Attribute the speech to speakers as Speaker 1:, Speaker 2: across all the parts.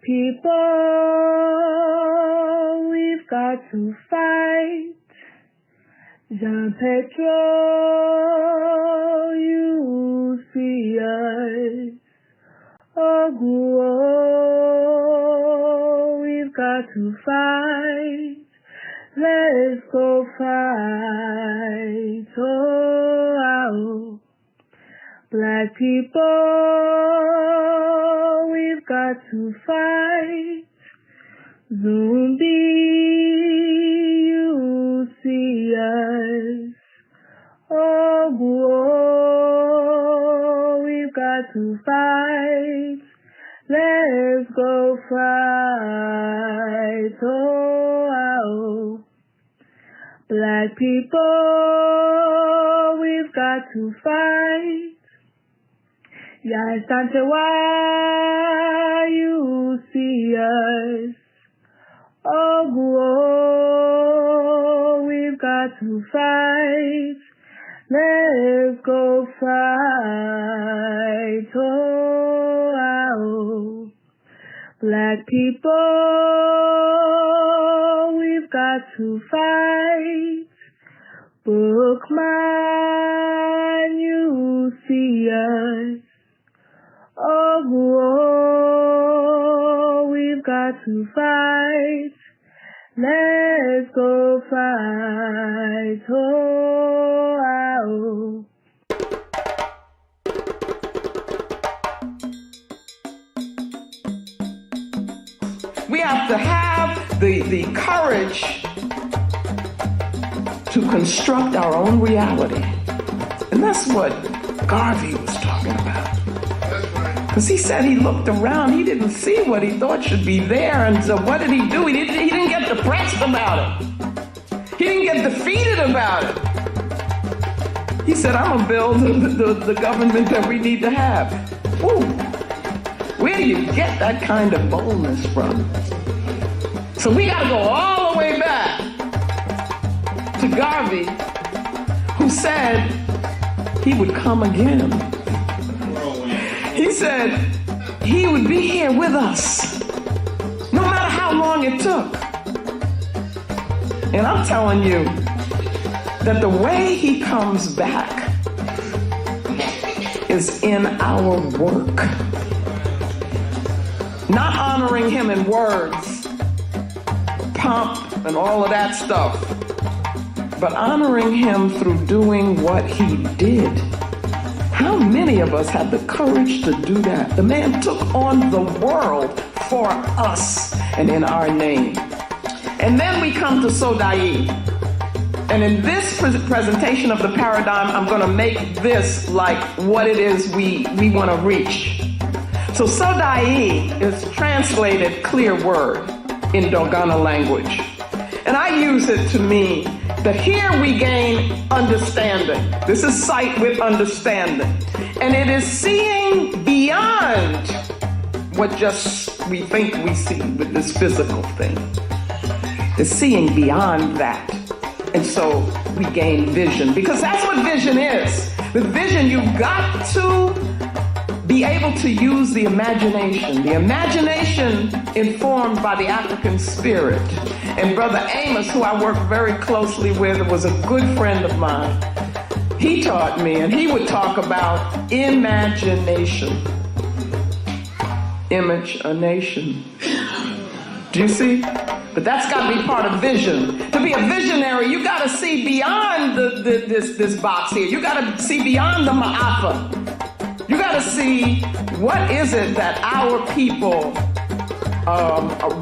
Speaker 1: people, we've got to fight. Jean Petro, you see us. Oh, we've got to fight. Let's go fight. Oh, black people, we've got to fight. Zumbi, you see us. Oh, we've got to fight. Let's go fight. Oh, black people, we've got to fight. Yes, Santa, why you see us? Oh, we've got to fight. Let's go fight. Oh, black people, we've got to fight. Bookman, you see us. Oh, we've got to fight. Let's go fight. Oh,
Speaker 2: we have to have the courage to construct our own reality. And that's what Garvey was talking about. Because he said he looked around, he didn't see what he thought should be there, and so what did he do? He didn't get depressed about it. He didn't get defeated about it. He said, I'm gonna build the government that we need to have. Ooh, where do you get that kind of boldness from? So we gotta go all the way back to Garvey, who said he would come again. He said he would be here with us, no matter how long it took. And I'm telling you that the way he comes back is in our work. Not honoring him in words, pomp and all of that stuff, but honoring him through doing what he did. How many of us have the courage to do that? The man took on the world for us and in our name. And then we come to Sodai. And in this presentation of the paradigm, I'm going to make this like what it is we want to reach. So Sodai is translated clear word in Dogana language. And I use it to mean that here we gain understanding. This is sight with understanding. And it is seeing beyond what just we think we see with this physical thing. It's seeing beyond that. And so we gain vision, because that's what vision is. With vision, you've got to be able to use the imagination informed by the African spirit. And Brother Amos, who I work very closely with, was a good friend of mine. He taught me, and he would talk about imagination. Image a nation. Do you see? But that's got to be part of vision. To be a visionary, you got to see beyond this box here. You got to see beyond the ma'afa. You got to see what is it that our people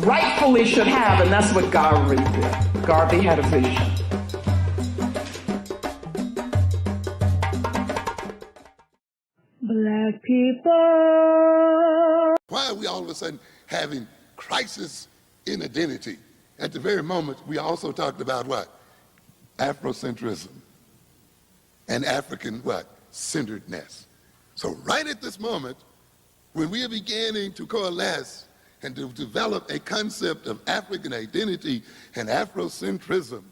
Speaker 2: rightfully should have, and that's what Garvey did. Garvey had a vision.
Speaker 1: Black people.
Speaker 3: Why are we all of a sudden having crisis in identity? At the very moment, we also talked about what? Afrocentrism and African what? Centeredness. So right at this moment, when we are beginning to coalesce and to develop a concept of African identity and Afrocentrism,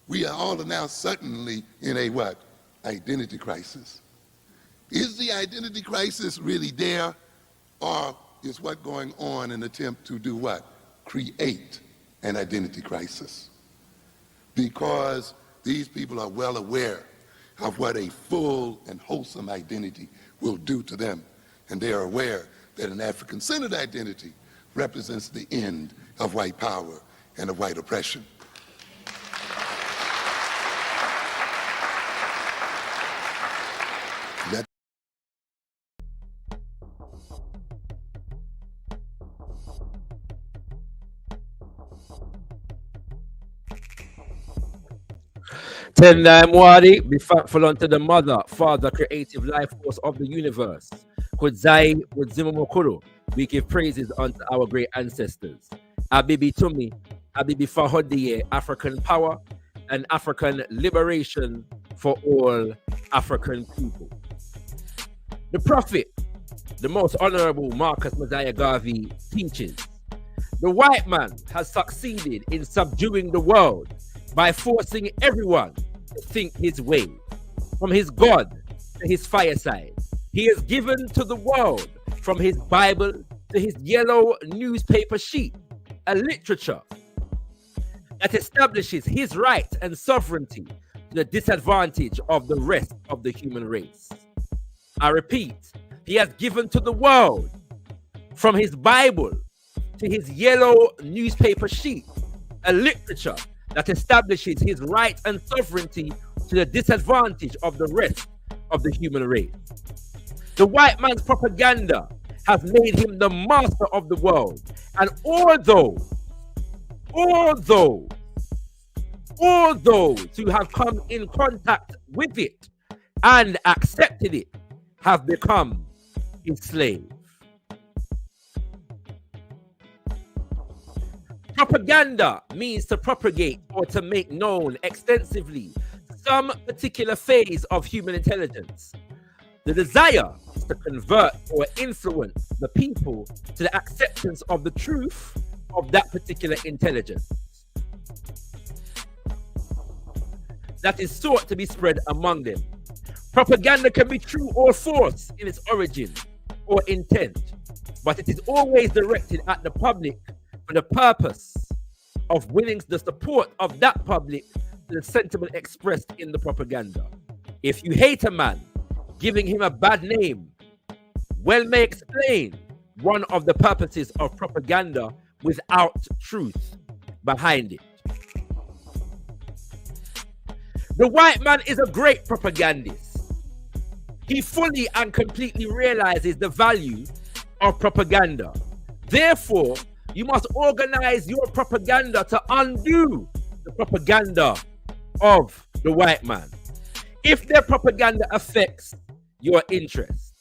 Speaker 3: we are all now suddenly in a what? Identity crisis. Is the identity crisis really there, or is what going on in an attempt to do what? Create an identity crisis. Because these people are well aware of what a full and wholesome identity will do to them. And they are aware that an African-centered identity represents the end of white power and of white oppression.
Speaker 4: Tendai Mwadi, be thankful unto the mother, father, creative life force of the universe. Kudzai Kudzimamokuru, we give praises unto our great ancestors. Abibi Tumi, Abibi Fahodiye, African power and African liberation for all African people. The prophet, the most honorable Marcus Medai Garvey, teaches the white man has succeeded in subduing the world by forcing everyone to think his way, from his God to his fireside. He has given to the world, from his Bible to his yellow newspaper sheet, a literature that establishes his right and sovereignty to the disadvantage of the rest of the human race. I repeat, he has given to the world, from his Bible to his yellow newspaper sheet, a literature that establishes his right and sovereignty to the disadvantage of the rest of the human race. The white man's propaganda has made him the master of the world. And although all those who have come in contact with it and accepted it have become his slave. Propaganda means to propagate or to make known extensively some particular phase of human intelligence. The desire is to convert or influence the people to the acceptance of the truth of that particular intelligence that is sought to be spread among them. Propaganda can be true or false in its origin or intent, but it is always directed at the public for the purpose of winning the support of that public to the sentiment expressed in the propaganda. If you hate a man, giving him a bad name well may explain one of the purposes of propaganda without truth behind it. The white man is a great propagandist. He fully and completely realizes the value of propaganda. Therefore, you must organize your propaganda to undo the propaganda of the white man, if their propaganda affects your interests.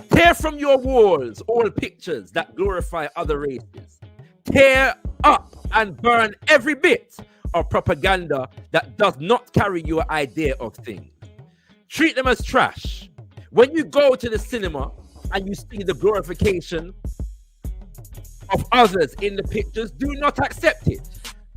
Speaker 4: Tear from your walls all pictures that glorify other races. Tear up and burn every bit of propaganda that does not carry your idea of things. Treat them as trash. When you go to the cinema and you see the glorification of others in the pictures, do not accept it.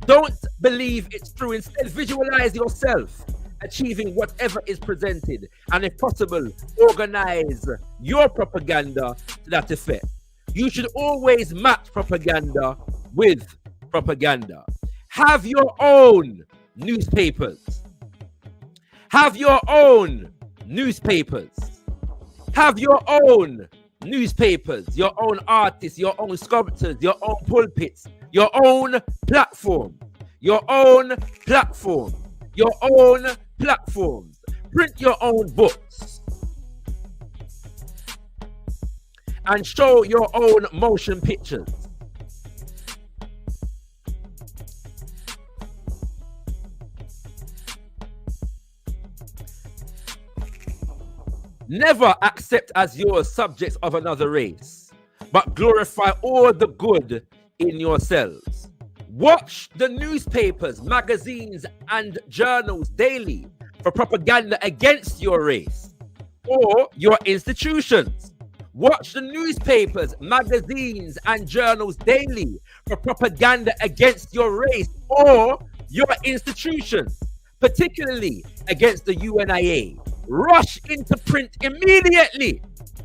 Speaker 4: Don't believe it's true. Instead, visualize yourself achieving whatever is presented, and if possible, organize your propaganda to that effect. You should always match propaganda with propaganda. Have your own newspapers. Have your own newspapers. Have your own newspapers, your own artists, your own sculptors, your own pulpits, your own platform, your own platform, your own platforms. Print your own books and show your own motion pictures. Never accept as yours subjects of another race, but glorify all the good in yourselves. Watch the newspapers, magazines, and journals daily for propaganda against your race or your institutions. Watch the newspapers, magazines, and journals daily for propaganda against your race or your institutions, particularly against the UNIA. Rush into print immediately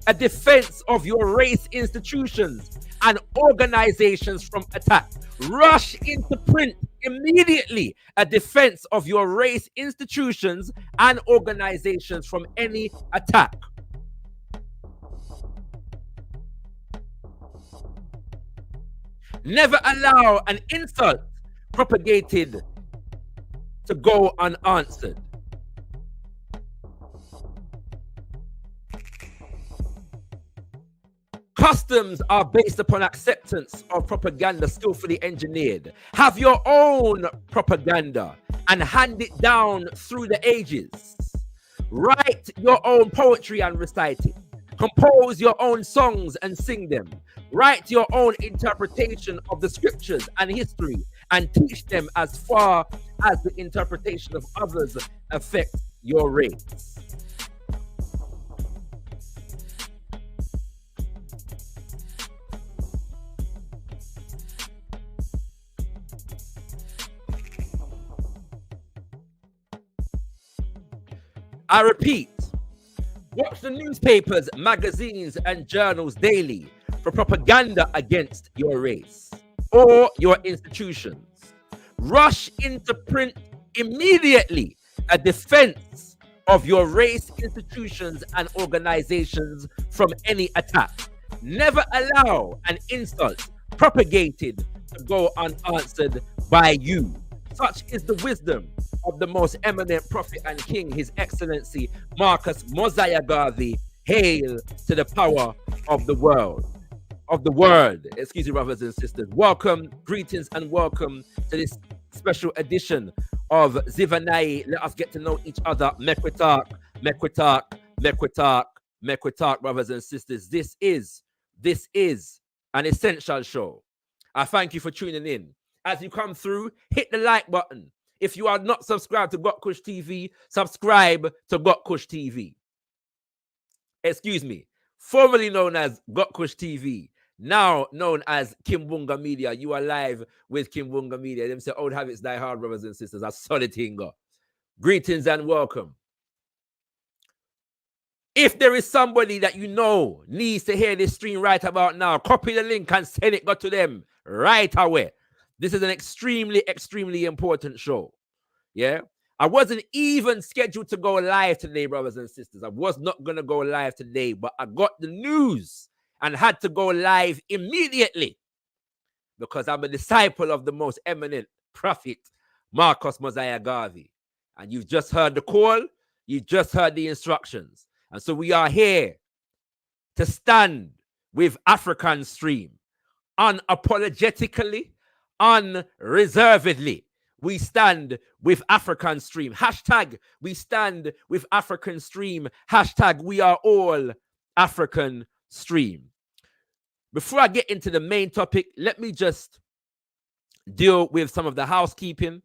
Speaker 4: a defense of your race institutions and organizations from attack. Rush into print immediately, a defense of your race institutions and organizations from any attack. Never allow an insult propagated to go unanswered. Customs are based upon acceptance of propaganda skillfully engineered. Have your own propaganda and hand it down through the ages. Write your own poetry and recite it. Compose your own songs and sing them. Write your own interpretation of the scriptures and history and teach them as far as the interpretation of others affects your race. I repeat, watch the newspapers, magazines, and journals daily for propaganda against your race or your institutions. Rush into print immediately a defense of your race institutions and organizations from any attack. Never allow an insult propagated to go unanswered by you. Such is the wisdom of the most eminent prophet and king, His Excellency Marcus Mosiah Garvey. Hail to the power of the world, of the word. Excuse me, brothers and sisters. Welcome, greetings, and welcome to this special edition of Zivanai. Let us get to know each other. Mekwitak, Mekwitak, Mekwitak, Mekwitak, brothers and sisters. This is an essential show. I thank you for tuning in. As you come through, hit the like button. If you are not subscribed to Got Kush TV, subscribe to Got Kush TV. Excuse me, formerly known as Got Kush TV, now known as Kimbunga Media. You are live with Kimbunga Media. Them say old habits die hard, brothers and sisters. A solid hinga. Greetings and welcome. If there is somebody that you know needs to hear this stream right about now, copy the link and send it to them right away. This is an extremely, extremely important show. Yeah. I wasn't even scheduled to go live today, brothers and sisters. I was not going to go live today, but I got the news and had to go live immediately because I'm a disciple of the most eminent prophet, Marcus Mosiah Garvey. And you've just heard the call. You've just heard the instructions. And so we are here to stand with Afrikan Stream unapologetically, unreservedly. We stand with Afrikan Stream. Hashtag we stand with Afrikan Stream. Hashtag we are all Afrikan Stream. Before I get into the main topic, let me just deal with some of the housekeeping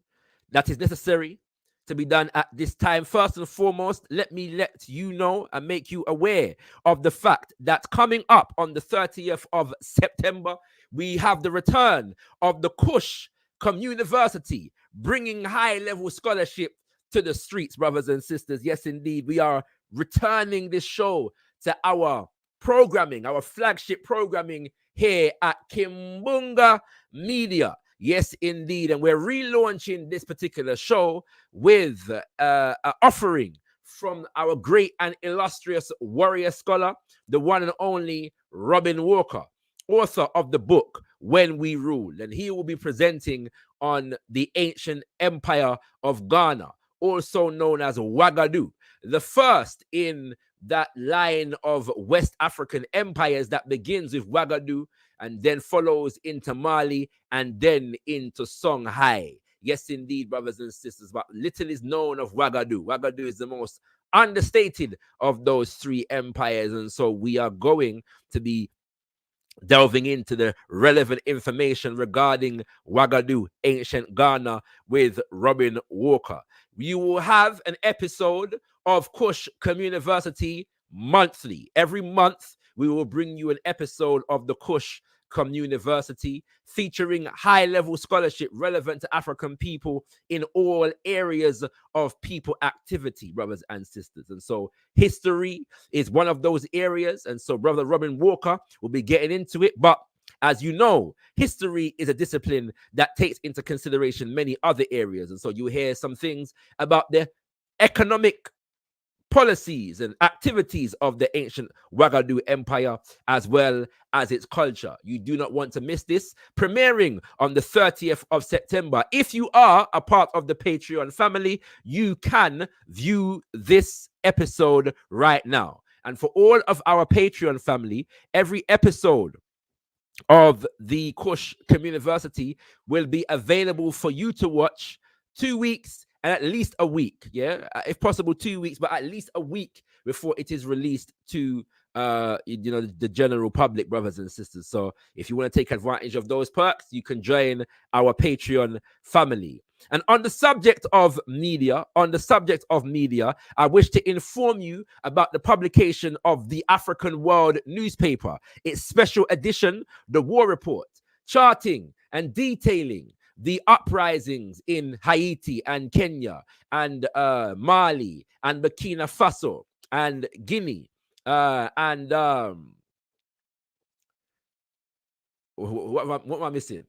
Speaker 4: that is necessary to be done at this time. First and foremost, let me let you know and make you aware of the fact that coming up on the 30th of September, we have the return of the Kush Communiversity, bringing high-level scholarship to the streets, brothers and sisters. Yes, indeed, we are returning this show to our programming, our flagship programming here at Kimbunga Media. Yes, indeed. And we're relaunching this particular show with an offering from our great and illustrious warrior scholar, the one and only Robin Walker, author of the book, When We Rule. And he will be presenting on the ancient empire of Ghana, also known as Ouagadougou, the first in that line of West African empires that begins with Ouagadougou and then follows into Mali and then into Songhai. Yes, indeed, brothers and sisters, but little is known of Ouagadougou. Ouagadougou is the most understated of those three empires, and so we are going to be delving into the relevant information regarding Ouagadougou, ancient Ghana, with Robin Walker. You will have an episode of Kush Communiversity monthly. Every month, we will bring you an episode of the Kush Communiversity, featuring high-level scholarship relevant to African people in all areas of people activity, brothers and sisters. And so history is one of those areas. And so Brother Robin Walker will be getting into it. But as you know, history is a discipline that takes into consideration many other areas. And so you hear some things about the economic policies and activities of the ancient Ouagadougou Empire, as well as its culture. You do not want to miss this, premiering on the 30th of September. If you are a part of the Patreon family, you can view this episode right now. And for all of our Patreon family, every episode of the Kush Communiversity will be available for you to watch 2 weeks and at least a week, yeah, if possible 2 weeks, but at least a week before it is released to the general public, brothers and sisters. So if you want to take advantage of those perks, you can join our Patreon family. And on the subject of media, I wish to inform you about the publication of the African World newspaper, its special edition, The War Report, charting and detailing the uprisings in Haiti and Kenya and Mali and Burkina Faso and Guinea and what am I missing?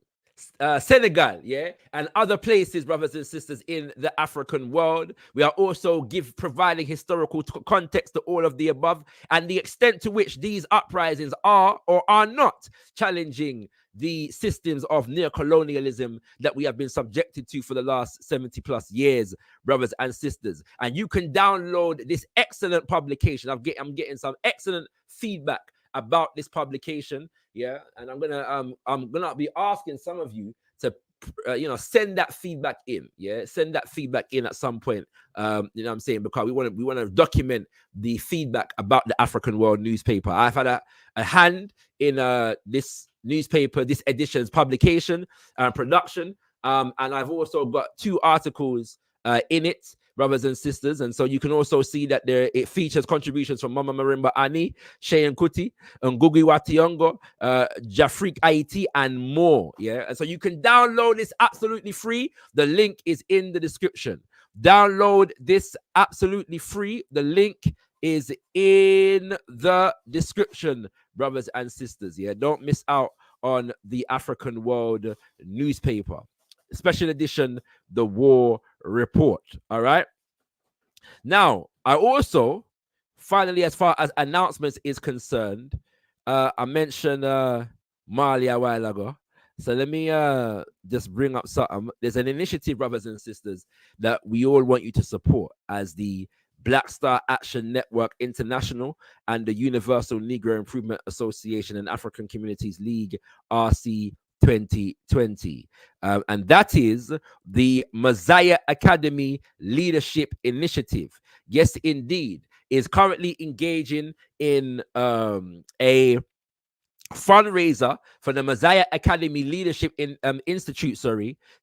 Speaker 4: Senegal, yeah, and other places, brothers and sisters, in the African world. We are also providing historical context to all of the above and the extent to which these uprisings are or are not challenging the systems of neocolonialism that we have been subjected to for the last 70 plus years, brothers and sisters. And you can download this excellent publication. I'm getting some excellent feedback about this publication, yeah, and I'm gonna be asking some of you to send that feedback in, yeah, send that feedback in at some point, you know what I'm saying, because we want to document the feedback about the African World newspaper. I've had a hand in this newspaper, this edition's publication and production, and I've also got 2 articles in it, brothers and sisters. And so you can also see that it features contributions from Mama Marimba Ani, Sheyan Kuti, Ngugi Wationgo, Jafrik Haiti, and more. Yeah. And so you can download this absolutely free. The link is in the description. Download this absolutely free. The link is in the description, brothers and sisters. Yeah. Don't miss out on the African World newspaper. Special edition, The War Report. All right. Now, I also, finally, as far as announcements is concerned, I mentioned Mali a while ago. So let me just bring up something. There's an initiative, brothers and sisters, that we all want you to support as the Black Star Action Network International and the Universal Negro Improvement Association and African Communities League, RC 2020, and that is the Messiah Academy Leadership Initiative. Yes, indeed, is currently engaging in a fundraiser for the Messiah Academy Leadership Institute,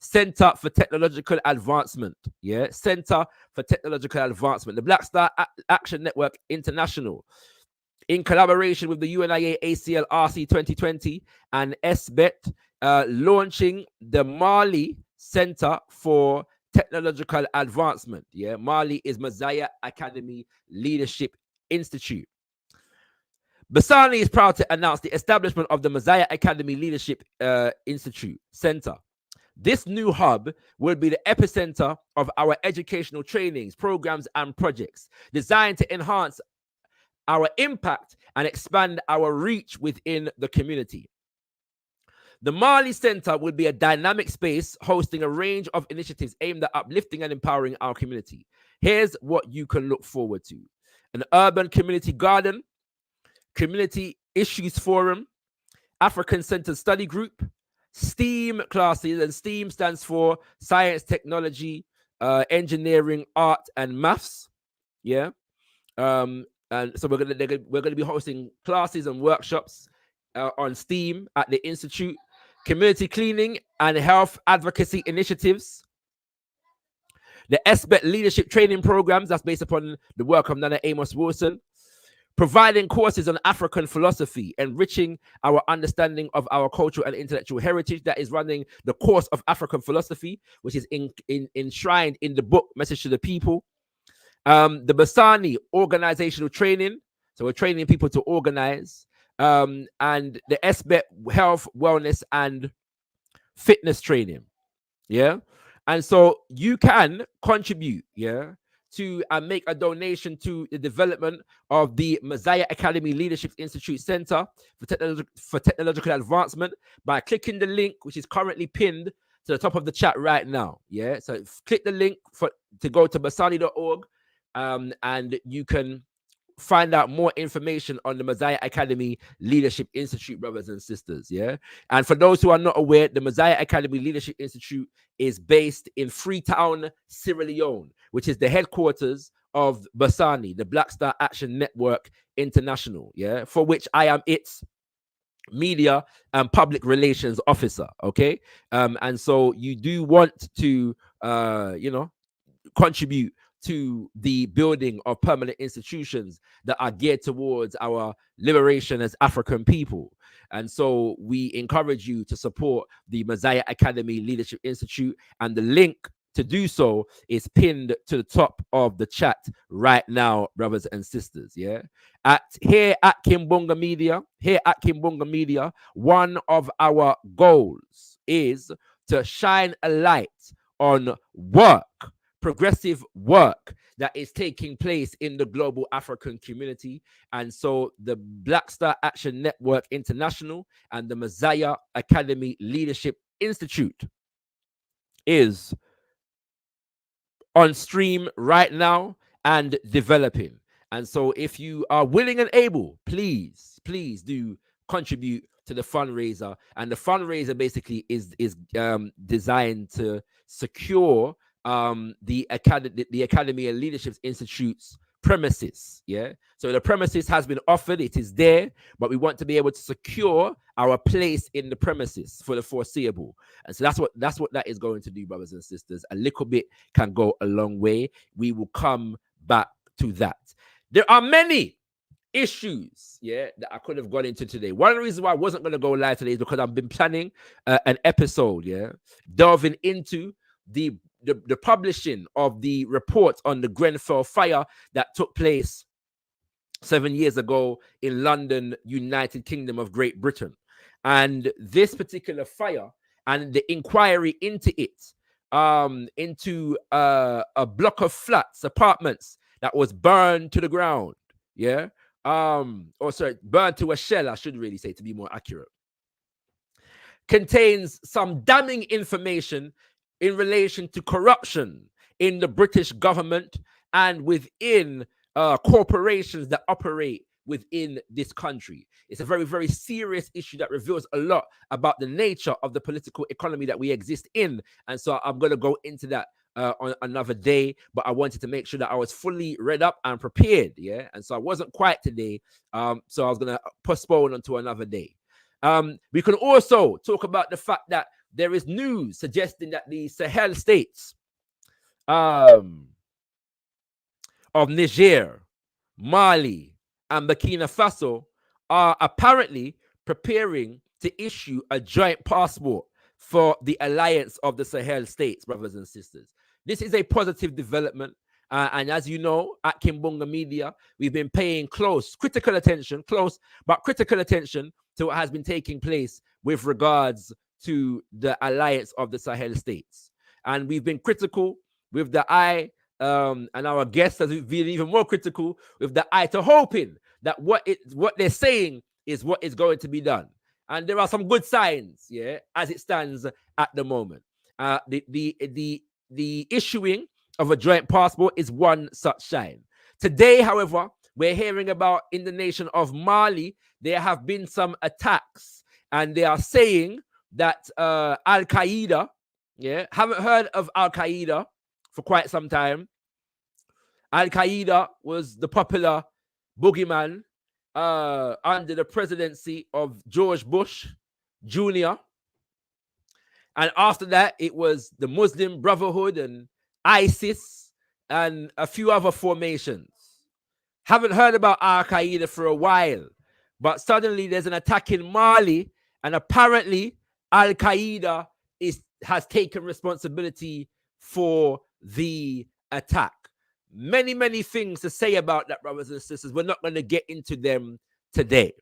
Speaker 4: Center for Technological Advancement. Yeah, Center for Technological Advancement, the Black Star Action Network International, in collaboration with the UNIA ACL RC 2020 and SBET, launching the Mali Center for Technological Advancement. Yeah, Mali is Messiah Academy Leadership Institute. Basani is proud to announce the establishment of the Messiah Academy Leadership Institute Center. This new hub will be the epicenter of our educational trainings, programs, and projects designed to enhance our impact and expand our reach within the community. The Mali Center will be a dynamic space hosting a range of initiatives aimed at uplifting and empowering our community. Here's what you can look forward to: an urban community garden, community issues forum, African-centered study group, STEAM classes, and STEAM stands for science, technology, engineering, art, and maths. Yeah. And so we're gonna be hosting classes and workshops on STEAM at the Institute, community cleaning and health advocacy initiatives, the SBET leadership training programs that's based upon the work of Nana Amos Wilson, providing courses on African philosophy, enriching our understanding of our cultural and intellectual heritage. That is running the course of African philosophy, which is enshrined in the book Message to the People. The Basani, organizational training. So we're training people to organize. And the SBET, health, wellness, and fitness training. Yeah. And so you can contribute, to make a donation to the development of the Messiah Academy Leadership Institute Center for Technological Advancement by clicking the link, which is currently pinned to the top of the chat right now. Yeah. So click the link to go to basani.org, and you can find out more information on the Messiah Academy Leadership Institute, brothers and sisters. Yeah. And for those who are not aware, the Messiah Academy Leadership Institute is based in Freetown, Sierra Leone, which is the headquarters of Basani, the Black Star Action Network International. Yeah. For which I am its media and public relations officer. Okay. And so you do want to, contribute to the building of permanent institutions that are geared towards our liberation as African people. And so we encourage you to support the Messiah Academy Leadership Institute, and the link to do so is pinned to the top of the chat right now, brothers and sisters. Yeah. Here at Kimbunga Media, one of our goals is to shine a light on progressive work that is taking place in the global African community. And so the Black Star Action Network International and the Messiah Academy Leadership Institute is on stream right now and developing. And so if you are willing and able, please do contribute to the fundraiser. And the fundraiser basically is designed to secure the Academy and Leadership Institute's premises. Yeah. So the premises has been offered, it is there, but we want to be able to secure our place in the premises for the foreseeable. And so that's what that is going to do, brothers and sisters. A little bit can go a long way. We will come back to that. There are many issues, that I could have gone into today. One of the reasons why I wasn't going to go live today is because I've been planning an episode, delving into the publishing of the report on the Grenfell fire that took place 7 years ago in London, United Kingdom of Great Britain. And this particular fire and the inquiry into it, into a block of flats, apartments that was burned to the ground. Yeah. Burned to a shell, I should really say, to be more accurate, contains some damning information in relation to corruption in the British government and within corporations that operate within this country. It's a very, very serious issue that reveals a lot about the nature of the political economy that we exist in. And so I'm going to go into that on another day, but I wanted to make sure that I was fully read up and prepared. Yeah. And so I wasn't quite today. So I was going to postpone until another day. We can also talk about the fact that there is news suggesting that the Sahel states of Niger, Mali, and Burkina Faso are apparently preparing to issue a joint passport for the alliance of the Sahel states, brothers and sisters. This is a positive development. And as you know, at Kimbunga Media, we've been paying critical attention to what has been taking place with regards to the alliance of the Sahel states. And we've been critical with the eye, and our guests have been even more critical with the eye to hoping that what they're saying is what is going to be done. And there are some good signs, as it stands at the moment. The issuing of a joint passport is one such sign. Today, however, we're hearing about in the nation of Mali, there have been some attacks, and they are saying that Al-Qaeda, haven't heard of Al-Qaeda for quite some time. Al-Qaeda was the popular boogeyman under the presidency of George Bush Jr. And after that, it was the Muslim Brotherhood and ISIS and a few other formations. Haven't heard about Al Qaeda for a while, but suddenly there's an attack in Mali, and apparently Al Qaeda has taken responsibility for the attack. Many things to say about that, brothers and sisters. We're not going to get into them today.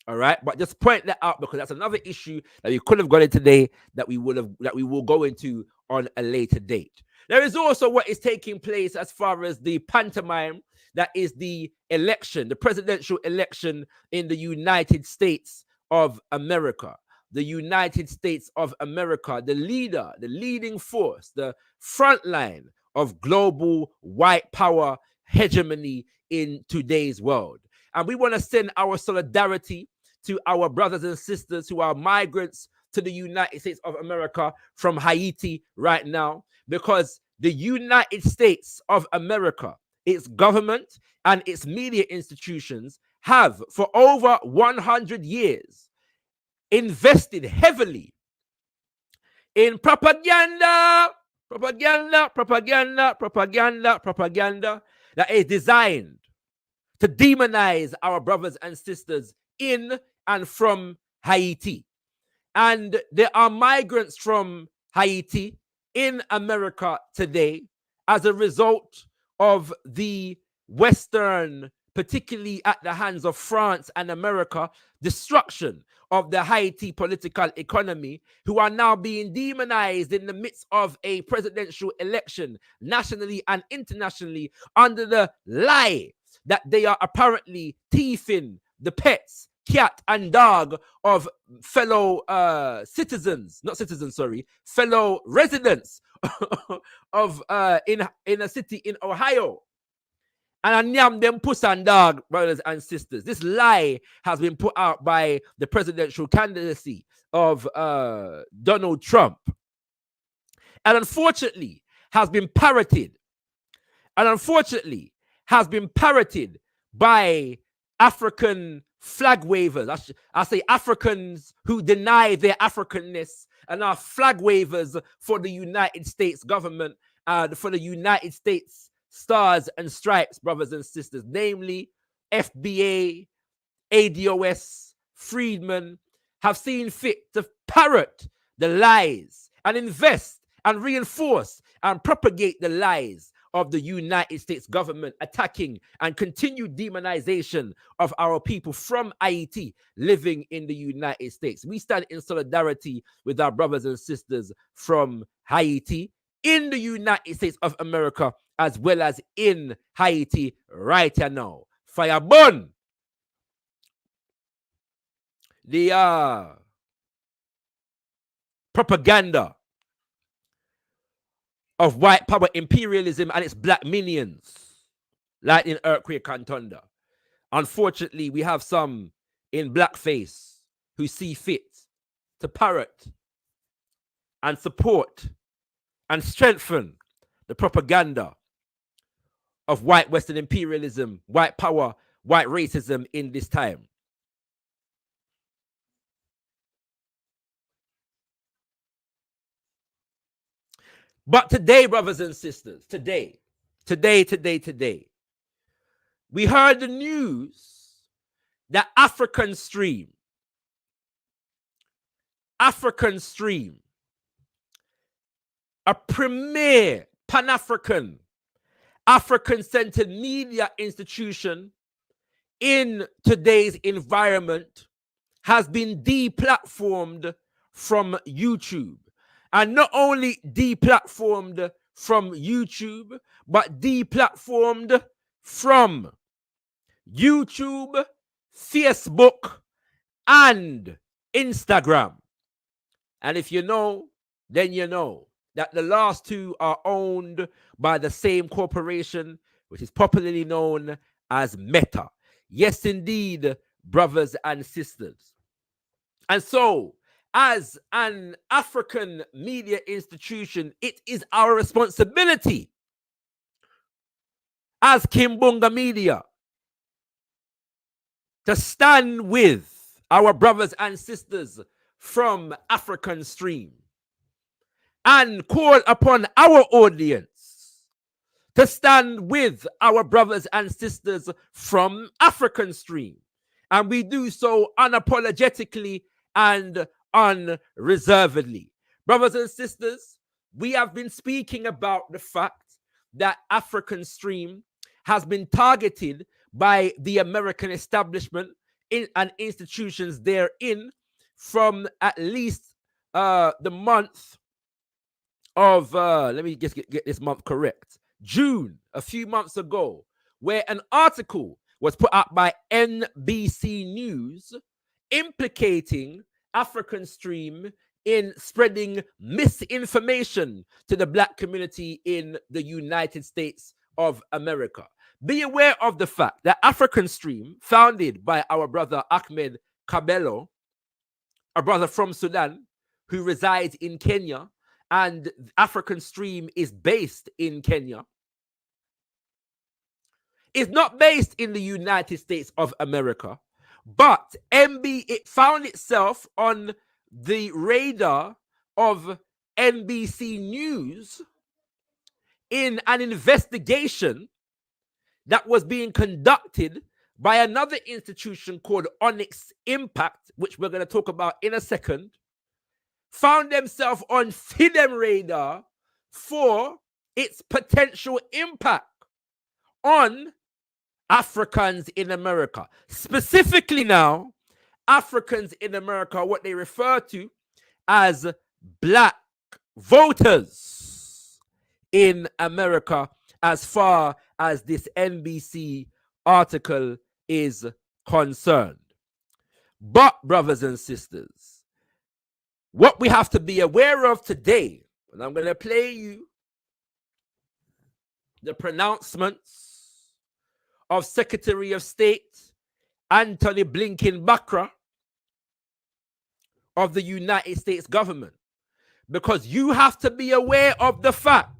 Speaker 4: All right, but just point that out because that's another issue that we could have got in today that we will go into on a later date. There is also what is taking place as far as the pantomime that is the election, the presidential election in the United States of America. The United States of America, the leader, the leading force, the front line of global white power hegemony in today's world. And we want to send our solidarity to our brothers and sisters who are migrants to the United States of America from Haiti right now, because the United States of America, its government and its media institutions have for over 100 years invested heavily in propaganda that is designed to demonize our brothers and sisters in and from Haiti. And there are migrants from Haiti in America today as a result of the Western, particularly at the hands of France and America, destruction of the Haiti political economy, who are now being demonized in the midst of a presidential election, nationally and internationally, under the lie that they are apparently thieving the pets, cat and dog of fellow fellow residents of in a city in Ohio. And I name them puss and dog, brothers and sisters. This lie has been put out by the presidential candidacy of Donald Trump. And unfortunately has been parroted. And unfortunately has been parroted by African flag wavers. I say Africans who deny their Africanness and are flag wavers for the United States government, for the United States Stars and Stripes, brothers and sisters, namely FBA, ADOS, Freedmen, have seen fit to parrot the lies and invest and reinforce and propagate the lies of the United States government, attacking and continued demonization of our people from Haiti living in the United States. We stand in solidarity with our brothers and sisters from Haiti in the United States of America, as well as in Haiti right now. Fire burn the propaganda of white power imperialism and its black minions, lightning, earthquake, and thunder. Unfortunately, we have some in blackface who see fit to parrot and support and strengthen the propaganda of white Western imperialism, white power, white racism in this time. But today, brothers and sisters, today, we heard the news that African Stream, a premier Pan-African, African-centered media institution in today's environment, has been deplatformed from YouTube. And not only deplatformed from YouTube, but deplatformed from YouTube, Facebook, and Instagram. And if you know, then you know that the last two are owned by the same corporation, which is popularly known as Meta. Yes, indeed, brothers and sisters. And so, as an African media institution, it is our responsibility as Kimbunga Media to stand with our brothers and sisters from African Stream and call upon our audience to stand with our brothers and sisters from African Stream. And we do so unapologetically and unreservedly. Brothers and sisters, we have been speaking about the fact that African Stream has been targeted by the American establishment and institutions therein from at least the month of, let me just get this month correct, June, a few months ago, where an article was put out by NBC News implicating African Stream in spreading misinformation to the Black community in the United States of America. Be aware of the fact that African Stream, founded by our brother Ahmed Kabelo, a brother from Sudan who resides in Kenya, and African Stream is based in Kenya, is not based in the United States of America, but it found itself on the radar of NBC News in an investigation that was being conducted by another institution called Onyx Impact, which we're going to talk about in a second, found themselves on FIDEM radar for its potential impact on Africans in America. Specifically now, Africans in America, what they refer to as Black voters in America, as far as this NBC article is concerned. But, brothers and sisters, what we have to be aware of today, and I'm going to play you the pronouncements of Secretary of State Anthony Blinken Bakra of the United States government, because you have to be aware of the fact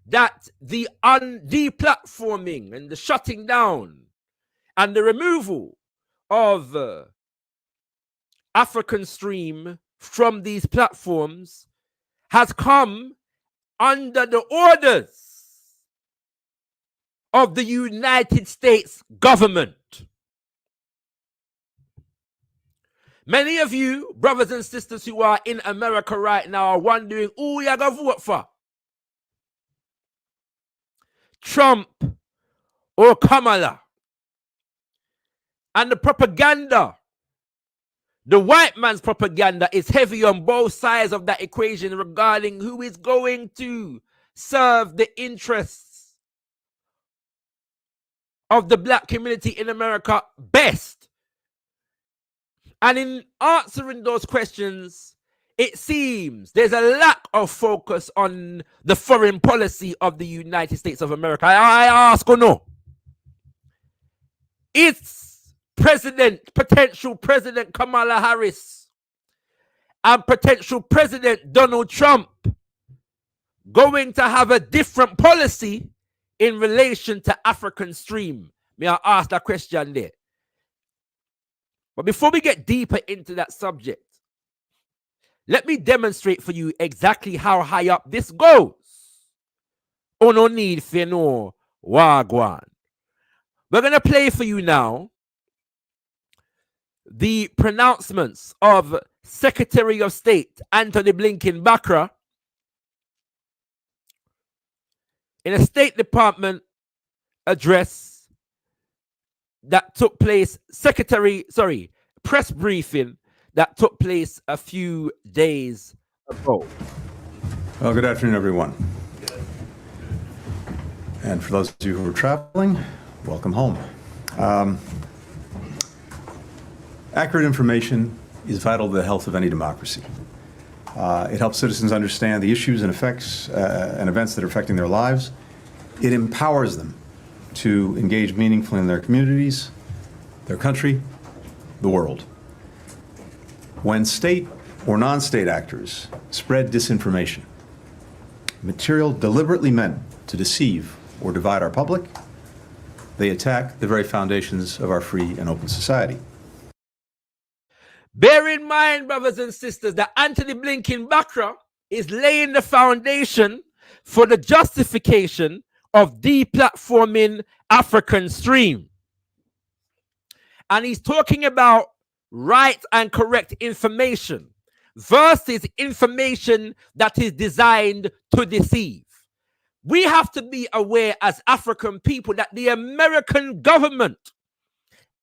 Speaker 4: that the deplatforming and the shutting down and the removal of African Stream from these platforms has come under the orders of the United States government. Many of you, brothers and sisters who are in America right now, are wondering, who you gonna vote for? Trump or Kamala? And the propaganda, the white man's propaganda, is heavy on both sides of that equation regarding who is going to serve the interests of the Black community in America best. And in answering those questions, it seems there's a lack of focus on the foreign policy of the United States of America. I ask or no? It's potential President Kamala Harris and potential President Donald Trump going to have a different policy in relation to African Stream? May I ask that question there? But before we get deeper into that subject, let me demonstrate for you exactly how high up this goes. Oh, no need for no wagwan. We're going to play for you now the pronouncements of Secretary of State Anthony Blinken Bakra in a State Department address that took place, press briefing that took place a few days ago.
Speaker 5: Well, good afternoon, everyone. And for those of you who are traveling, welcome home. Accurate information is vital to the health of any democracy. It helps citizens understand the issues and effects and events that are affecting their lives. It empowers them to engage meaningfully in their communities, their country, the world. When state or non-state actors spread disinformation, material deliberately meant to deceive or divide our public, they attack the very foundations of our free and open society.
Speaker 4: Bear in mind, brothers and sisters, that Anthony Blinken Bakra is laying the foundation for the justification of deplatforming African stream. And he's talking about right and correct information versus information that is designed to deceive. We have to be aware as African people that the American government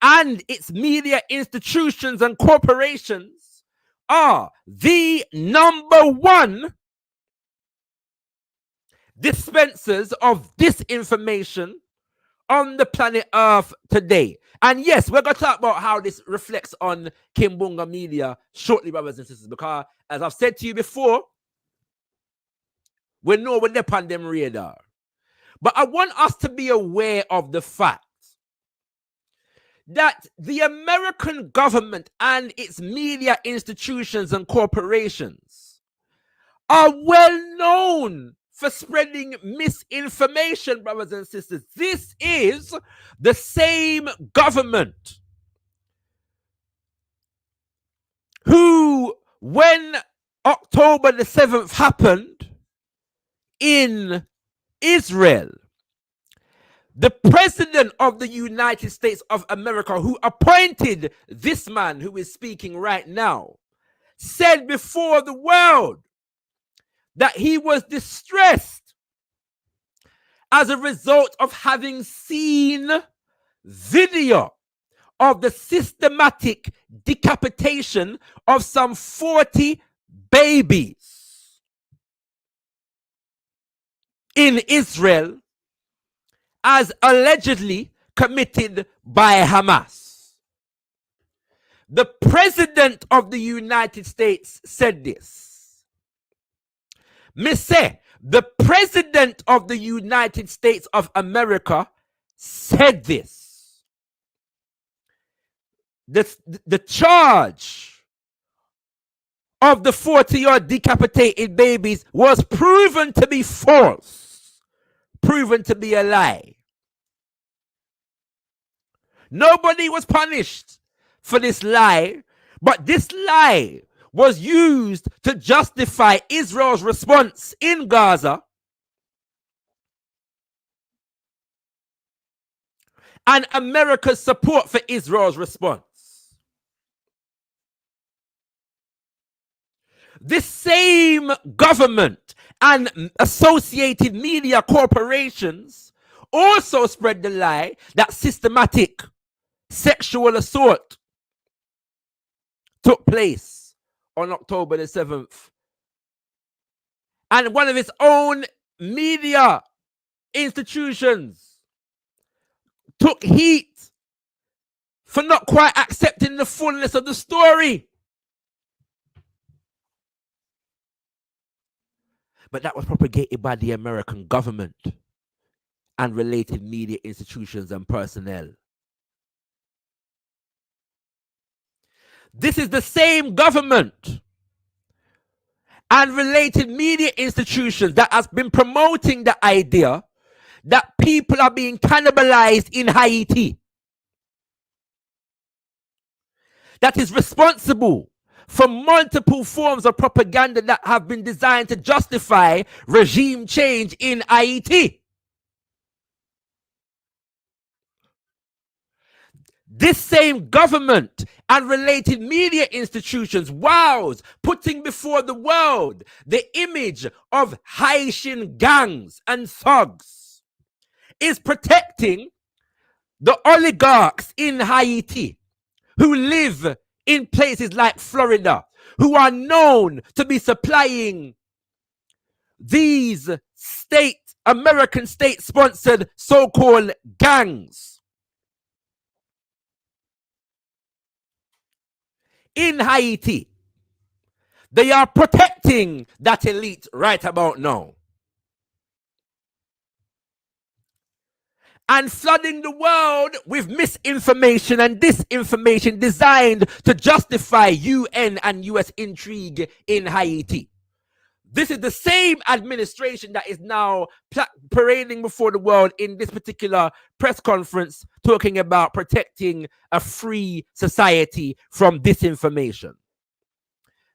Speaker 4: and its media institutions and corporations are the #1 dispensers of disinformation on the planet Earth today. And yes, we're going to talk about how this reflects on Kimbunga media shortly, brothers and sisters, because as I've said to you before, we know we're on them radar. But I want us to be aware of the fact that the American government and its media institutions and corporations are well known for spreading misinformation, brothers and sisters. This is the same government who, when October the 7th happened in Israel, the president of the United States of America, who appointed this man who is speaking right now, said before the world that he was distressed as a result of having seen video of the systematic decapitation of some 40 babies in Israel as allegedly committed by Hamas. The president of the United States said this. Me say, the president of the United States of America said this. The charge of the 40-odd decapitated babies was proven to be false, proven to be a lie. Nobody was punished for this lie, but this lie was used to justify Israel's response in Gaza and America's support for Israel's response. This same government and associated media corporations also spread the lie that systematic sexual assault took place on October the 7th. And one of its own media institutions took heat for not quite accepting the fullness of the story. But that was propagated by the American government and related media institutions and personnel. This is the same government and related media institutions that has been promoting the idea that people are being cannibalized in Haiti. That is responsible for multiple forms of propaganda that have been designed to justify regime change in Haiti. This same government and related media institutions, putting before the world the image of Haitian gangs and thugs, is protecting the oligarchs in Haiti who live in places like Florida, who are known to be supplying these American state-sponsored so-called gangs in Haiti. They are protecting that elite right about now. And flooding the world with misinformation and disinformation designed to justify UN and US intrigue in Haiti. This is the same administration that is now parading before the world in this particular press conference talking about protecting a free society from disinformation.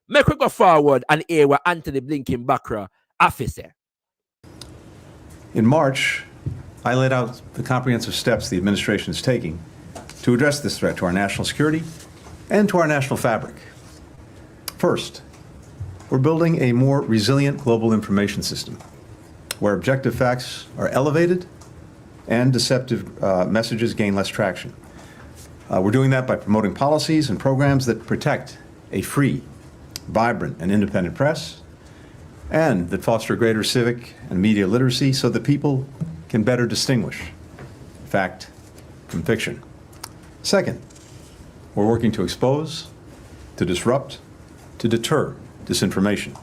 Speaker 4: Make we go forward and hear what Anthony Blinken Bakra officer.
Speaker 5: In March, I laid out the comprehensive steps the administration is taking to address this threat to our national security and to our national fabric. First, we're building a more resilient global information system where objective facts are elevated and deceptive messages gain less traction. We're doing that by promoting policies and programs that protect a free, vibrant, and independent press, and that foster greater civic and media literacy so that people can better distinguish fact from fiction. Second, we're working to expose, to disrupt, to deter disinformation.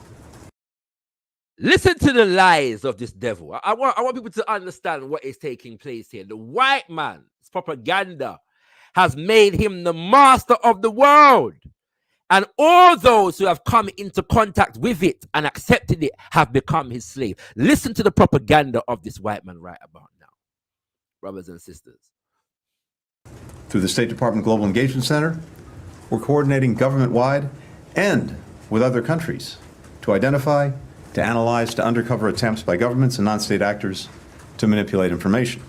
Speaker 4: Listen to the lies of this devil. I want people to understand what is taking place here. The white man's propaganda has made him the master of the world. And all those who have come into contact with it and accepted it have become his slave. Listen to the propaganda of this white man right about now, brothers and sisters.
Speaker 5: Through the State Department Global Engagement Center, we're coordinating government-wide and with other countries to identify, to analyze, to undercover attempts by governments and non-state actors to manipulate information.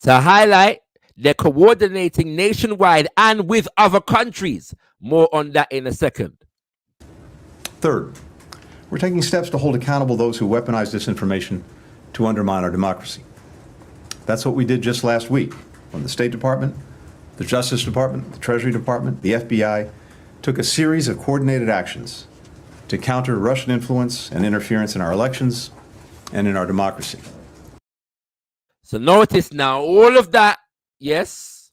Speaker 4: To highlight, they're coordinating nationwide and with other countries. More on that in a second.
Speaker 5: Third, we're taking steps to hold accountable those who weaponize disinformation to undermine our democracy. That's what we did just last week when the State Department, the Justice Department, the Treasury Department, the FBI took a series of coordinated actions to counter Russian influence and interference in our elections and in our democracy.
Speaker 4: So notice now, all of that, yes,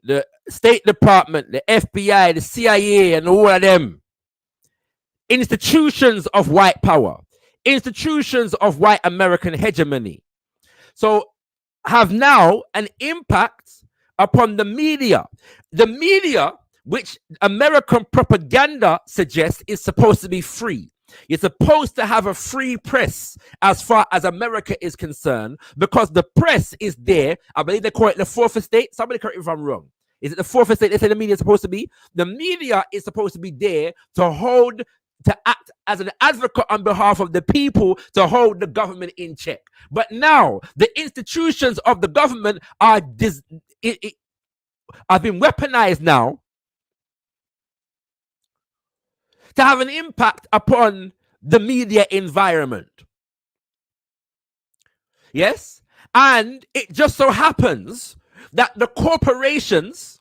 Speaker 4: the State Department, the FBI, the CIA, and all of them, institutions of white power, institutions of white American hegemony, so have now an impact upon the media. The media, which American propaganda suggests is supposed to be free. You're supposed to have a free press as far as America is concerned, because the press is there. I believe they call it the fourth estate. Somebody correct me if I'm wrong. Is it the fourth estate they say the media is supposed to be? The media is supposed to be there to act as an advocate on behalf of the people, to hold the government in check. But now the institutions of the government are have been weaponized now to have an impact upon the media environment. Yes? And it just so happens that the corporations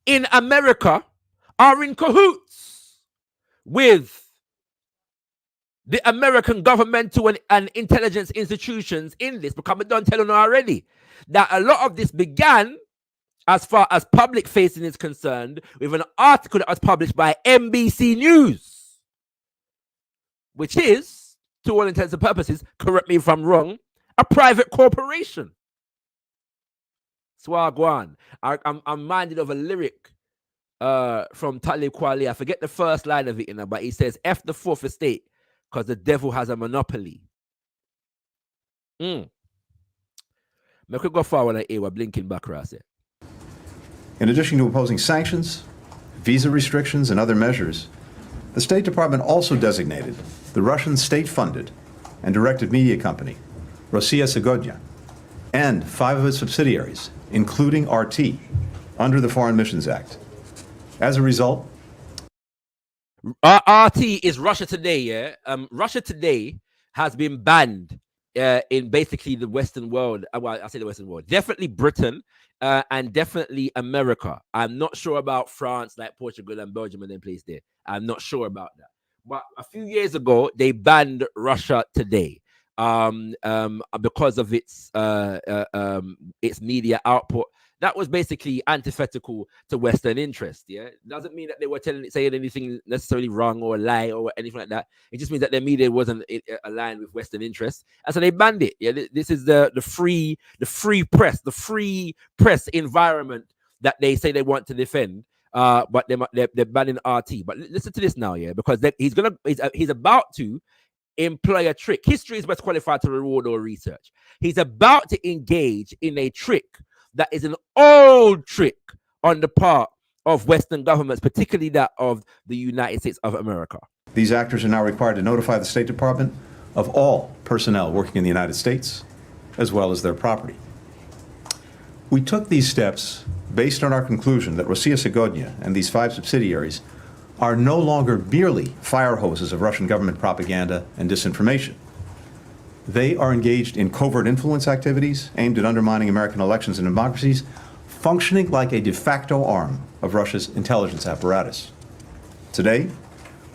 Speaker 4: in America are in cahoots with the American governmental and intelligence institutions in this, because I'm done telling you already that a lot of this began, as far as public facing is concerned, with an article that was published by NBC News, which is, to all intents and purposes, correct me if I'm wrong, a private corporation. Swagwan. I'm minded of a lyric from Talib Kweli. I forget the first line of it, but he says, F the fourth estate, because the devil has a monopoly. Me could go forward and we're blinking back right here.
Speaker 5: In addition to imposing sanctions, visa restrictions, and other measures, the State Department also designated the Russian state-funded and directed media company, Rossiya Segodnya, and 5 of its subsidiaries, including RT, under the Foreign Missions Act. As a result,
Speaker 4: RT is Russia Today, yeah? Russia Today has been banned in basically the Western world. Well, I say the Western world. Definitely Britain and definitely America. I'm not sure about France, like Portugal and Belgium and then place there. I'm not sure about that. But a few years ago, they banned Russia Today because of its media output. That was basically antithetical to Western interest. Yeah, doesn't mean that they were saying anything necessarily wrong or a lie or anything like that. It just means that their media wasn't aligned with Western interests, and so they banned it. Yeah, this is the free press environment that they say they want to defend. But they're banning RT. But listen to this now, yeah, because he's about to employ a trick. History is best qualified to reward or research. He's about to engage in a trick that is an old trick on the part of Western governments, particularly that of the United States of America.
Speaker 5: These actors are now required to notify the State Department of all personnel working in the United States, as well as their property. We took these steps based on our conclusion that Rossiya Segodnya and these 5 subsidiaries are no longer merely fire hoses of Russian government propaganda and disinformation. They are engaged in covert influence activities aimed at undermining American elections and democracies, functioning like a de facto arm of Russia's intelligence apparatus. Today,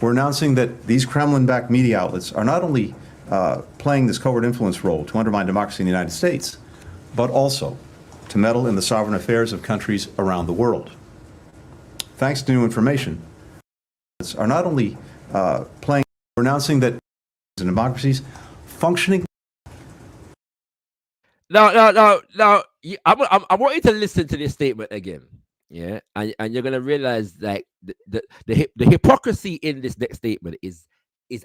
Speaker 5: we're announcing that these Kremlin-backed media outlets are not only playing this covert influence role to undermine democracy in the United States, but also to meddle in the sovereign affairs of countries around the world. Thanks to new information, are not only we're announcing that democracies functioning.
Speaker 4: Now, I want you to listen to this statement again, yeah, and you're gonna realize that the hypocrisy in this next statement is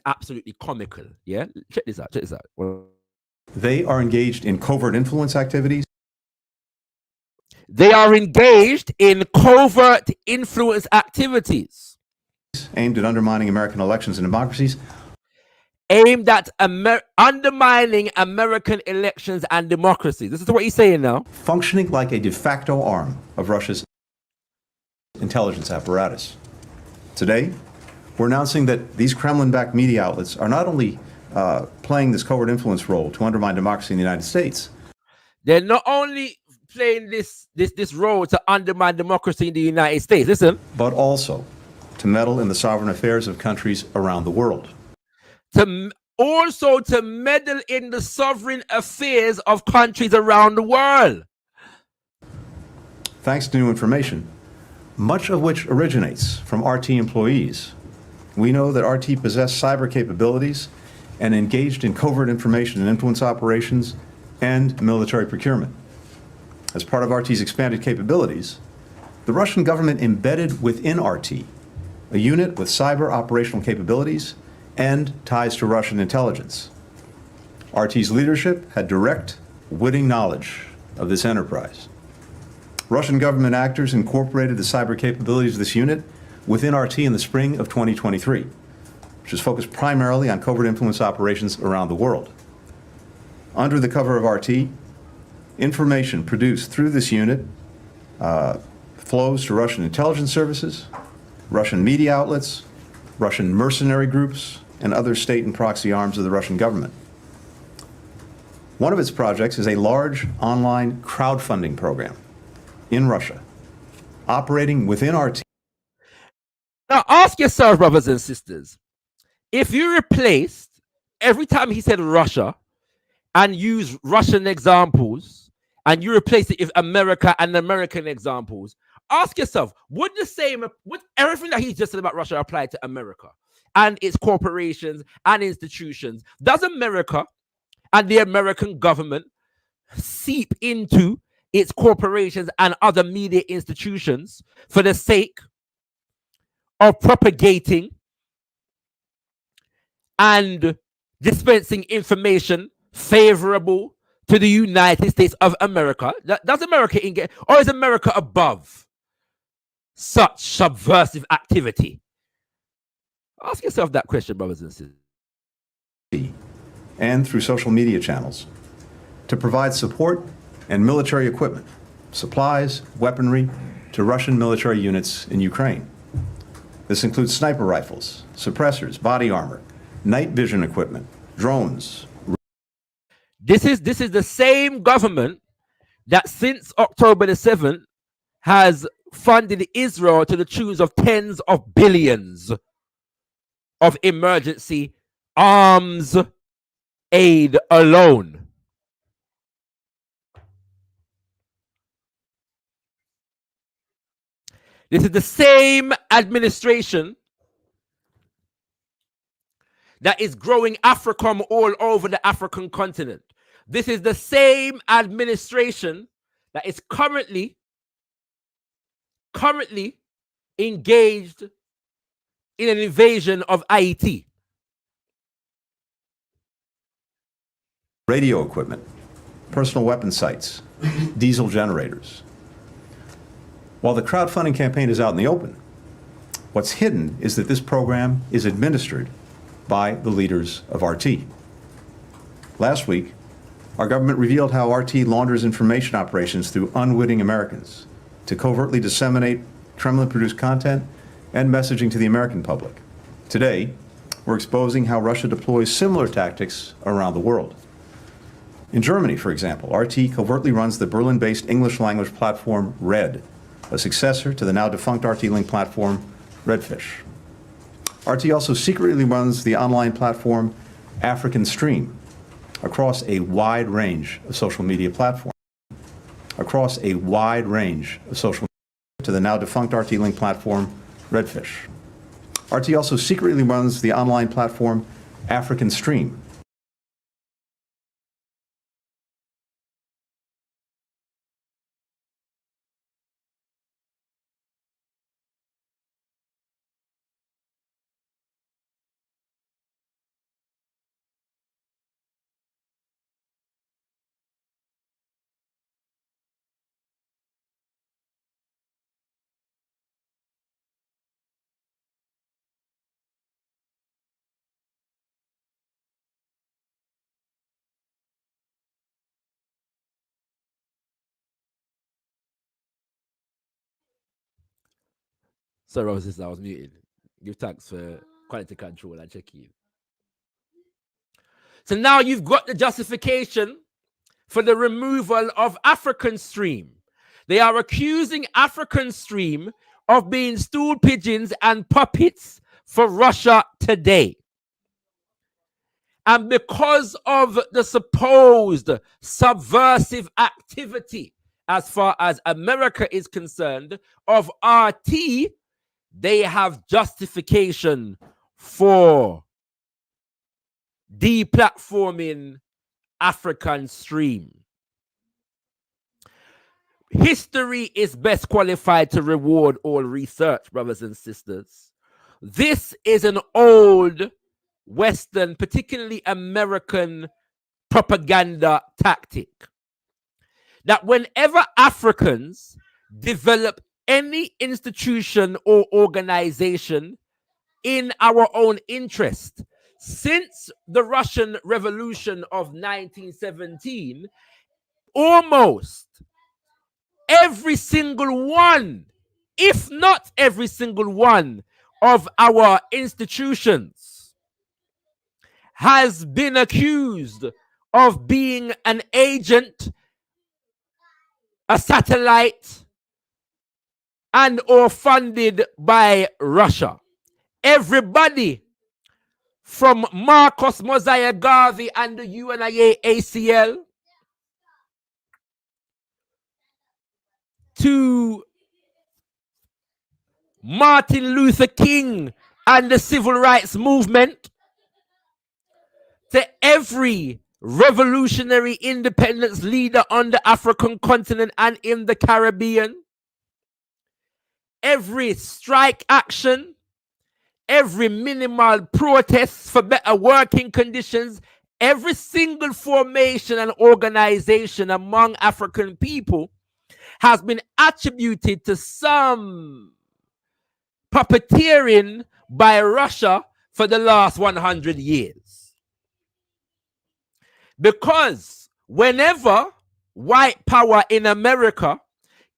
Speaker 4: absolutely comical. Yeah, check this out.
Speaker 5: They are engaged in covert influence activities.
Speaker 4: They are engaged in covert influence activities
Speaker 5: aimed at undermining American elections and democracies.
Speaker 4: Aimed at undermining American elections and democracy. This is what he's saying now.
Speaker 5: Functioning like a de facto arm of Russia's intelligence apparatus. Today, we're announcing that these Kremlin-backed media outlets are not only playing this covert influence role to undermine democracy in the United States.
Speaker 4: They're not only playing this role to undermine democracy in the United States, listen,
Speaker 5: but also to meddle in the sovereign affairs of countries around the world.
Speaker 4: Also to meddle in the sovereign affairs of countries around the world.
Speaker 5: Thanks to new information, much of which originates from RT employees, we know that RT possessed cyber capabilities and engaged in covert information and influence operations and military procurement. As part of RT's expanded capabilities, the Russian government embedded within RT a unit with cyber operational capabilities and ties to Russian intelligence. RT's leadership had direct, witting knowledge of this enterprise. Russian government actors incorporated the cyber capabilities of this unit within RT in the spring of 2023, which is focused primarily on covert influence operations around the world. Under the cover of RT, information produced through this unit flows to Russian intelligence services, Russian media outlets, Russian mercenary groups, and other state and proxy arms of the Russian government. One of its projects is a large online crowdfunding program in Russia, operating within RT.
Speaker 4: Now ask yourself, brothers and sisters, if you replaced every time he said Russia and use Russian examples and you replace it with America and American examples, ask yourself, would everything that he just said about Russia apply to America and its corporations and institutions? Does America and the American government seep into its corporations and other media institutions for the sake of propagating and dispensing information favorable to the United States of America? Does America engage, or is America above such subversive activity? Ask yourself that question, brothers and sisters.
Speaker 5: And through social media channels to provide support and military equipment, supplies, weaponry to Russian military units in Ukraine. This includes sniper rifles, suppressors, body armor, night vision equipment, drones.
Speaker 4: This is the same government that since October the 7th has funded Israel to the tune of tens of billions of emergency arms aid alone. This is the same administration that is growing Afrikan all over the African continent. This is the same administration that is currently engaged in an invasion of Haiti.
Speaker 5: Radio equipment, personal weapon sights, diesel generators. While the crowdfunding campaign is out in the open, What's hidden is that this program is administered by the leaders of RT. Last week, our government revealed how RT launders information operations through unwitting Americans to covertly disseminate Kremlin-produced content and messaging to the American public. Today, we're exposing how Russia deploys similar tactics around the world. In Germany, for example, RT covertly runs the Berlin-based English-language platform Red, a successor to the now defunct RT-Link platform Redfish. RT also secretly runs the online platform Afrikan Stream across a wide range of social media platforms. To the now defunct RT-Link platform Redfish. RT also secretly runs the online platform Afrikan Stream.
Speaker 4: Sorry, Roses, I was muted. Give thanks for quality control and check in. So now you've got the justification for the removal of Afrikan Stream. They are accusing Afrikan Stream of being stool pigeons and puppets for Russia today. And because of the supposed subversive activity, as far as America is concerned, of RT, they have justification for deplatforming Afrikan Stream. History is best qualified to reward all research, brothers and sisters. This is an old Western, particularly American propaganda tactic. That whenever Africans develop any institution or organization in our own interest, since the Russian Revolution of 1917, almost every single one, if not every single one, of our institutions has been accused of being an agent, a satellite, and or funded by Russia. Everybody from Marcus Mosiah Garvey and the UNIA ACL to Martin Luther King and the civil rights movement, to every revolutionary independence leader on the African continent and in the Caribbean, every strike action, every minimal protest for better working conditions, every single formation and organization among African people has been attributed to some puppeteering by Russia for the last 100 years. Because whenever white power in America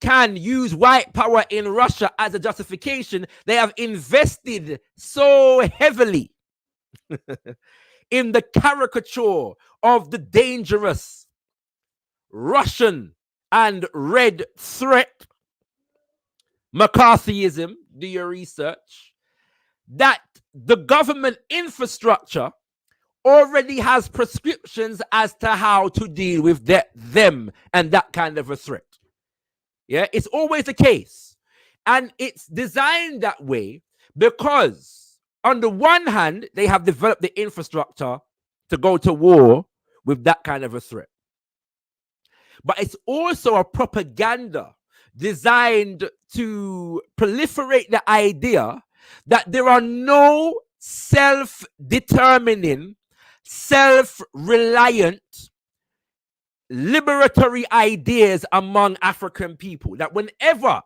Speaker 4: can use white power in Russia as a justification, they have invested so heavily in the caricature of the dangerous Russian and red threat, McCarthyism, do your research, that the government infrastructure already has prescriptions as to how to deal with them and that kind of a threat. Yeah, it's always the case. And it's designed that way because, on the one hand, they have developed the infrastructure to go to war with that kind of a threat. But it's also a propaganda designed to proliferate the idea that there are no self-determining, self-reliant, liberatory ideas among African people. That whenever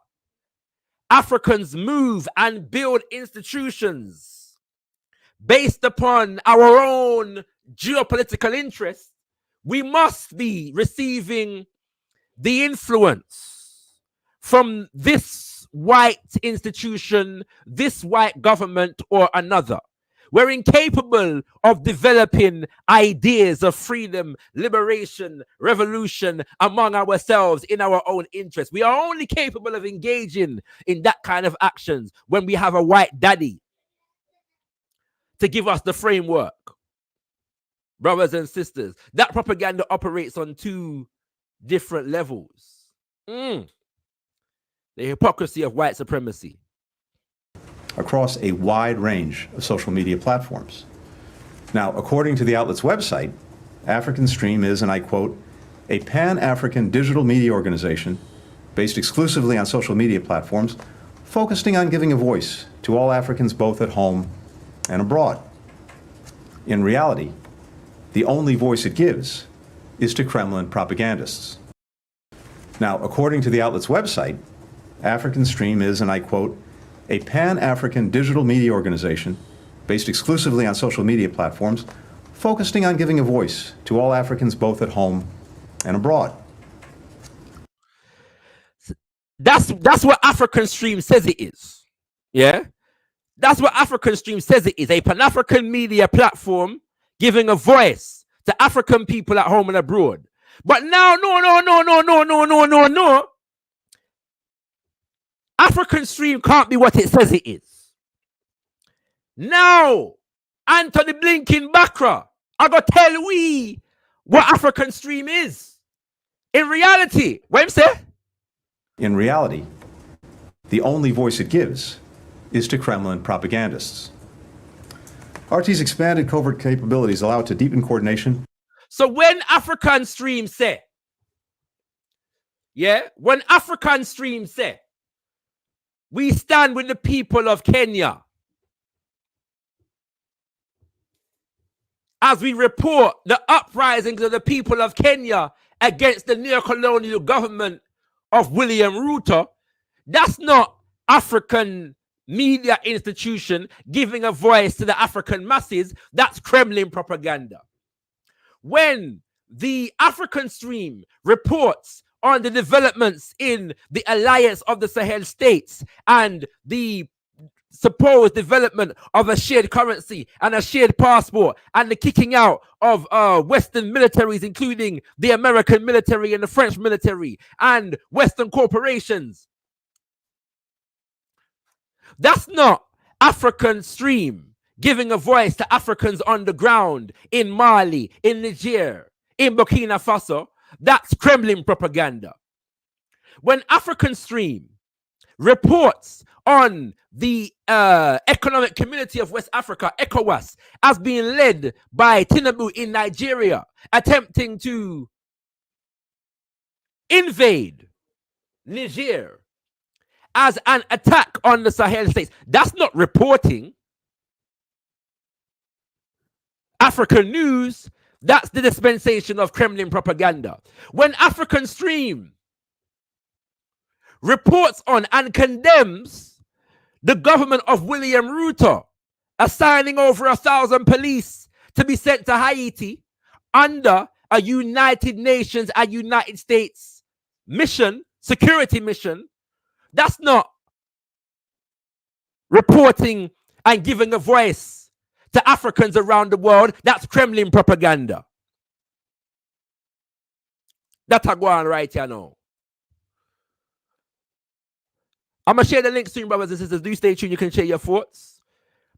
Speaker 4: Africans move and build institutions based upon our own geopolitical interests, we must be receiving the influence from this white institution, this white government, or another. We're incapable of developing ideas of freedom, liberation, revolution among ourselves in our own interest. We are only capable of engaging in that kind of actions when we have a white daddy to give us the framework. Brothers and sisters, that propaganda operates on two different levels. The hypocrisy of white supremacy.
Speaker 5: Across a wide range of social media platforms. Now, according to the outlet's website, African Stream is, and I quote, a pan-African digital media organization based exclusively on social media platforms, focusing on giving a voice to all Africans both at home and abroad. In reality, the only voice it gives is to Kremlin propagandists. Now, according to the outlet's website, African Stream is, and I quote, a pan-African digital media organization based exclusively on social media platforms, focusing on giving a voice to all Africans both at home and abroad.
Speaker 4: That's what African Stream says it is. Yeah? That's what African Stream says it is. A Pan-African media platform giving a voice to African people at home and abroad. But now, no. African Stream can't be what it says it is. Now, Anthony Blinken Bakra, I gotta tell we what African Stream is. In reality, what him say?
Speaker 5: In reality, the only voice it gives is to Kremlin propagandists. RT's expanded covert capabilities allow it to deepen coordination.
Speaker 4: So when African Stream say, when African Stream say, we stand with the people of Kenya as we report the uprisings of the people of Kenya against the neo-colonial government of William Ruto. That's not African media institution giving a voice to the African masses. That's Kremlin propaganda. When the African Stream reports on the developments in the alliance of the Sahel states and the supposed development of a shared currency and a shared passport and the kicking out of Western militaries, including the American military and the French military and Western corporations. That's not African Stream giving a voice to Africans on the ground in Mali, in Niger, in Burkina Faso. That's Kremlin propaganda. When African Stream reports on the Economic Community of West Africa, ECOWAS, as being led by Tinubu in Nigeria, attempting to invade Niger as an attack on the Sahel states, that's not reporting. African news, that's the dispensation of Kremlin propaganda. When African Stream reports on and condemns the government of William Ruto assigning over 1,000 police to be sent to Haiti under a United Nations and United States mission, security mission, that's not reporting and giving a voice to Africans around the world. That's Kremlin propaganda. That's a go on right here now. I'm going to share the link soon, brothers and sisters. Do stay tuned. You can share your thoughts.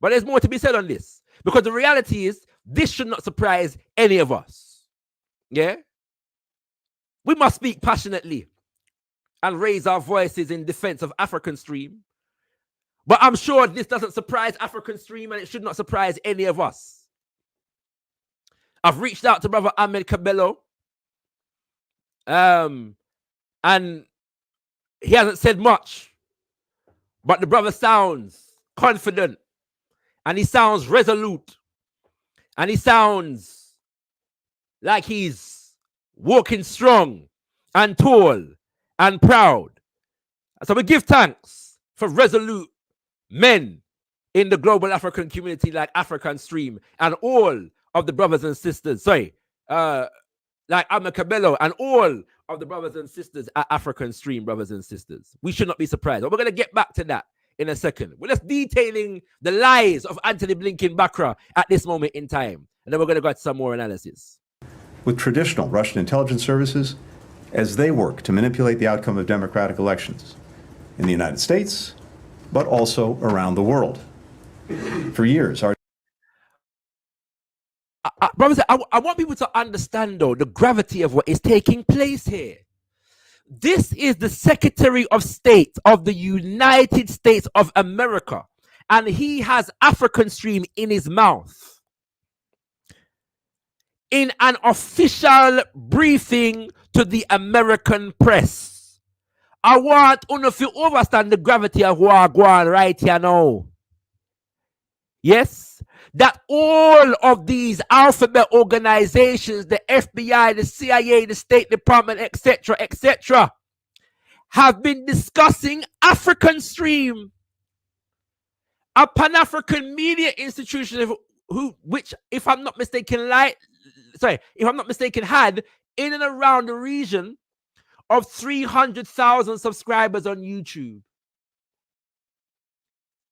Speaker 4: But there's more to be said on this. Because the reality is, this should not surprise any of us. Yeah? We must speak passionately and raise our voices in defense of African Stream. But I'm sure this doesn't surprise African Stream, and it should not surprise any of us. I've reached out to Brother Ahmed Cabello. And he hasn't said much. But the brother sounds confident. And he sounds resolute. And he sounds like he's walking strong and tall and proud. So we give thanks for resolute men in the global African community like Afrikan Stream and all of the brothers and sisters, like Cabello and all of the brothers and sisters at Afrikan Stream, brothers and sisters. We should not be surprised. But we're going to get back to that in a second. We're just detailing the lies of Anthony Blinken Bakra at this moment in time. And then we're going to go to some more analysis.
Speaker 5: With traditional Russian intelligence services as they work to manipulate the outcome of democratic elections in the United States, but also around the world. For years, our
Speaker 4: brothers, I want people to understand, though, the gravity of what is taking place here. This is the Secretary of State of the United States of America, and he has Afrikan Stream in his mouth. In an official briefing to the American press. I want you to understand the gravity of what going on right here now. Yes, that all of these alphabet organizations, the FBI, the CIA, the State Department, etc., have been discussing Afrikan Stream, a Pan-African media institution which, if I'm not mistaken, had in and around the region of 300,000 subscribers on YouTube.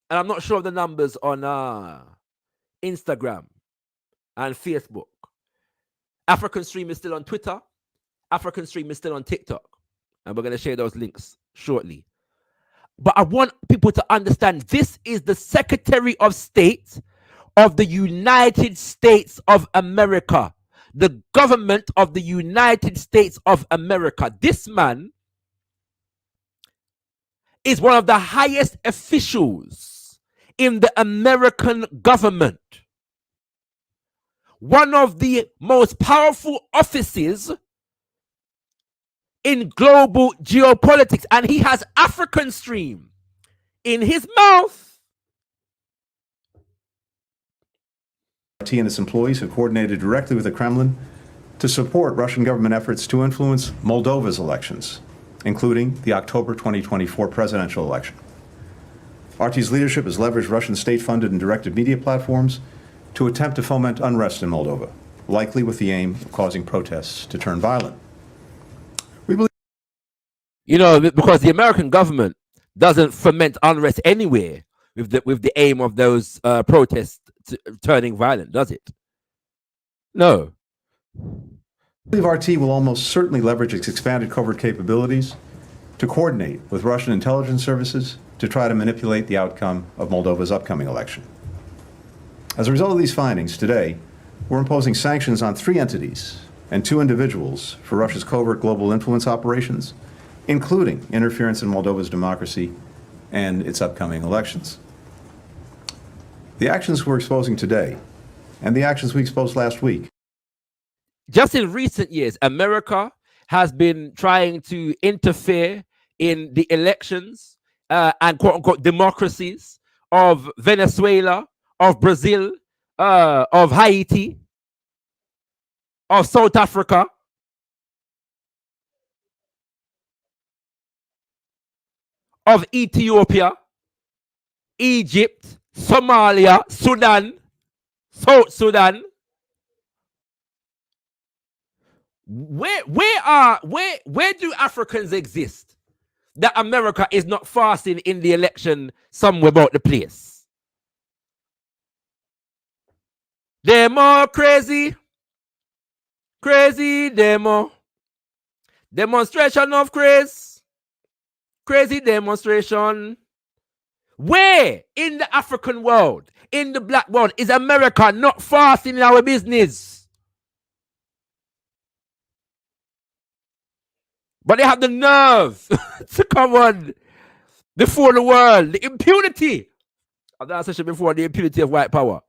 Speaker 4: And I'm not sure of the numbers on Instagram and Facebook. Afrikan Stream is still on Twitter. Afrikan Stream is still on TikTok. And we're going to share those links shortly. But I want people to understand this is the Secretary of State of the United States of America. The government of the United States of America. This man is one of the highest officials in the American government. One of the most powerful offices in global geopolitics. And he has Afrikan Stream in his mouth.
Speaker 5: RT and its employees have coordinated directly with the Kremlin to support Russian government efforts to influence Moldova's elections, including the October 2024 presidential election. RT's leadership has leveraged Russian state-funded and directed media platforms to attempt to foment unrest in Moldova, likely with the aim of causing protests to turn violent. We believe,
Speaker 4: because the American government doesn't foment unrest anywhere with the aim of those protests turning violent, does it? No.
Speaker 5: I believe RT will almost certainly leverage its expanded covert capabilities to coordinate with Russian intelligence services to try to manipulate the outcome of Moldova's upcoming election. As a result of these findings, today, we're imposing sanctions on 3 entities and 2 individuals for Russia's covert global influence operations, including interference in Moldova's democracy and its upcoming elections. The actions we're exposing today and the actions we exposed last week.
Speaker 4: Just in recent years, America has been trying to interfere in the elections and quote-unquote democracies of Venezuela, of Brazil, of Haiti, of South Africa, of Ethiopia, Egypt, Somalia, Sudan, South Sudan. Where do Africans exist that America is not fasting in the election somewhere about the place? Demo crazy demo. Demonstration of crazy demonstration. Where in the African world, in the black world, is America not fasting in our business? But they have the nerve to come on before the world. The impunity. I've done a session before, the impunity of white power.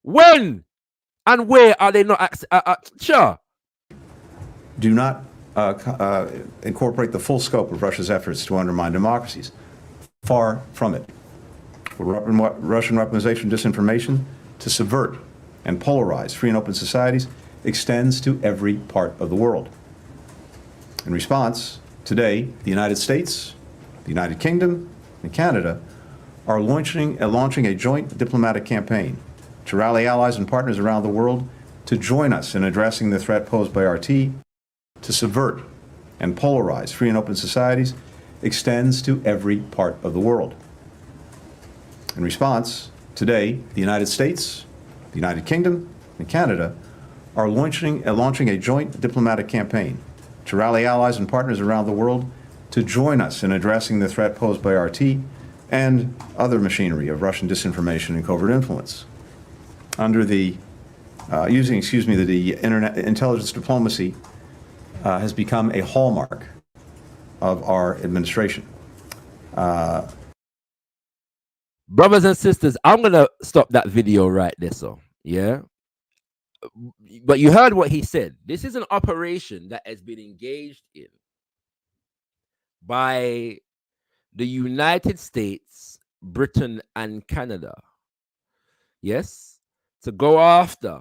Speaker 4: When and where are they not sure?
Speaker 5: Do not incorporate the full scope of Russia's efforts to undermine democracies. Far from it. Russian weaponization disinformation to subvert and polarize free and open societies extends to every part of the world. In response, today, the United States, the United Kingdom, and Canada are launching a joint diplomatic campaign to rally allies and partners around the world to join us in addressing the threat posed by RT to subvert and polarize free and open societies extends to every part of the world. In response, today, the United States, the United Kingdom, and Canada are launching a joint diplomatic campaign to rally allies and partners around the world to join us in addressing the threat posed by RT and other machinery of Russian disinformation and covert influence. Under the the internet intelligence diplomacy has become a hallmark of our administration.
Speaker 4: Brothers and sisters, I'm gonna stop that video right there. So yeah, but you heard what he said. This is an operation that has been engaged in by the United States, Britain, and Canada. Yes, to go after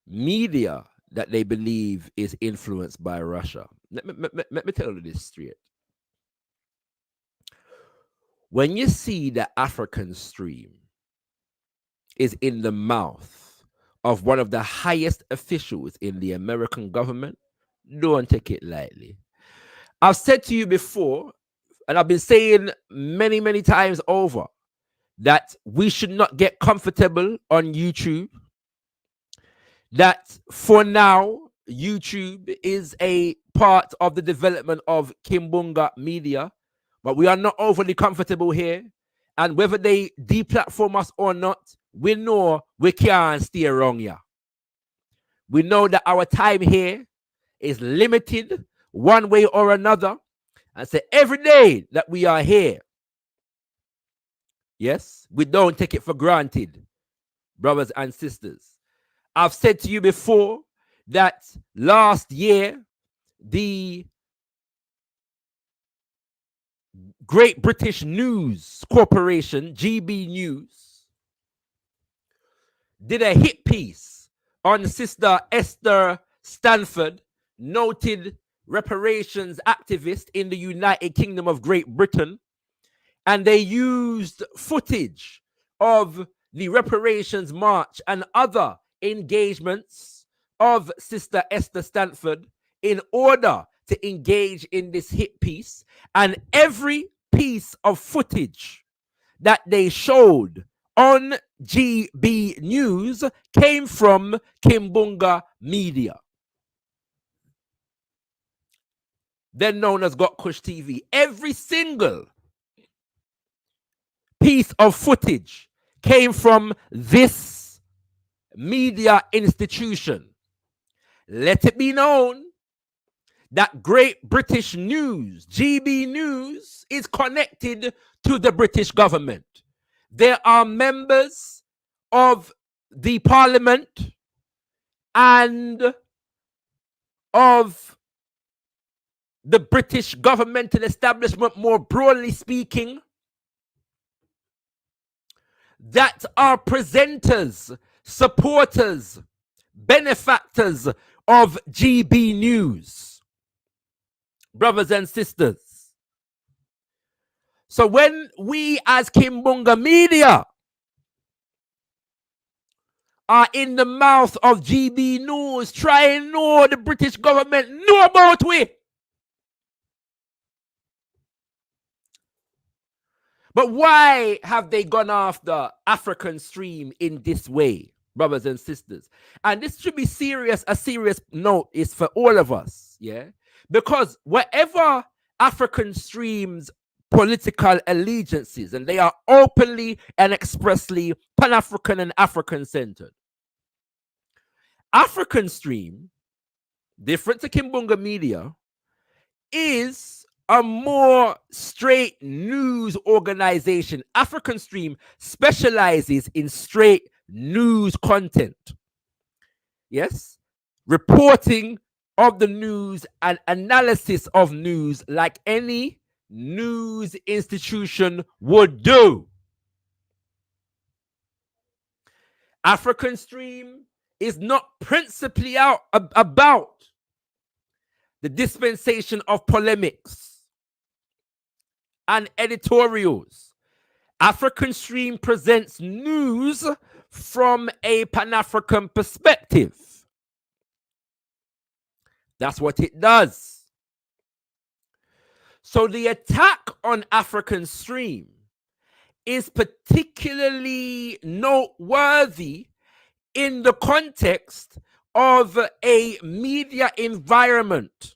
Speaker 4: media that they believe is influenced by Russia. Let me tell you this straight. When you see the African stream is in the mouth of one of the highest officials in the American government, don't take it lightly. I've said to you before, and I've been saying many, many times over, that we should not get comfortable on YouTube. That for now, YouTube is a part of the development of Kimbunga media, but we are not overly comfortable here. And whether they deplatform us or not, we know we can't stay around here. We know that our time here is limited one way or another. And so every day that we are here, yes, we don't take it for granted, brothers and sisters. I've said to you before that last year, the Great British News Corporation, GB News, did a hit piece on Sister Esther Stanford, noted reparations activist in the United Kingdom of Great Britain, and they used footage of the reparations march and other engagements of Sister Esther Stanford in order to engage in this hit piece. And every piece of footage that they showed on GB News came from Kimbunga Media, then known as Got Kush TV. Every single piece of footage came from this media institution. Let it be known that Great British News, GB News, is connected to the British government. There are members of the parliament and of the British governmental establishment, more broadly speaking, that are presenters, supporters, benefactors of GB News, brothers and sisters. So when we as Kimbunga Media are in the mouth of GB News, trying to know the British government know about we. But why have they gone after African stream in this way, brothers and sisters? And this should be serious. A serious note is for all of us, yeah? Because whatever African stream's political allegiances, and they are openly and expressly Pan-African and African-centered. African stream, different to Kimbunga Media, is a more straight news organization. African Stream specializes in straight news content. Yes? Reporting of the news and analysis of news like any news institution would do. African Stream is not principally out about the dispensation of polemics. and editorials. African Stream presents news from a Pan-African perspective. That's what it does. So the attack on African Stream is particularly noteworthy in the context of a media environment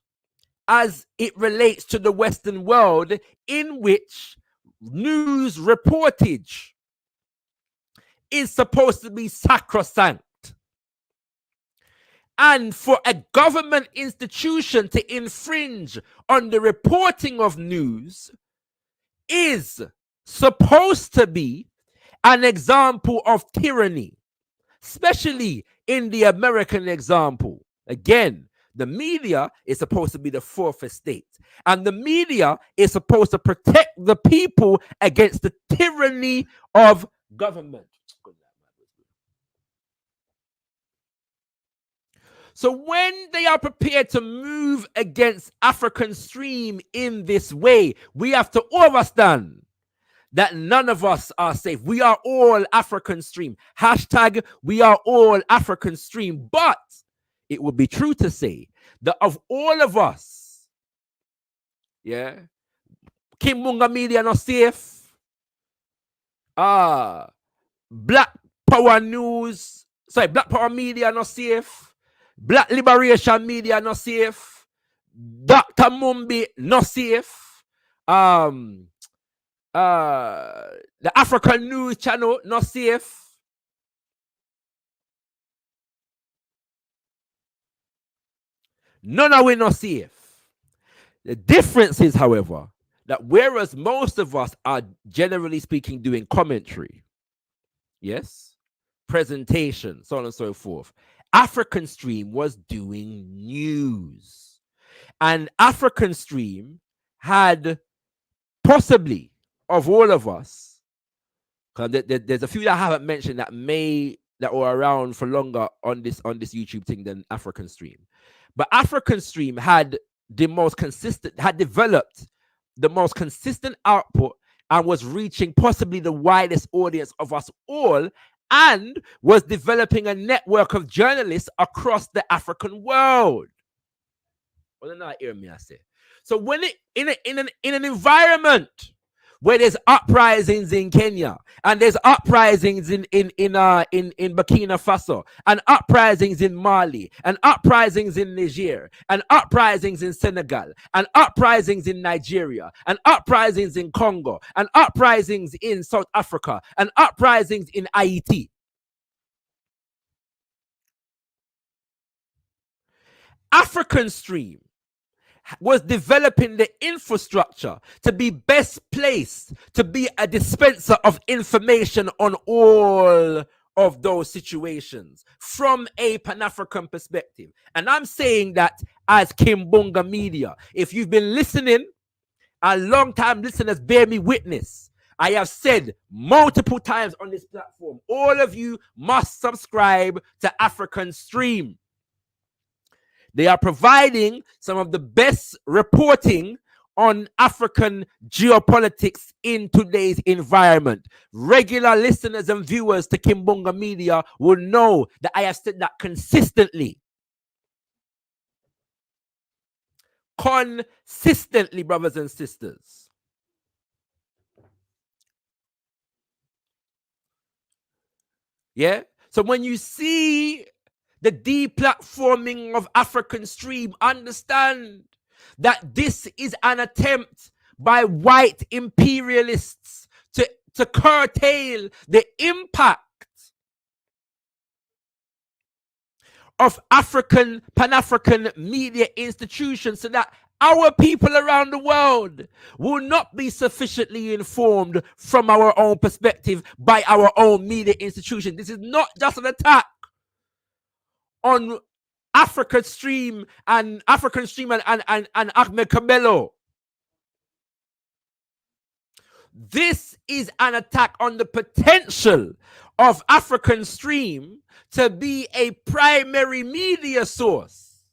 Speaker 4: as it relates to the Western world, in which news reportage is supposed to be sacrosanct. And for a government institution to infringe on the reporting of news is supposed to be an example of tyranny, especially in the American example. Again, the media is supposed to be the fourth estate, and the media is supposed to protect the people against the tyranny of government. So when they are prepared to move against African Stream in this way, we have to understand that none of us are safe. We are all African Stream. Hashtag we are all African Stream. But it would be true to say that of all of us, yeah, Kimbunga media not safe. Black Power News, Black Power media not safe. Black Liberation media not safe. Dr. Mumbi not safe. The African News Channel not safe. None of we not safe. The difference is, however, that whereas most of us are generally speaking doing commentary, yes, presentation, so on and so forth, African Stream was doing news. And African Stream had possibly, of all of us, because there's a few that I haven't mentioned that were around for longer on this YouTube thing than African Stream. But African Stream had developed the most consistent output and was reaching possibly the widest audience of us all, and was developing a network of journalists across the African world. Well, not hear me, I say. So when in an environment where there's uprisings in Kenya, and there's uprisings in Burkina Faso, and uprisings in Mali, and uprisings in Niger, and uprisings in Senegal, and uprisings in Nigeria, and uprisings in Congo, and uprisings in South Africa, and uprisings in Haiti. African Stream was developing the infrastructure to be best placed to be a dispenser of information on all of those situations from a Pan-African perspective. And I'm saying that as Kimbunga Media. If you've been listening, and long-time listeners bear me witness, I have said multiple times on this platform, all of you must subscribe to African Stream. They are providing some of the best reporting on African geopolitics in today's environment. Regular listeners and viewers to Kimbunga Media will know that I have said that consistently. Consistently, brothers and sisters. Yeah? So when you see the deplatforming of African Stream, understand that this is an attempt by white imperialists to curtail the impact of Pan-African media institutions, so that our people around the world will not be sufficiently informed from our own perspective by our own media institution. This is not just an attack on African Stream and Ahmed Kabelo. This is an attack on the potential of African Stream to be a primary media source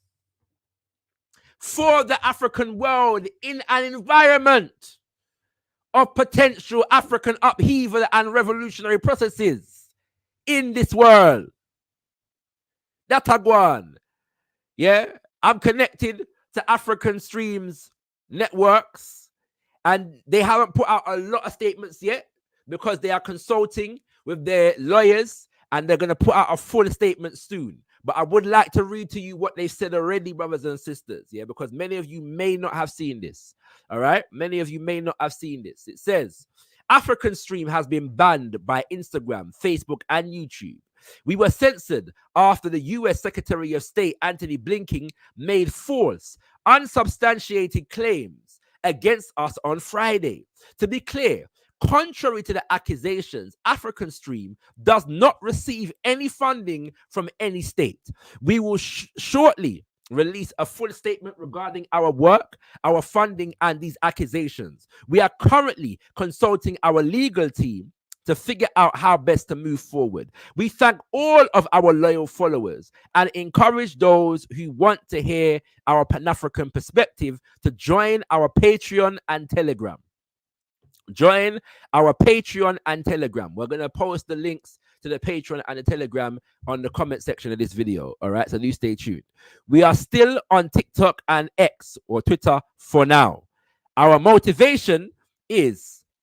Speaker 4: for the African world in an environment of potential African upheaval and revolutionary processes in this world. That's a go on. Yeah, I'm connected to African Streams networks, and they haven't put out a lot of statements yet because they are consulting with their lawyers, and they're going to put out a full statement soon. But I would like to read to you what they've said already, brothers and sisters, yeah, because many of you may not have seen this. All right, many of you may not have seen this. It says African Stream has been banned by Instagram, Facebook, and YouTube. We were censored after the US Secretary of State Antony Blinken made false, unsubstantiated claims against us on Friday. To be clear, contrary to the accusations, African Stream does not receive any funding from any state. We will shortly release a full statement regarding our work, our funding, and these accusations. We are currently consulting our legal team to figure out how best to move forward. We thank all of our loyal followers and encourage those who want to hear our Pan-African perspective to join our Patreon and Telegram. Join our Patreon and Telegram. We're going to post the links to the Patreon and the Telegram on the comment section of this video. All right, so do stay tuned. We are still on TikTok and X or Twitter for now. Our motivation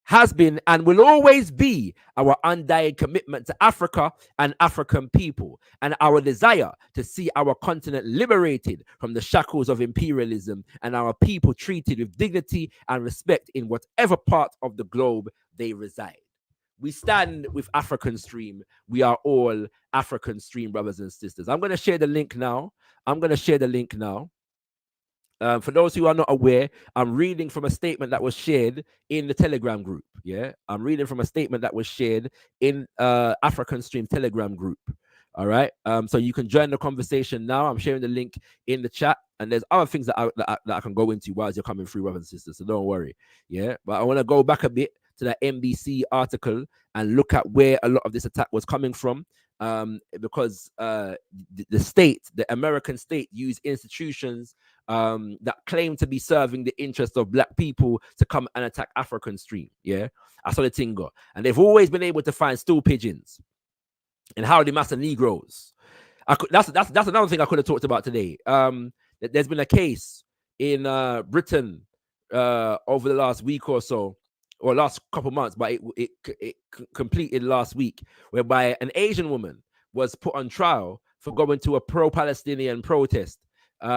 Speaker 4: has been and will always be our undying commitment to Africa and African people, and our desire to see our continent liberated from the shackles of imperialism and our people treated with dignity and respect in whatever part of the globe they reside. We stand with African Stream. We are all African Stream brothers and sisters. I'm going to share the link now. For those who are not aware, I'm reading from a statement that was shared in the Telegram group. Yeah, I'm reading from a statement that was shared in African Stream Telegram group. All right. So you can join the conversation now. I'm sharing the link in the chat, and there's other things that I can go into while you're coming through, brothers and sisters. So don't worry. Yeah, but I want to go back a bit to that NBC article and look at where a lot of this attack was coming from. Because the state, the American state, used institutions that claim to be serving the interests of black people to come and attack African Stream. Yeah, I saw the tingo, and they've always been able to find stool pigeons and how they master Negroes. That's another thing I could have talked about today. There's been a case in Britain over the last week or so, or last couple months, but it completed last week, whereby an Asian woman was put on trial for going to a pro-Palestinian protest with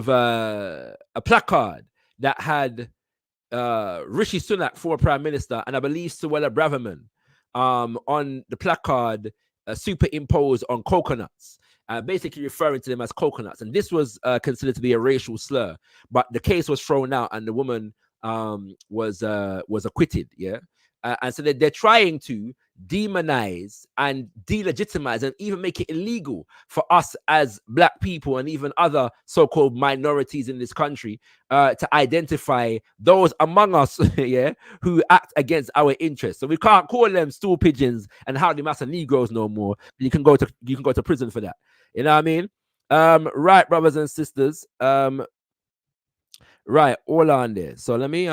Speaker 4: a placard that had Rishi Sunak, former Prime Minister, and I believe Suella Braverman on the placard superimposed on coconuts, basically referring to them as coconuts. And this was considered to be a racial slur, but the case was thrown out and the woman was acquitted. Yeah, and so they're trying to demonize and delegitimize and even make it illegal for us as black people and even other so-called minorities in this country to identify those among us, yeah, who act against our interests. So we can't call them stool pigeons and howdy massa Negroes no more. You can go to prison for that. You know what I mean? Right, brothers and sisters. Right, all on there. So let me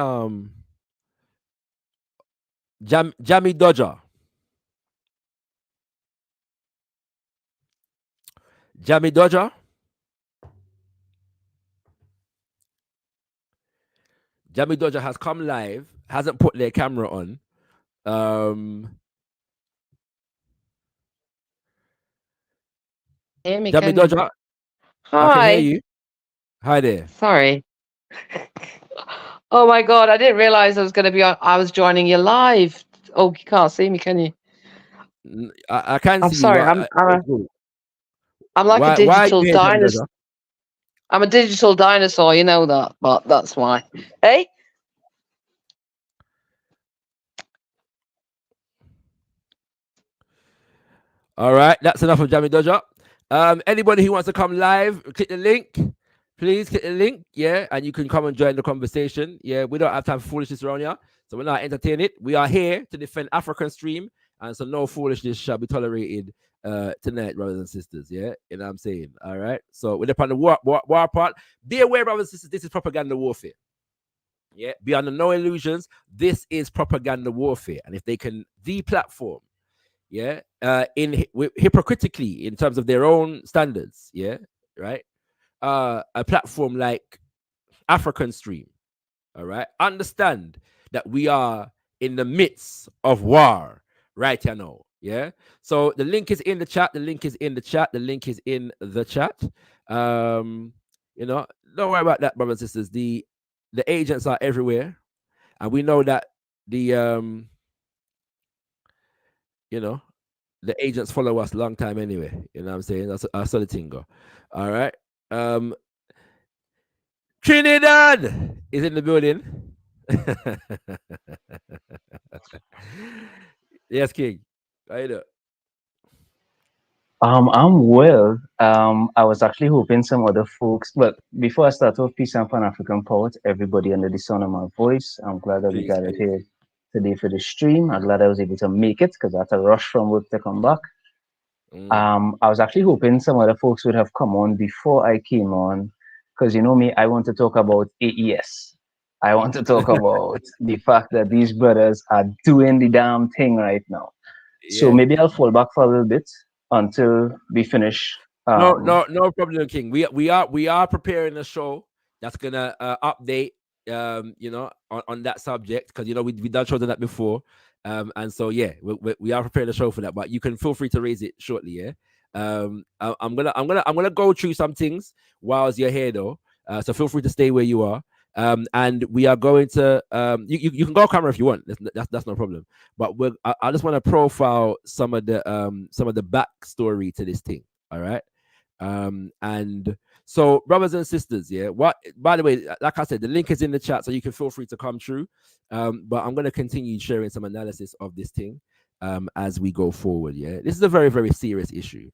Speaker 4: Jammy Dodger. Jammy Dodger. Jammy Dodger has come live, hasn't put their camera on.
Speaker 6: Hear me,
Speaker 4: Jammy
Speaker 6: can you?
Speaker 4: Dodger,
Speaker 6: Hi.
Speaker 4: I can hear you. Hi there.
Speaker 6: Sorry. Oh my God, I didn't realize I was going to be on. I was joining you live. Oh, you can't see me, can you?
Speaker 4: I can
Speaker 6: I'm
Speaker 4: see
Speaker 6: sorry.
Speaker 4: you.
Speaker 6: I'm like a digital dinosaur. I'm a digital dinosaur, you know that, but that's why. Hey?
Speaker 4: All right, that's enough of Jammy Dodger. Anybody who wants to come live, click the link. Please click the link, yeah, and you can come and join the conversation. Yeah, we don't have time for foolishness around here, so we're not entertaining it. We are here to defend African Stream, and so no foolishness shall be tolerated tonight, brothers and sisters. Yeah, you know what I'm saying? All right, so we're upon the war part. Be aware, brothers and sisters, this is propaganda warfare. Yeah, be under no illusions. This is propaganda warfare, and if they can deplatform, yeah, hypocritically in terms of their own standards, yeah, right, a platform like African Stream, all right, understand that we are in the midst of war right now. Yeah. So the link is in the chat. The link is in the chat. The link is in the chat. You know, don't worry about that, brothers and sisters. The agents are everywhere, and we know that the you know, the agents follow us long time anyway. You know what I'm saying? That's the thing go. All right. Trinidad is in the building. Yes, King. How you doing?
Speaker 7: I'm well. I was actually hoping some other folks, but before I start off, peace and Pan-African power to everybody under the sound of my voice. I'm glad that we
Speaker 4: Peace,
Speaker 7: gathered
Speaker 4: peace.
Speaker 7: here today for the stream. I'm glad I was able to make it because I had to rush from work to come back. I was actually hoping some other folks would have come on before I came on, because you know me, I want to talk about AES. I want to talk about the fact that these brothers are doing the damn thing right now. So
Speaker 4: Yeah.
Speaker 7: maybe I'll fall back for a little bit until we finish.
Speaker 4: No problem, King. We are preparing a show that's gonna update you know, on that subject, because you know we done shows on that before. And so yeah, we are preparing a show for that, but you can feel free to raise it shortly. Yeah. I'm gonna go through some things whilst you're here though. So feel free to stay where you are. And we are going to you can go camera if you want. That's no problem. But I just want to profile some of the backstory to this thing. All right. And so brothers and sisters, yeah, what, by the way, like I said, the link is in the chat, so you can feel free to come through. But I'm going to continue sharing some analysis of this thing as we go forward. Yeah, this is a very, very serious issue.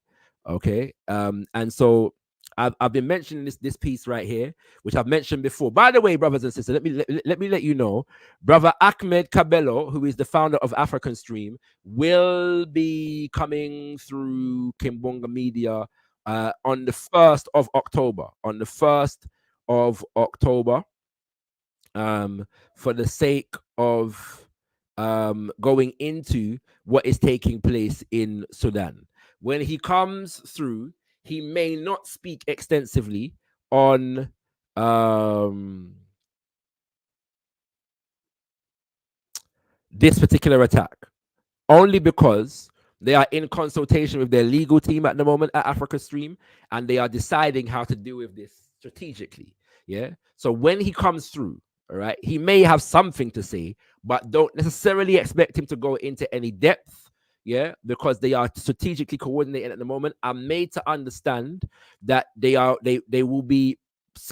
Speaker 4: Okay. And so I've been mentioning this piece right here, which I've mentioned before. By the way, brothers and sisters, let me let you know, brother Ahmed Cabello, who is the founder of Afrikan Stream, will be coming through Kimbunga Media on the 1st of October. On the 1st of October, for the sake of going into what is taking place in Sudan. When he comes through, he may not speak extensively on this particular attack, only because they are in consultation with their legal team at the moment at African Stream, and they are deciding how to deal with this strategically. Yeah. So when he comes through, all right, he may have something to say, but don't necessarily expect him to go into any depth. Yeah, because they are strategically coordinated at the moment. I'm made to understand that they will be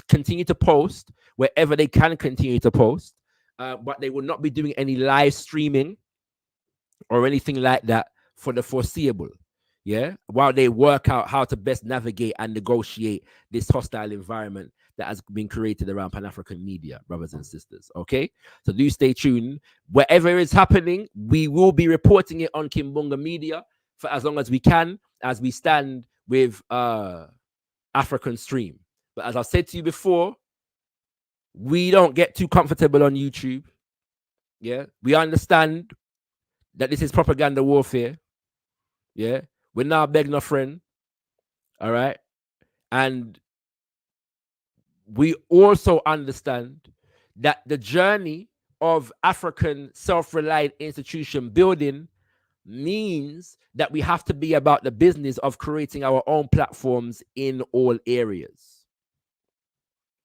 Speaker 4: continue to post wherever they can continue to post, but they will not be doing any live streaming or anything like that for the foreseeable. Yeah, while they work out how to best navigate and negotiate this hostile environment that has been created around Pan-African media, brothers and sisters. Okay, so do stay tuned. Wherever is happening, we will be reporting it on Kimbunga Media for as long as we can, as we stand with Afrikan Stream. But as I said to you before, we don't get too comfortable on YouTube. Yeah, we understand that this is propaganda warfare. Yeah, we're not begging a friend. All right. And we also understand that the journey of African self-reliant institution building means that we have to be about the business of creating our own platforms in all areas.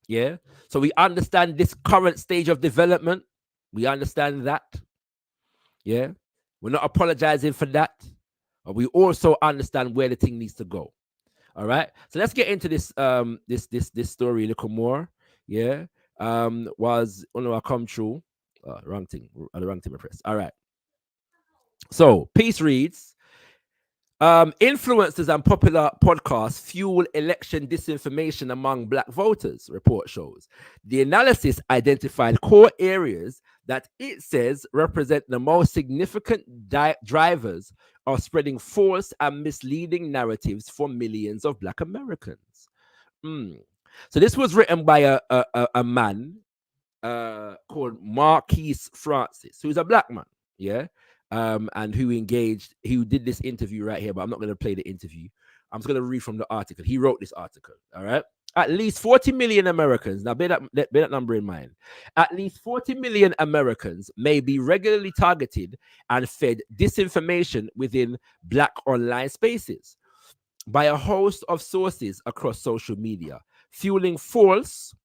Speaker 4: Yeah. So we understand this current stage of development. We understand that. Yeah. We're not apologizing for that. But we also understand where the thing needs to go. All right. So let's get into this this story a little more. Yeah. Was I come true? Wrong thing. The wrong thing I pressed. All right. So piece reads. Influencers and popular podcasts fuel election disinformation among Black voters, report shows. The analysis identified core areas that it says represent the most significant drivers of spreading false and misleading narratives for millions of Black Americans. So this was written by a man called Marquise Francis, who's a black man, yeah, and who did this interview right here, but I'm not going to play the interview. I'm just going to read from the article. He wrote this article, all right? At least 40 million Americans, now bear that number in mind, at least 40 million Americans may be regularly targeted and fed disinformation within black online spaces by a host of sources across social media, fueling false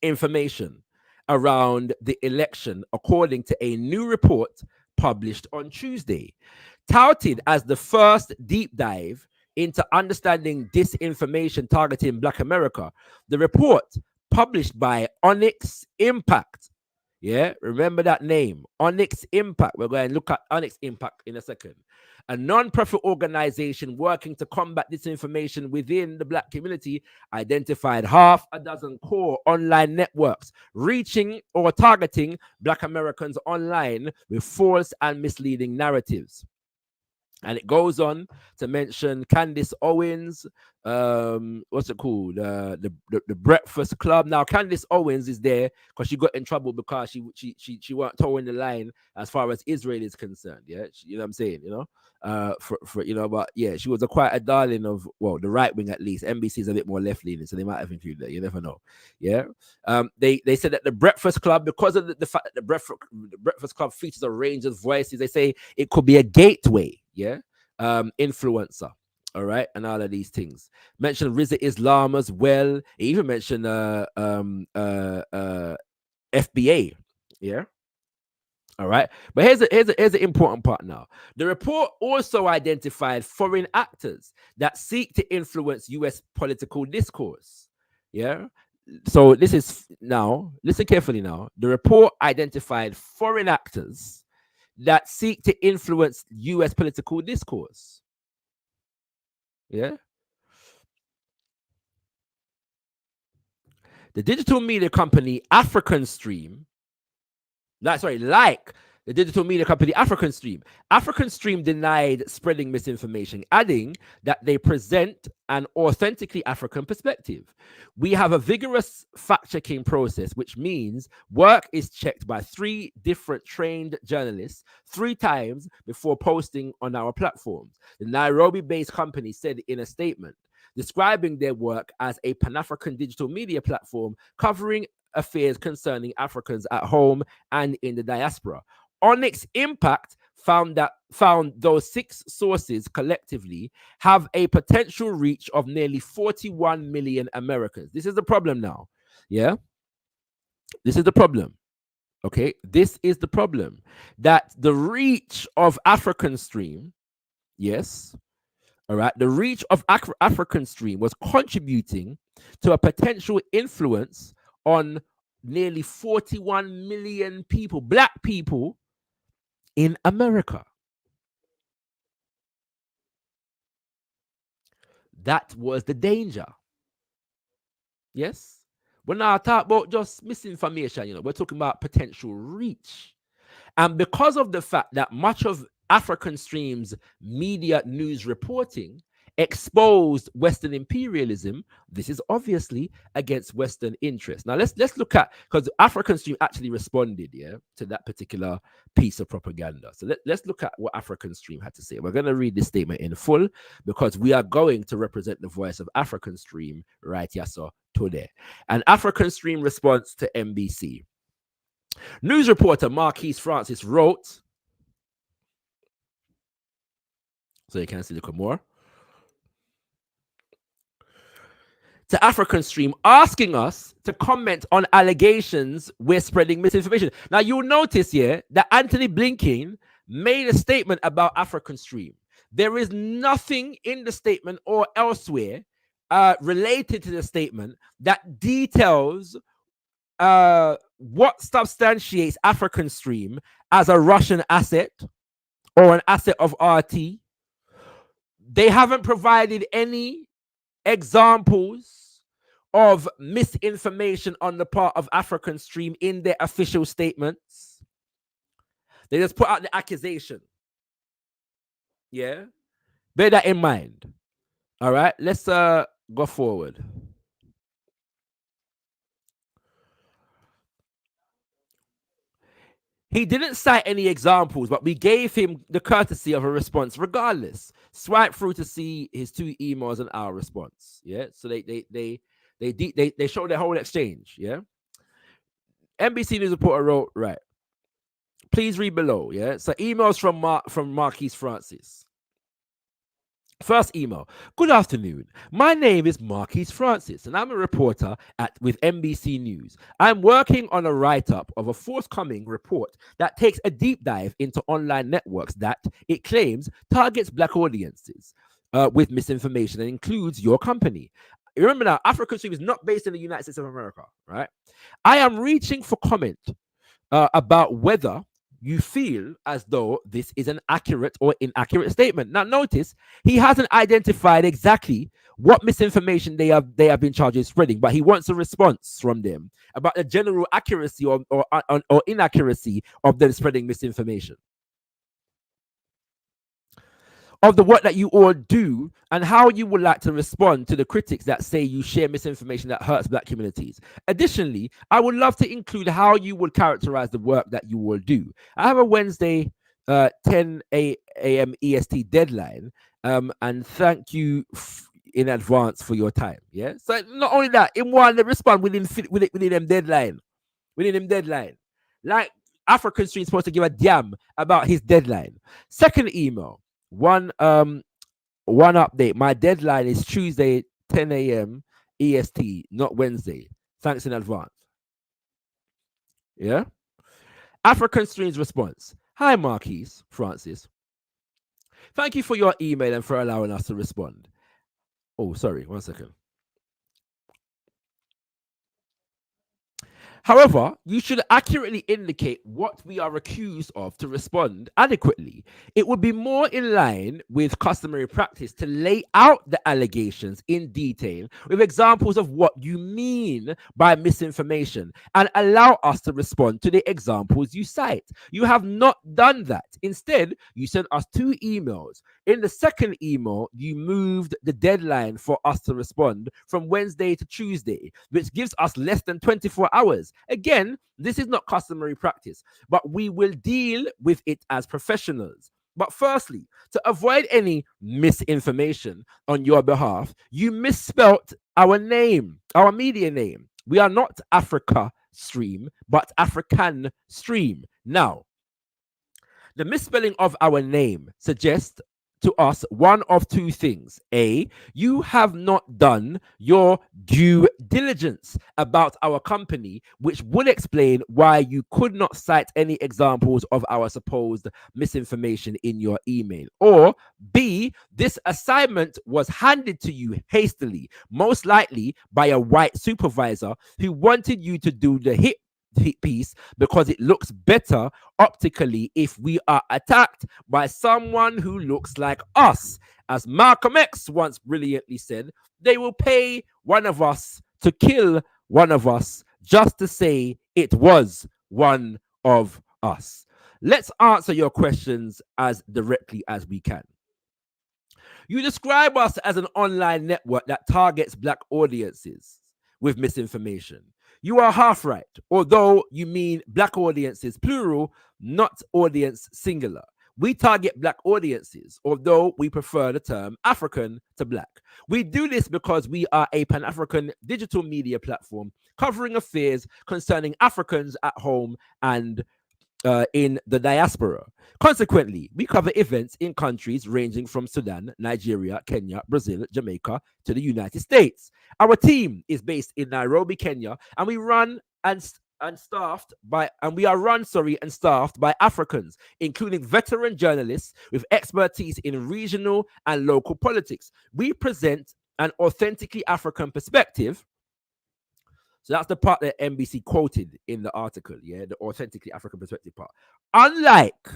Speaker 4: information around the election, according to a new report published on Tuesday. Touted as the first deep dive into understanding disinformation targeting Black America, the report published by Onyx Impact, yeah, remember that name, Onyx Impact. We're going to look at Onyx Impact in a second. A non-profit organization working to combat disinformation within the Black community identified half a dozen core online networks reaching or targeting Black Americans online with false and misleading narratives. And it goes on to mention Candace Owens, what's it called? The Breakfast Club. Now, Candace Owens is there because she got in trouble because she weren't towing the line as far as Israel is concerned. Yeah, you know what I'm saying? You know, for you know, but yeah, she was quite a darling of, well, the right wing at least. NBC is a bit more left leaning, so they might have included that. You never know. Yeah, they said that the Breakfast Club, because of the fact that the Breakfast Club features a range of voices, they say it could be a gateway. Yeah, influencer, all right, and all of these things. Mentioned Rizza Islam as well. He even mentioned FBA. Yeah, all right. But here's the important part now. The report also identified foreign actors that seek to influence U.S. political discourse. Yeah. So this is now, listen carefully now. The report identified foreign actors that seek to influence U.S. political discourse. Yeah. The digital media company African Stream, like the digital media company African Stream denied spreading misinformation, adding that they present an authentically African perspective. We have a vigorous fact-checking process, which means work is checked by 3 different trained journalists 3 times before posting on our platforms. The Nairobi-based company said in a statement, describing their work as a Pan-African digital media platform covering affairs concerning Africans at home and in the diaspora. Onyx Impact found those 6 sources collectively have a potential reach of nearly 41 million Americans. This is the problem now. Yeah, this is the problem. Okay, this is the problem, that the reach of African Stream, yes, all right, the reach of African Stream was contributing to a potential influence on nearly 41 million people, Black people in America. That was the danger. Yes? We're not talking about just misinformation, you know, we're talking about potential reach. And because of the fact that much of African Stream's media news reporting exposed Western imperialism, this is obviously against Western interests. Now let's look at, because African Stream actually responded, yeah, to that particular piece of propaganda. So let's look at what African Stream had to say. We're going to read this statement in full because we are going to represent the voice of African Stream right here, so today. An African Stream response to NBC. News reporter Marquise Francis wrote, so you can see the more, to African Stream, asking us to comment on allegations we're spreading misinformation. Now, you'll notice here that Anthony Blinken made a statement about African Stream. There is nothing in the statement or elsewhere related to the statement that details what substantiates African Stream as a Russian asset or an asset of RT. They haven't provided any examples of misinformation on the part of African Stream in their official statements. They just put out the accusation. Yeah, bear that in mind. All right, let's go forward. He didn't cite any examples, but we gave him the courtesy of a response regardless. Swipe through to see his 2 emails and our response. Yeah. So they showed their whole exchange. Yeah. NBC News reporter wrote, right. Please read below. Yeah. So emails from Marquise Francis. First email. Good afternoon. My name is Marquise Francis, and I'm a reporter with NBC News. I'm working on a write-up of a forthcoming report that takes a deep dive into online networks that it claims targets Black audiences with misinformation and includes your company. Remember now, African Stream is not based in the United States of America, right? I am reaching for comment about whether you feel as though this is an accurate or inaccurate statement. Now, notice he hasn't identified exactly what misinformation they have been charged with spreading, but he wants a response from them about the general accuracy or inaccuracy of them spreading misinformation, of the work that you all do, and how you would like to respond to the critics that say you share misinformation that hurts Black communities. Additionally, I would love to include how you would characterize the work that you all do. I have a Wednesday 10 a.m. EST deadline, and thank you in advance for your time. Yeah. So not only that, in one they respond within them deadline, like African Stream supposed to give a damn about his deadline. Second email. One update. My deadline is Tuesday, 10 a.m. EST, not Wednesday. Thanks in advance. Yeah. African Stream's response. Hi, Marquise Francis. Thank you for your email and for allowing us to respond. Oh, sorry. 1 second. However, you should accurately indicate what we are accused of to respond adequately. It would be more in line with customary practice to lay out the allegations in detail with examples of what you mean by misinformation and allow us to respond to the examples you cite. You have not done that. Instead, you sent us 2 emails. In the second email, you moved the deadline for us to respond from Wednesday to Tuesday, which gives us less than 24 hours. Again, this is not customary practice, but we will deal with it as professionals. But firstly, to avoid any misinformation on your behalf, you misspelt our name, our media name. We are not Africa Stream, but Afrikan Stream. Now, the misspelling of our name suggests to us one of 2 things. A, you have not done your due diligence about our company, which would explain why you could not cite any examples of our supposed misinformation in your email. Or B, this assignment was handed to you hastily, most likely by a white supervisor who wanted you to do the hit piece because it looks better optically if we are attacked by someone who looks like us. As Malcolm X once brilliantly said, they will pay one of us to kill one of us just to say it was one of us. Let's answer your questions as directly as we can. You describe us as an online network that targets Black audiences with misinformation. You are half right, although you mean Black audiences, plural, not audience singular. We target Black audiences, although we prefer the term African to Black. We do this because we are a Pan-African digital media platform covering affairs concerning Africans at home and in the diaspora. Consequently, we cover events in countries ranging from Sudan, Nigeria, Kenya, Brazil, Jamaica to the United States. Our team is based in Nairobi, Kenya, and we run and staffed by Africans, including veteran journalists with expertise in regional and local politics. We present an authentically African perspective. So that's the part that NBC quoted in the article, yeah, the authentically African perspective part. Unlike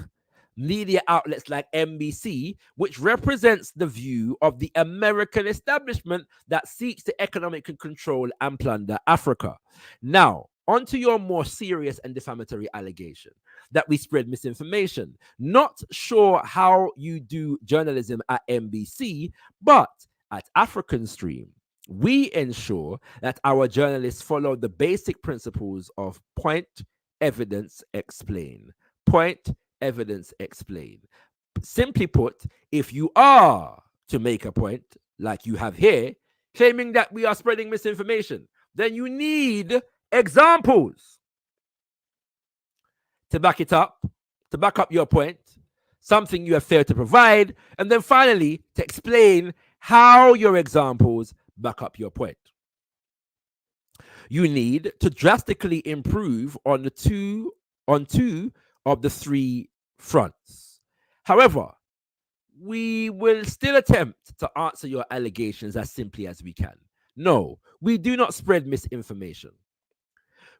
Speaker 4: media outlets like NBC, which represents the view of the American establishment that seeks to economically control and plunder Africa. Now, onto your more serious and defamatory allegation that we spread misinformation. Not sure how you do journalism at NBC, but at African Stream, we ensure that our journalists follow the basic principles of point, evidence, explain. Point, evidence, explain. Simply put, if you are to make a point, like you have here, claiming that we are spreading misinformation, then you need examples to back it up, to back up your point, something you have failed to provide, and then finally to explain how your examples back up your point. You need to drastically improve on two of the three fronts. However, we will still attempt to answer your allegations as simply as we can. No, we do not spread misinformation.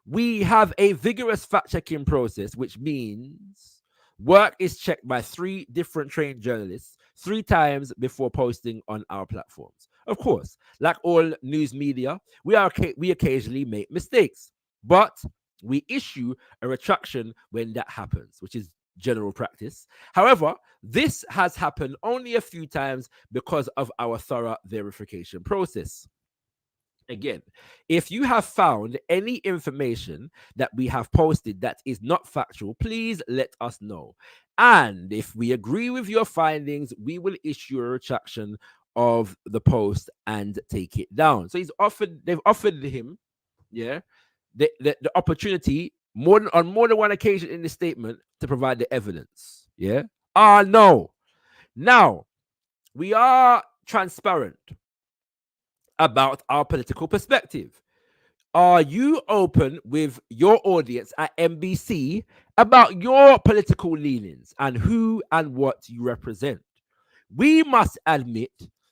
Speaker 4: We have a vigorous fact-checking process, which means work is checked by 3 different trained journalists 3 times before posting on our platforms. Of course, like all news media, we occasionally make mistakes, but we issue a retraction when that happens, which is general practice. However, this has happened only a few times because of our thorough verification process. Again, if you have found any information that we have posted that is not factual, please let us know. And if we agree with your findings, we will issue a retraction of the post and take it down. So they've offered him, the opportunity on more than one occasion in the statement to provide the evidence. No. Now, we are transparent about our political perspective. Are you open with your audience at MBC about your political leanings and who and what you represent? We must admit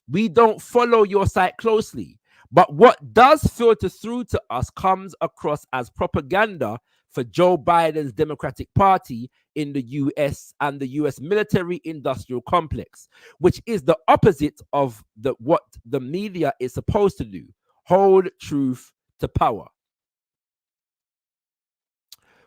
Speaker 4: we don't follow your site closely, but what does filter through to us comes across as propaganda for Joe Biden's Democratic Party in the US and the US military-industrial complex, which is the opposite of what the media is supposed to do: hold truth to power.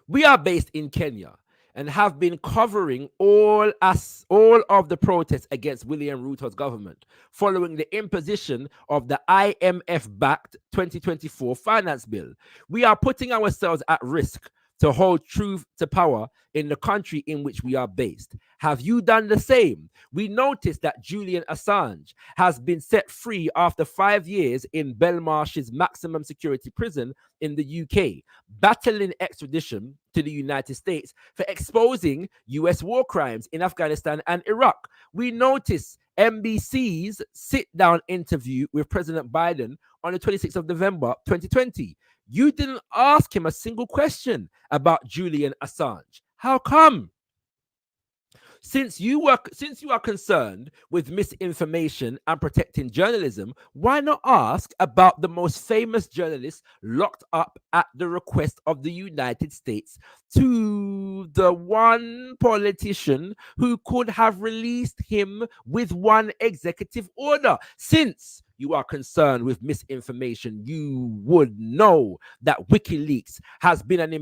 Speaker 4: We are based in Kenya and have been covering all of the protests against William Ruto's government following the imposition of the IMF-backed 2024 finance bill. We are putting ourselves at risk to hold truth to power in the country in which we are based. Have you done the same? We noticed that Julian Assange has been set free after 5 years in Belmarsh's maximum security prison in the UK, battling extradition to the United States for exposing US war crimes in Afghanistan and Iraq. We noticed NBC's sit-down interview with President Biden on the 26th of November 2020. You didn't ask him a single question about Julian Assange. How come? Since you are concerned with misinformation and protecting journalism, why not ask about the most famous journalist locked up at the request of the United States to the one politician who could have released him with one executive order? Since you are concerned with misinformation, you would know that WikiLeaks has an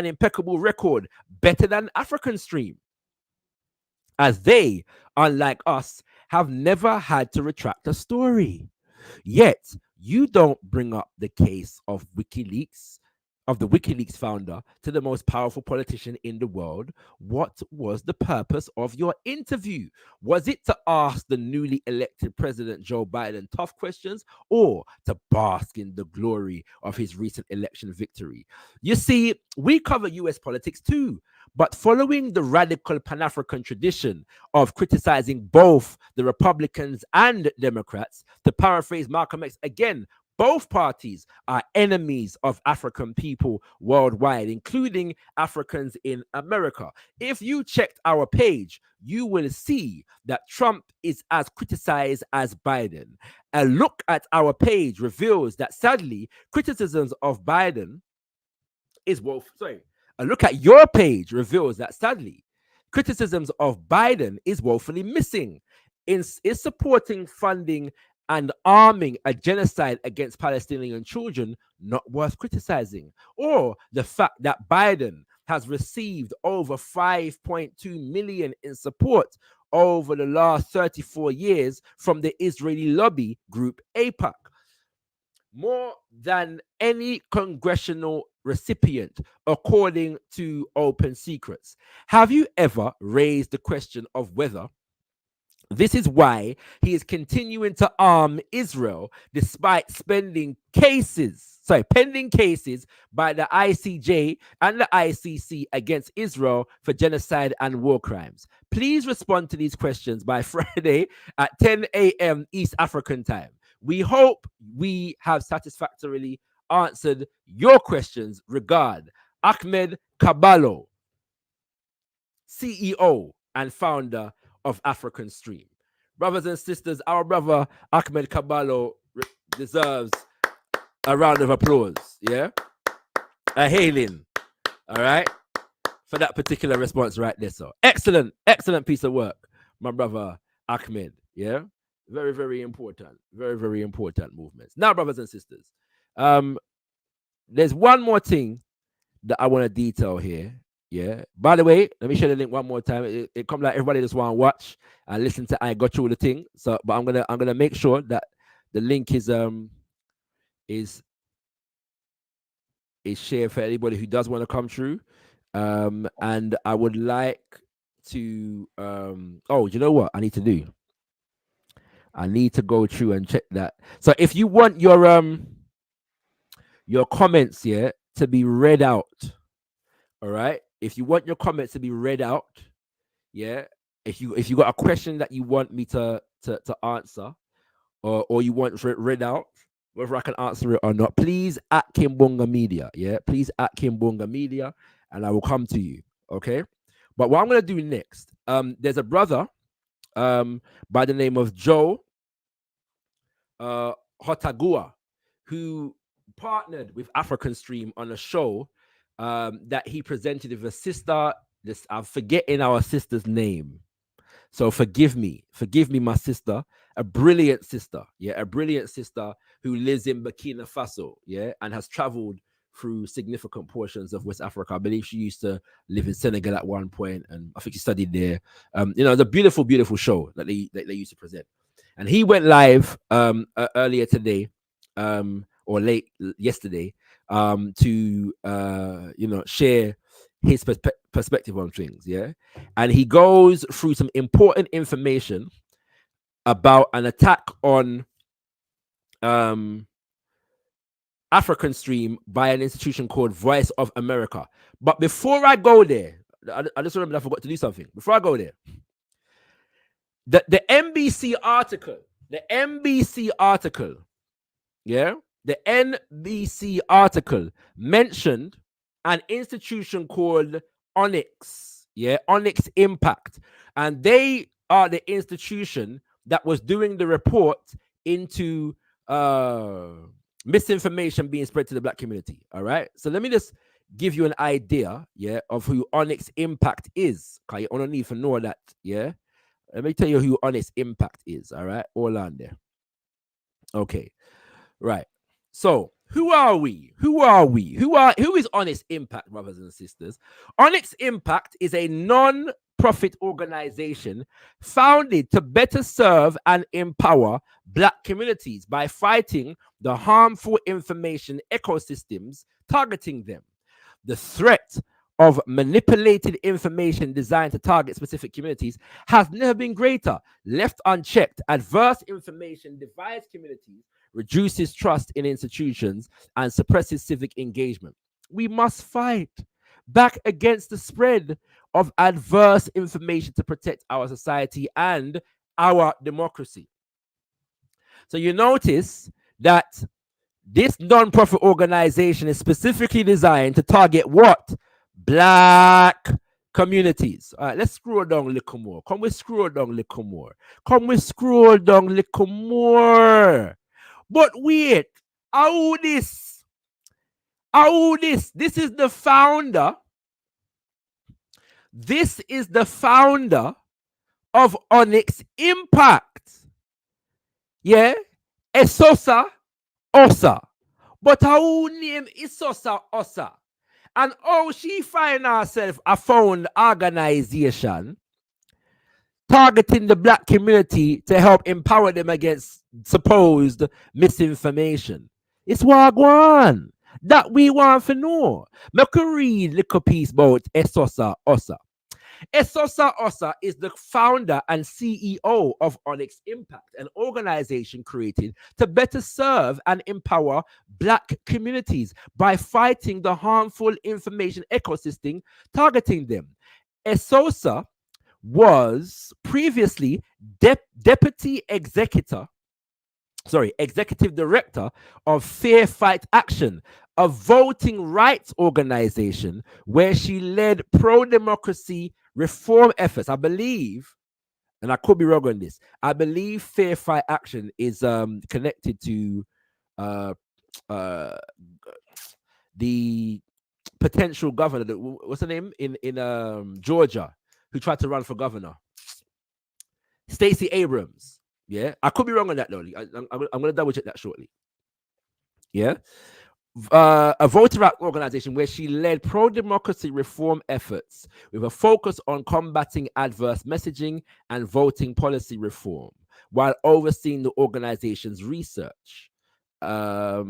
Speaker 4: impeccable record, better than Afrikan Stream, as they, unlike us, have never had to retract a story. Yet you don't bring up the case of WikiLeaks, of the WikiLeaks founder to the most powerful politician in the world. What was the purpose of your interview? Was it to ask the newly elected President Joe Biden tough questions, or to bask in the glory of his recent election victory? You see, we cover US politics too, but following the radical Pan-African tradition of criticizing both the Republicans and Democrats, to paraphrase Malcolm X again, both parties are enemies of African people worldwide, including Africans in America. If you checked our page, you will see that Trump is as criticized as Biden. A look at our page reveals that, sadly, criticisms of Biden is a look at your page reveals that, sadly, criticisms of Biden is woefully missing. Is supporting, funding, and arming a genocide against Palestinian children not worth criticizing? Or the fact that Biden has received over 5.2 million in support over the last 34 years from the Israeli lobby group AIPAC? more than any congressional recipient, according to Open Secrets. Have you ever raised the question of whether this is why he is continuing to arm Israel despite pending cases by the ICJ and the ICC against Israel for genocide and war crimes? Please respond to these questions by Friday at 10 a.m. East African time. We hope we have satisfactorily answered your questions. Regard, Ahmed Caballo, CEO and founder of African Stream. Brothers and sisters, our brother Ahmed Caballo deserves a round of applause, yeah? A hailing, all right? For that particular response right there. So excellent piece of work, my brother Ahmed, yeah? Very, very important. Very, very important movements. Now, brothers and sisters, there's one more thing that I want to detail here. Yeah. By the way, let me share the link one more time. It come like everybody just want to watch and listen to. I got through the thing. So, but I'm gonna make sure that the link is shared for anybody who does want to come through. And I would like to oh, you know what I need to do? I need to go through and check that. So if you want your comments here to be read out, all right. If you want your comments to be read out, yeah. If you got a question that you want me to answer, or you want it read out, whether I can answer it or not, please at Kimbunga Media, yeah. Please at Kimbunga Media, and I will come to you, okay. But what I'm gonna do next, there's a brother, by the name of Joe Hotagua, who partnered with African Stream on a show that he presented with a sister. I'm forgetting our sister's name, so forgive me, my sister. A brilliant sister, yeah, a brilliant sister who lives in Burkina Faso, yeah, and has traveled through significant portions of West Africa. I believe she used to live in Senegal at one point, and I think she studied there. The beautiful, beautiful show that they used to present. And he went live earlier today, or late yesterday, to share his perspective on things, yeah. And he goes through some important information about an attack on African Stream by an institution called Voice of America. But before I go there, I just remember I forgot to do something. Before I go there, the NBC article, yeah, the NBC article mentioned an institution called Onyx, yeah, Onyx Impact, and they are the institution that was doing the report into misinformation being spread to the Black community. All right, so let me just give you an idea, yeah, of who Onyx Impact is. Okay, you only need to know that, yeah. Let me tell you who Onyx Impact is. All right, all on there. Okay, right. So who are we? Who is Onyx Impact, brothers and sisters? Onyx Impact is a non-profit organization founded to better serve and empower Black communities by fighting the harmful information ecosystems targeting them. The threat of manipulated information designed to target specific communities has never been greater. Left unchecked, adverse information divides communities, reduces trust in institutions, and suppresses civic engagement. We must fight back against the spread of adverse information to protect our society and our democracy. So you notice that this non-profit organization is specifically designed to target what? Black communities. All right, let's scroll down a little more. Come, we scroll down a little more. But wait, how this? This is the founder. This is the founder of Onyx Impact. Yeah, Esosa Osa. But how name Esosa Osa? And how she find herself a found organization targeting the Black community to help empower them against supposed misinformation. It's Wagwan. That we want to know. Me could read little piece about Esosa Osa. Esosa Osa is the founder and CEO of Onyx Impact, an organization created to better serve and empower Black communities by fighting the harmful information ecosystem targeting them. Esosa was previously executive director of Fair Fight Action, a voting rights organization where she led pro-democracy reform efforts. I believe, and I could be wrong on this, I believe Fair Fight Action is connected to the potential governor, what's her name, in Georgia, who tried to run for governor, Stacey Abrams. Yeah, I could be wrong on that though. I'm going to double check that shortly. Yeah, a voter rights organization where she led pro-democracy reform efforts with a focus on combating adverse messaging and voting policy reform while overseeing the organization's research. Sorry,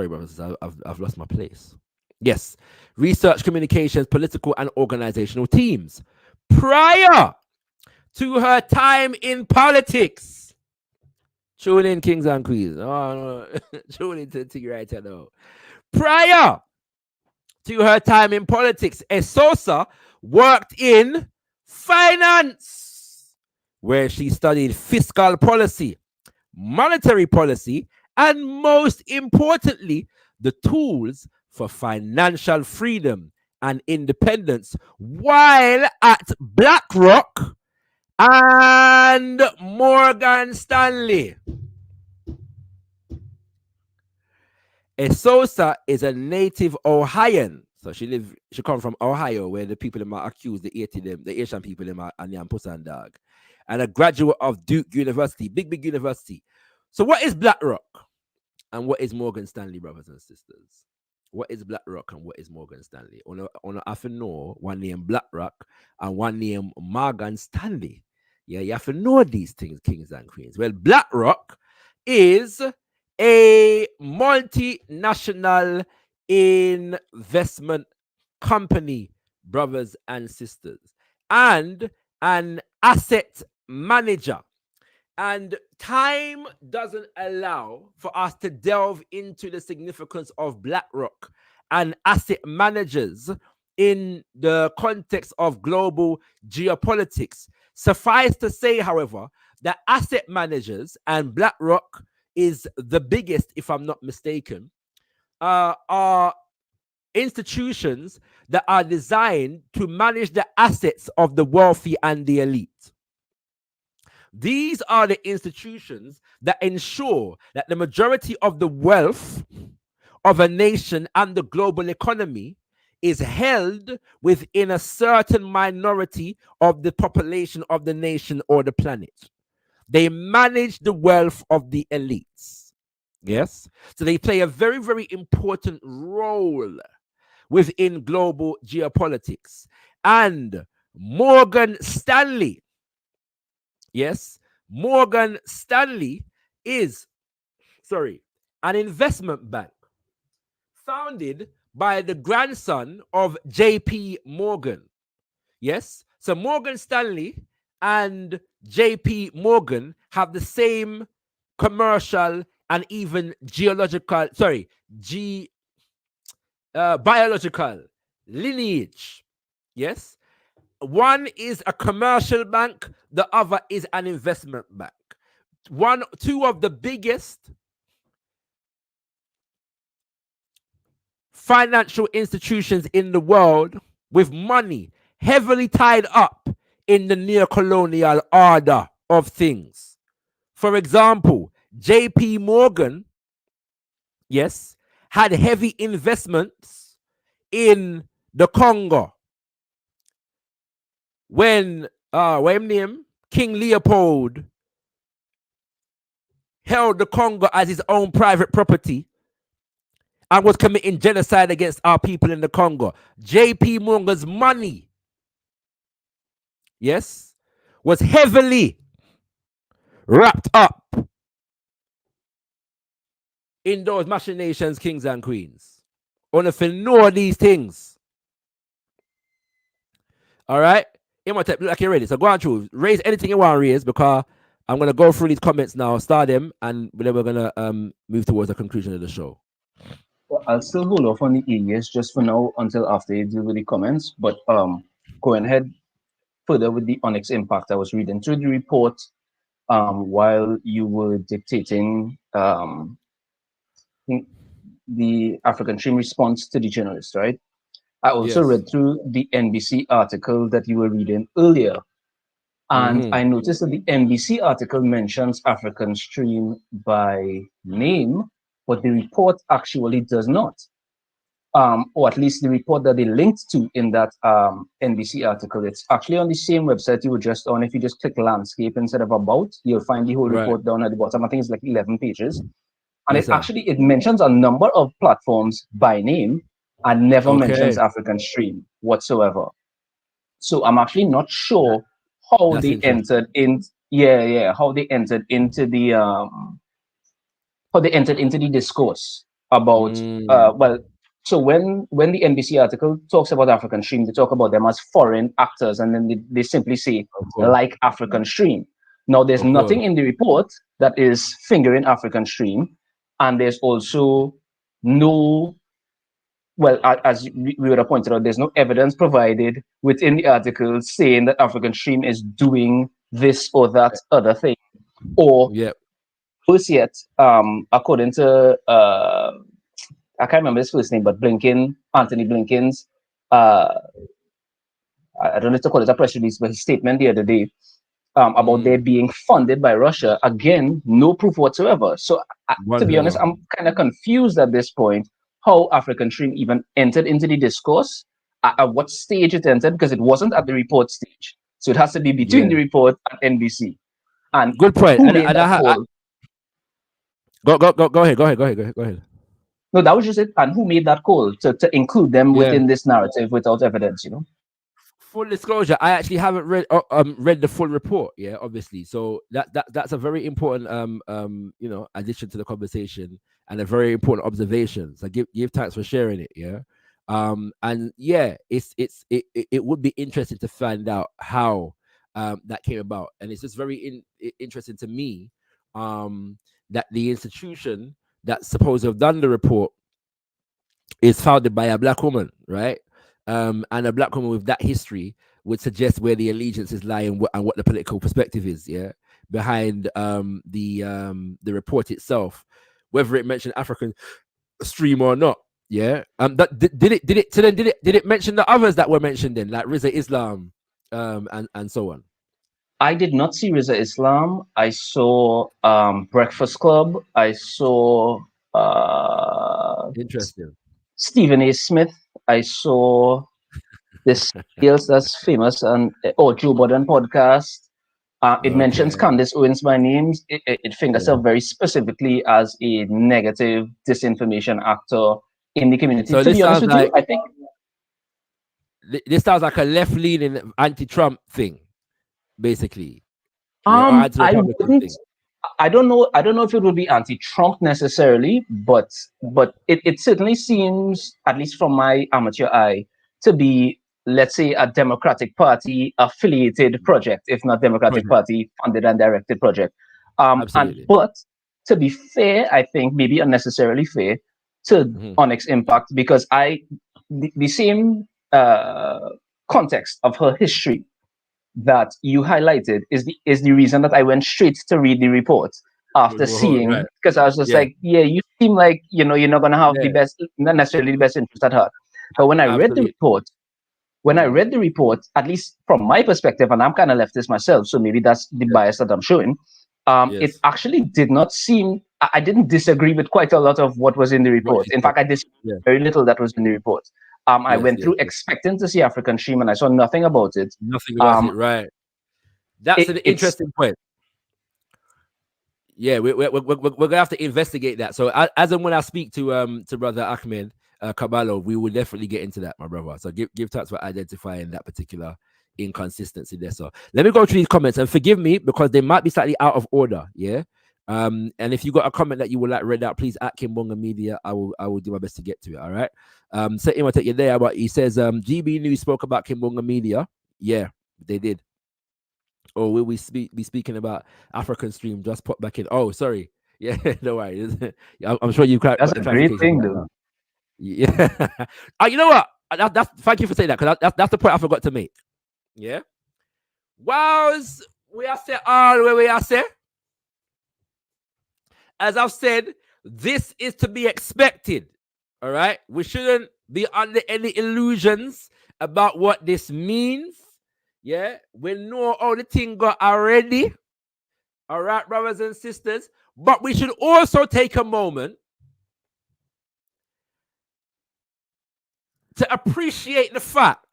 Speaker 4: brothers, I've lost my place. Yes, research, communications, political, and organizational teams. Prior to her time in politics, tune in, kings and queens. Oh, no. Tune in to the right now. Prior to her time in politics, Esosa worked in finance, where she studied fiscal policy, monetary policy, and most importantly, the tools for financial freedom and independence while at BlackRock and Morgan Stanley. Esosa is a native Ohioan. So she come from Ohio, where the people them are accused, the Asian people them are and Pusan dog. And a graduate of Duke University, big university. So what is BlackRock? And what is Morgan Stanley, brothers and sisters? What is BlackRock and what is Morgan Stanley? On I have to know one name BlackRock and one name Morgan Stanley. Yeah, you have to know these things, kings and queens. Well, BlackRock is a multinational investment company, brothers and sisters, and an asset manager. And time doesn't allow for us to delve into the significance of BlackRock and asset managers in the context of global geopolitics. Suffice to say, however, that asset managers, and BlackRock is the biggest, if I'm not mistaken, are institutions that are designed to manage the assets of the wealthy and the elite. These are the institutions that ensure that the majority of the wealth of a nation and the global economy is held within a certain minority of the population of the nation or the planet. They manage the wealth of the elites. Yes? So they play a very, very important role within global geopolitics. And Morgan Stanley, yes, Morgan Stanley is, an investment bank founded by the grandson of J.P. Morgan. Yes, so Morgan Stanley and J.P. Morgan have the same commercial and even biological lineage. Yes, one is a commercial bank, the other is an investment bank. Two of the biggest financial institutions in the world with money heavily tied up in the neo-colonial order of things. For example, J.P. Morgan, yes, had heavy investments in the Congo when King Leopold held the Congo as his own private property and was committing genocide against our people in the Congo. J.P. Morgan's money, yes, was heavily wrapped up in those machinations, kings and queens. On if you know these things. All right? Imhotep, look like you're ready. So go on through. Raise anything you want to raise because I'm going to go through these comments now, start them, and then we're going to move towards the conclusion of the show.
Speaker 7: Well, I'll still hold off on the alias just for now until after you deal with the comments. But going ahead further with the Onyx impact, I was reading through the report while you were dictating the African Stream response to the journalist, right? I also read through the NBC article that you were reading earlier. And I noticed that the NBC article mentions African Stream by name, but the report actually does not. Or at least the report that they linked to in that NBC article. It's actually on the same website you were just on. If you just click landscape instead of about, you'll find the whole report down at the bottom. I think it's like 11 pages. And it mentions a number of platforms by name and never mentions African Stream whatsoever. So I'm actually not sure how they entered in. How they entered into the discourse about So when the NBC article talks about African Stream, they talk about them as foreign actors, and then they simply say like African Stream. Now there's nothing in the report that is fingering African Stream, and there's also no, well, as we would have pointed out, there's no evidence provided within the article saying that African Stream is doing this or that other thing, or worse yet, according to I can't remember his first name, but Anthony Blinken's, I don't know if to call it a press release, but his statement the other day about their being funded by Russia. Again, no proof whatsoever. So to be honest, I'm kind of confused at this point how African Stream even entered into the discourse, at what stage it entered, because it wasn't at the report stage. So it has to be between the report and NBC. And
Speaker 4: good point.
Speaker 7: Who made that call?
Speaker 4: Go ahead.
Speaker 7: No, that was just it. And who made that call to include them within this narrative without evidence,
Speaker 4: Full disclosure, I actually haven't read the full report, obviously. So that's a very important addition to the conversation and a very important observation. So give thanks for sharing it, it would be interesting to find out how that came about. And it's just very interesting to me that the institution that's supposed to have done the report is founded by a black woman, right? And a black woman with that history would suggest where the allegiances lie and what the political perspective is, behind the report itself, whether it mentioned African Stream or not, did it mention the others that were mentioned in, like Rizza Islam, and so on?
Speaker 7: I did not see Rizza Islam. I saw Breakfast Club. I saw
Speaker 4: interesting
Speaker 7: Stephen A. Smith. I saw this else that's famous and Joe Budden podcast. It mentions Candace Owens by name. It fingers herself very specifically as a negative disinformation actor in the community.
Speaker 4: So
Speaker 7: to be honest with you, I think
Speaker 4: this sounds like a left-leaning anti-Trump thing, basically.
Speaker 7: I don't know if it would be anti-Trump necessarily, but it certainly seems, at least from my amateur eye, to be, let's say, a Democratic Party affiliated project, if not Democratic Party funded and directed project. But to be fair, I think maybe unnecessarily fair to Onyx Impact, because the same context of her history that you highlighted is the reason that I went straight to read the report after seeing, because I was just like, you seem like you're not going to have the best, not necessarily the best interest at heart. But when I read the report, at least from my perspective, and I'm kind of leftist myself, so maybe that's the bias that I'm showing. It actually did not seem. I didn't disagree with quite a lot of what was in the report. In fact, I disagreed with very little that was in the report. I went through expecting to see African Stream, and I saw nothing about it.
Speaker 4: Nothing about it, right? That's an interesting point. Yeah, we're gonna have to investigate that. So as and when I speak to Brother Ahmed Caballo, we will definitely get into that, my brother. So give thanks for identifying that particular inconsistency there. So let me go through these comments and forgive me because they might be slightly out of order. And if you got a comment that you would like read out, please at Kimbunga Media. I will do my best to get to it. All right. So him take you there, but he says GB News spoke about Kimbunga Media. Yeah, they did. Or will we be speaking about African Stream? Just pop back in. Oh, sorry. Yeah, no worries. I'm sure you got
Speaker 7: That's a great thing, though.
Speaker 4: Yeah. You know what? That's thank you for saying that, because that's the point I forgot to make. Yeah. Whilst we are say all where we are say, as I've said, this is to be expected. All right. We shouldn't be under any illusions about what this means. Yeah. We know how the thing got already. All right, brothers and sisters. But we should also take a moment to appreciate the fact.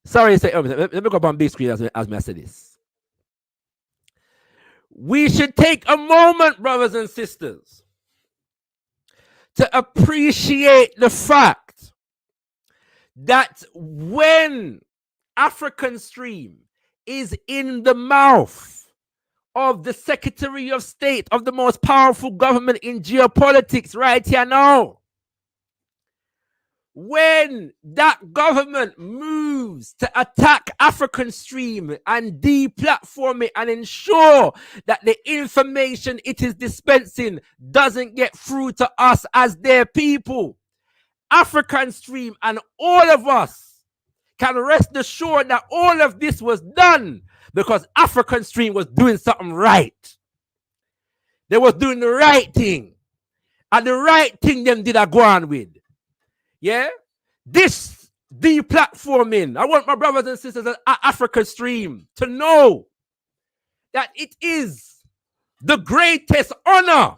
Speaker 4: Sorry, let me go up on big screen as I say this. We should take a moment, brothers and sisters, to appreciate the fact that when African Stream is in the mouth of the Secretary of State of the most powerful government in geopolitics right here now, when that government moves to attack African Stream and deplatform it and ensure that the information it is dispensing doesn't get through to us as their people, African Stream and all of us can rest assured that all of this was done because African Stream was doing something right. They was doing the right thing. And the right thing them did I go on with. Yeah? This deplatforming, I want my brothers and sisters at African Stream to know that it is the greatest honor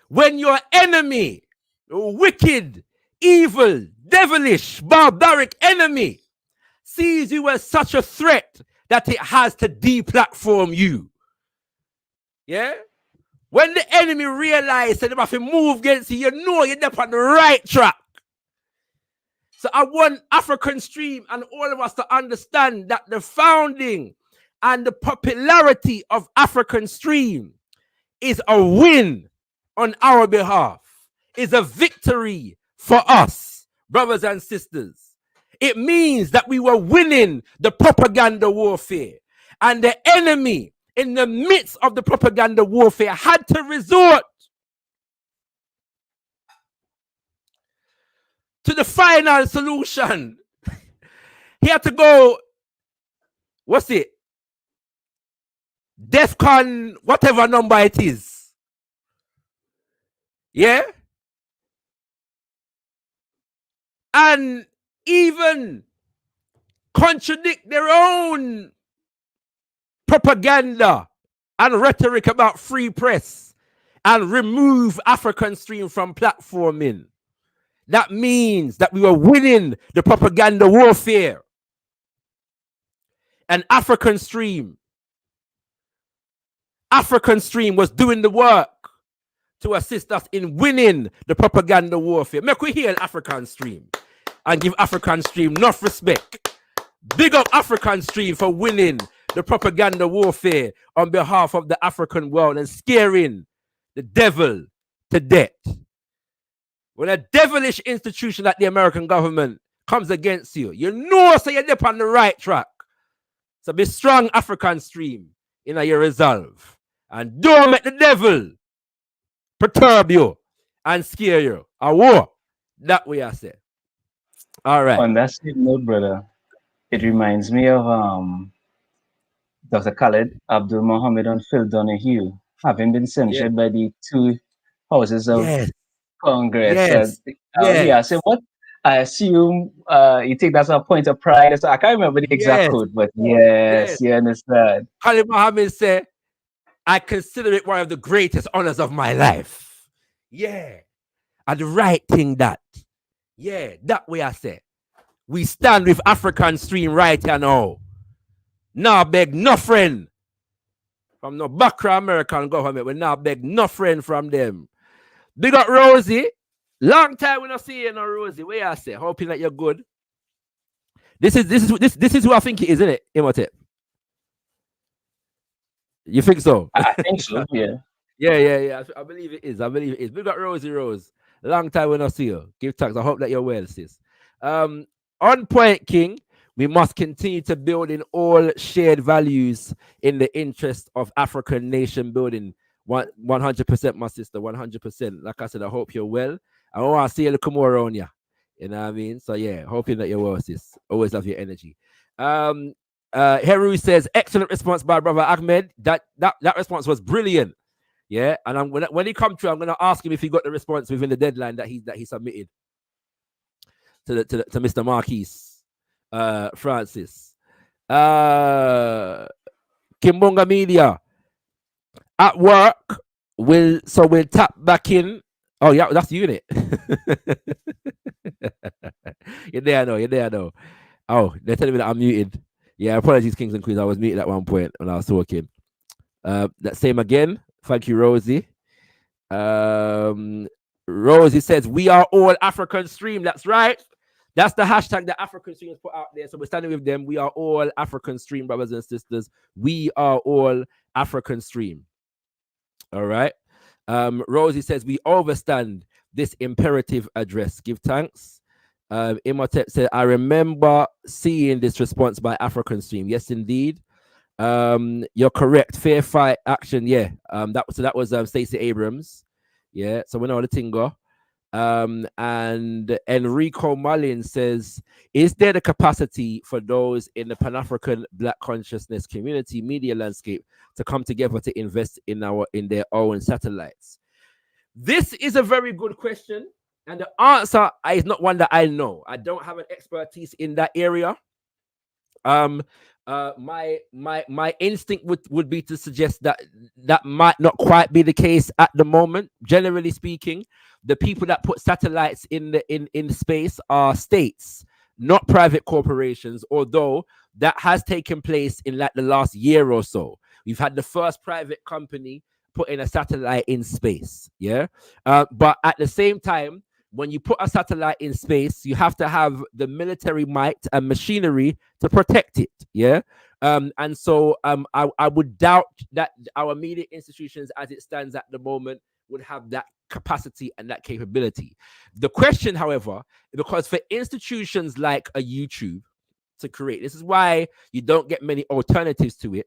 Speaker 4: when your enemy, wicked, evil, devilish, barbaric enemy sees you as such a threat that it has to deplatform you. Yeah? When the enemy realizes that they have to move against you, you know you're on the right track. So I want African Stream and all of us to understand that the founding and the popularity of African Stream is a win on our behalf, is a victory for us, brothers and sisters. It means that we were winning the propaganda warfare, and the enemy in the midst of the propaganda warfare had to resort to the final solution. He had to go, what's it? DEFCON, whatever number it is. Yeah? And even contradict their own propaganda and rhetoric about free press and remove African Stream from platforming. That means that we were winning the propaganda warfare. And African Stream was doing the work to assist us in winning the propaganda warfare. Make we hear African Stream and give African Stream enough respect. Big up African Stream for winning the propaganda warfare on behalf of the African world and scaring the devil to death. When a devilish institution like the American government comes against you, you know so you're on the right track. So be strong, African Stream, in your resolve. And don't let the devil perturb you and scare you. A war. That way I say. All right.
Speaker 7: On that same note, brother, it reminds me of Dr. Khaled Abdul Mohammed and Phil Donahue having been censured by the two houses of Congress. Yeah, so what? I assume you think that's a point of pride. So I can't remember the exact quote, but yes, you understand.
Speaker 4: Khalid Mohammed said, I consider it one of the greatest honors of my life. Yeah. And the right thing that. Yeah, that way I say. We stand with African Stream right here now. Now beg no friend from no Bakra American government. We now beg no friend from them. Big up Rosie. Long time we not see you, no Rosie. Where I say, hoping that you're good. This is who I think it is, isn't it, Imhotep? You think so?
Speaker 7: I think so. Yeah.
Speaker 4: Yeah. I believe it is. We got Rosie Rose. Long time we not see you. Give thanks. I hope that you're well, sis. On point, King. We must continue to build in all shared values in the interest of African nation building. 100%, my sister. 100%. Like I said, I hope you're well. I want to see you look more around you. You know what I mean? So yeah, hoping that you're well, sis. Always love your energy. Heru says, excellent response by brother Ahmed. That response was brilliant. Yeah, and when he come through, I'm gonna ask him if he got the response within the deadline that he submitted to Mr. Marquis Francis. Kimbunga Media at work we'll tap back in. Oh yeah, that's the unit. You're there, I know. Oh, they're telling me that I'm muted. Yeah, apologies, Kings and Queens. I was muted at one point when I was talking. That same again. Thank you, Rosie. Rosie says, we are all African Stream. That's right. That's the hashtag that African Stream has put out there. So we're standing with them. We are all African Stream, brothers and sisters. We are all African Stream. All right. Rosie says, we overstand this imperative address. Give thanks. Imhotep said, I remember seeing this response by African Stream. Yes, indeed. You're correct. Fair fight action. Yeah. That was Stacey Abrams. Yeah. So we know the tingo. And Enrico Mullin says, is there the capacity for those in the Pan-African Black consciousness community media landscape to come together to invest in their own satellites? This is a very good question. And the answer is not one that I know. I don't have an expertise in that area. My instinct would be to suggest that might not quite be the case at the moment. Generally speaking, the people that put satellites in space are states, not private corporations, although that has taken place in like the last year or so. We've had the first private company putting a satellite in space. Yeah. But at the same time, when you put a satellite in space, you have to have the military might and machinery to protect it. Yeah. And so I would doubt that our media institutions as it stands at the moment would have that capacity and that capability. The question, however, because for institutions like a YouTube to create, this is why you don't get many alternatives to it.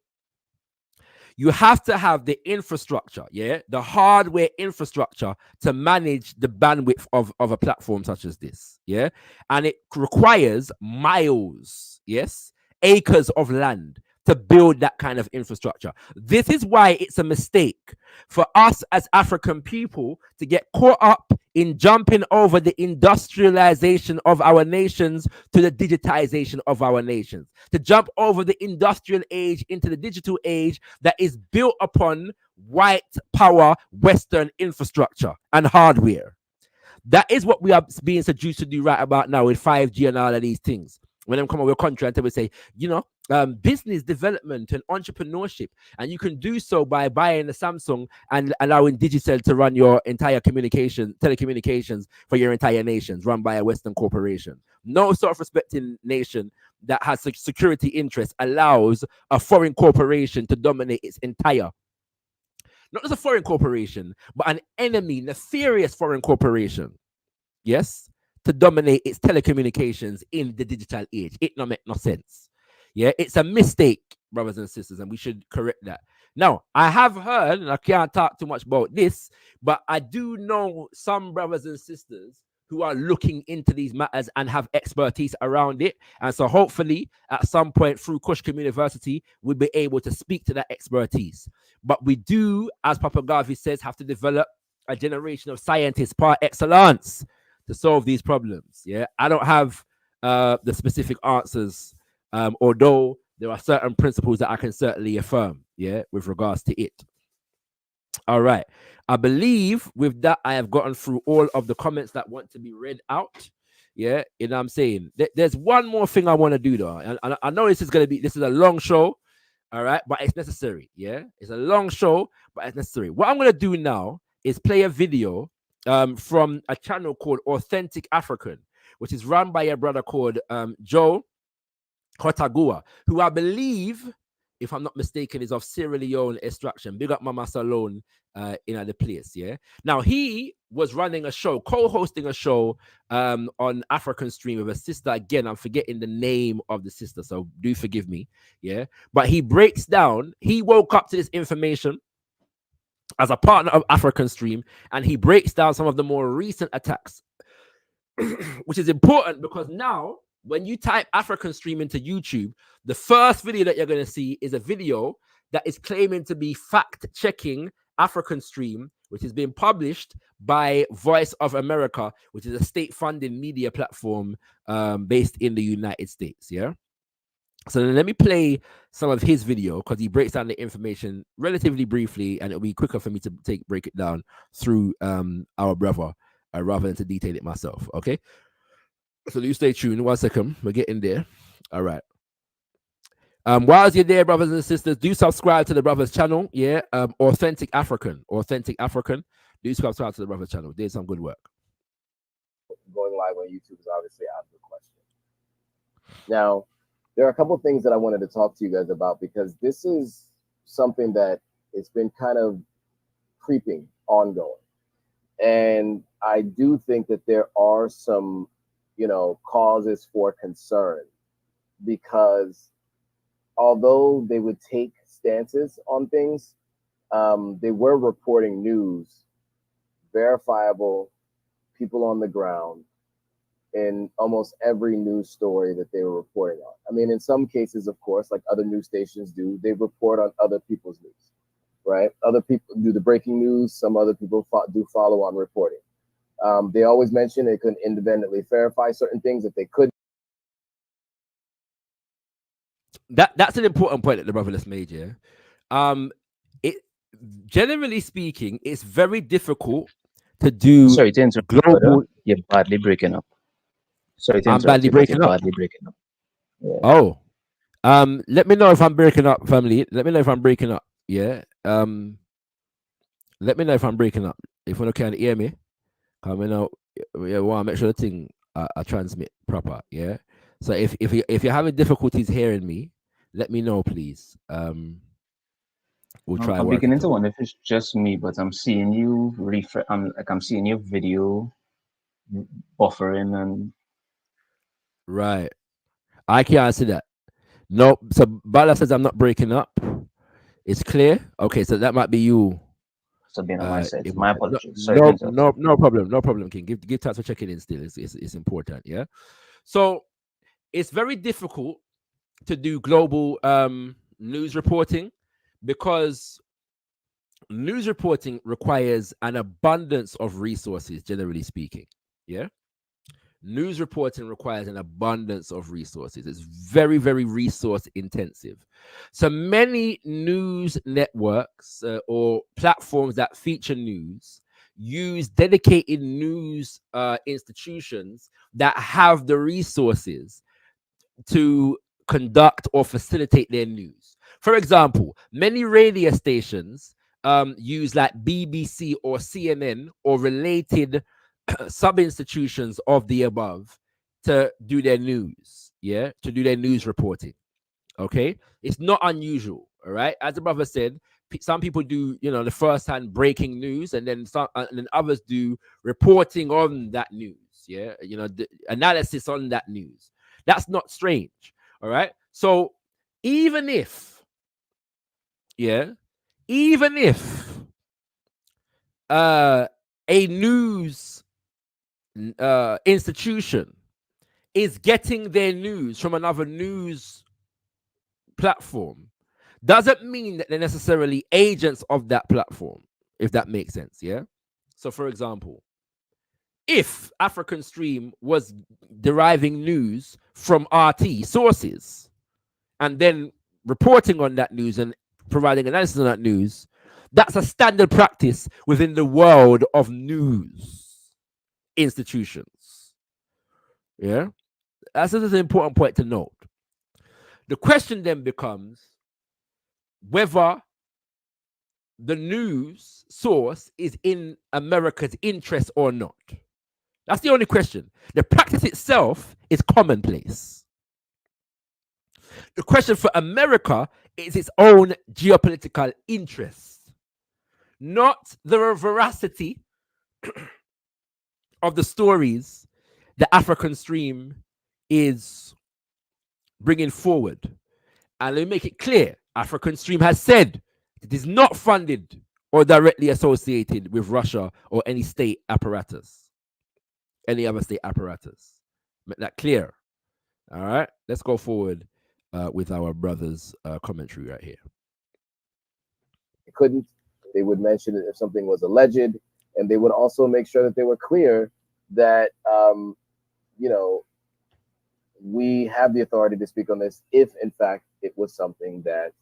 Speaker 4: You have to have the infrastructure, the hardware infrastructure to manage the bandwidth of a platform such as this, and it requires miles, acres of land to build that kind of infrastructure. This is why it's a mistake for us as African people to get caught up in jumping over the industrialization of our nations to the digitization of our nations, to jump over the industrial age into the digital age that is built upon white power, Western infrastructure and hardware. That is what we are being seduced to do right about now with 5G and all of these things. When they come over country and they say, business development and entrepreneurship, and you can do so by buying a Samsung and allowing Digicel to run your entire telecommunications for your entire nations, run by a Western corporation. No self-respecting nation that has security interests allows a foreign corporation to dominate its entire, not just a foreign corporation, but an enemy, nefarious foreign corporation, to dominate its telecommunications in the digital age. It don't make no sense. It's a mistake, brothers and sisters, and we should correct that. Now, I have heard, and I can't talk too much about this, but I do know some brothers and sisters who are looking into these matters and have expertise around it. And so hopefully at some point through Kushkim University, we'll be able to speak to that expertise. But we do, as Papa Garvey says, have to develop a generation of scientists par excellence to solve these problems. I don't have the specific answers, although there are certain principles that I can certainly affirm, with regards to it. All right. I believe with that, I have gotten through all of the comments that want to be read out. You know what I'm saying? There's one more thing I want to do, though. And I know this is a long show, all right, but it's necessary. It's a long show, but it's necessary. What I'm going to do now is play a video from a channel called Authentic African, which is run by a brother called Joe Kotagua, who I believe if I'm not mistaken, is of Sierra Leone extraction. Big up Mama Salone in the place, yeah? Now, he was running a show, co-hosting a show on Afrikan Stream with a sister. Again, I'm forgetting the name of the sister, so do forgive me, yeah? But he breaks down, he woke up to this information as a partner of Afrikan Stream, and he breaks down some of the more recent attacks, which is important because now, when you type Afrikan Stream into YouTube, the first video that you're going to see is a video that is claiming to be fact-checking Afrikan Stream, which is being published by Voice of America, which is a state-funded media platform based in the United States, yeah? So let me play some of his video because he breaks down the information relatively briefly, and it'll be quicker for me to break it down through our brother rather than to detail it myself, okay? So you stay tuned. 1 second. We're getting there. All right. Whilst you're there, brothers and sisters, do subscribe to the brothers channel. Yeah. Authentic African. Do subscribe to the brothers channel. Did some good work.
Speaker 8: Going live on YouTube is obviously out of the question. Now, there are a couple of things that I wanted to talk to you guys about because this is something that it's been kind of creeping ongoing. And I do think that there are some causes for concern because although they would take stances on things, they were reporting news, verifiable, people on the ground in almost every news story that they were reporting on. I mean, in some cases, of course, like other news stations do, they report on other people's news, right? Other people do the breaking news. Some other people do follow on reporting. They always mention they couldn't independently verify certain things that they could.
Speaker 4: That's an important point that the brother just made, yeah. It generally speaking, it's very difficult to do.
Speaker 7: Sorry to interrupt, global. You're badly breaking up. Sorry to interrupt.
Speaker 4: I'm badly breaking up.
Speaker 7: Badly breaking up. Yeah.
Speaker 4: Oh, let me know if I'm breaking up, family. Let me know if I'm breaking up. Yeah. Let me know if I'm breaking up. If you can't hear me. Coming out, yeah, well, make sure the thing I transmit proper, yeah. So if you're having difficulties hearing me, let me know, please. We'll try.
Speaker 7: I'm beginning to wonder if it's just me, but I'm seeing you I'm seeing your video buffering and.
Speaker 4: Right, I can't see that. No, so Bala says I'm not breaking up. It's clear. Okay, so that might be you.
Speaker 7: So being on my side, my apologies.
Speaker 4: No problem, King. Give thanks for checking in. Still, it's important. Yeah. So it's very difficult to do global news reporting because news reporting requires an abundance of resources, generally speaking. Yeah. News reporting requires an abundance of resources. It's very, very resource intensive. So many news networks or platforms that feature news use dedicated news institutions that have the resources to conduct or facilitate their news. For example, many radio stations use like BBC or CNN or related sub-institutions of the above to do their news, yeah, to do their news reporting. Okay, it's not unusual. All right, as the brother said, some people do, the first-hand breaking news, and then others do reporting on that news. Yeah, the analysis on that news. That's not strange. All right, so even if a news institution is getting their news from another news platform, doesn't mean that they're necessarily agents of that platform, if that makes sense. Yeah. So for example, if Afrikan Stream was deriving news from RT sources and then reporting on that news and providing analysis on that news, that's a standard practice within the world of news institutions. Yeah, that's an important point to note. The question then becomes whether the news source is in America's interest or not. That's the only question. The practice itself is commonplace. The question for America It's its own geopolitical interest, not the veracity of the stories the African Stream is bringing forward. And let me make it clear, African Stream has said it is not funded or directly associated with Russia or any state apparatus, any other state apparatus. Make that clear. All right, let's go forward with our brother's commentary right here.
Speaker 8: They couldn't. They would mention it if something was alleged, and they would also make sure that they were clear that, you know, we have the authority to speak on this if, in fact, it was something that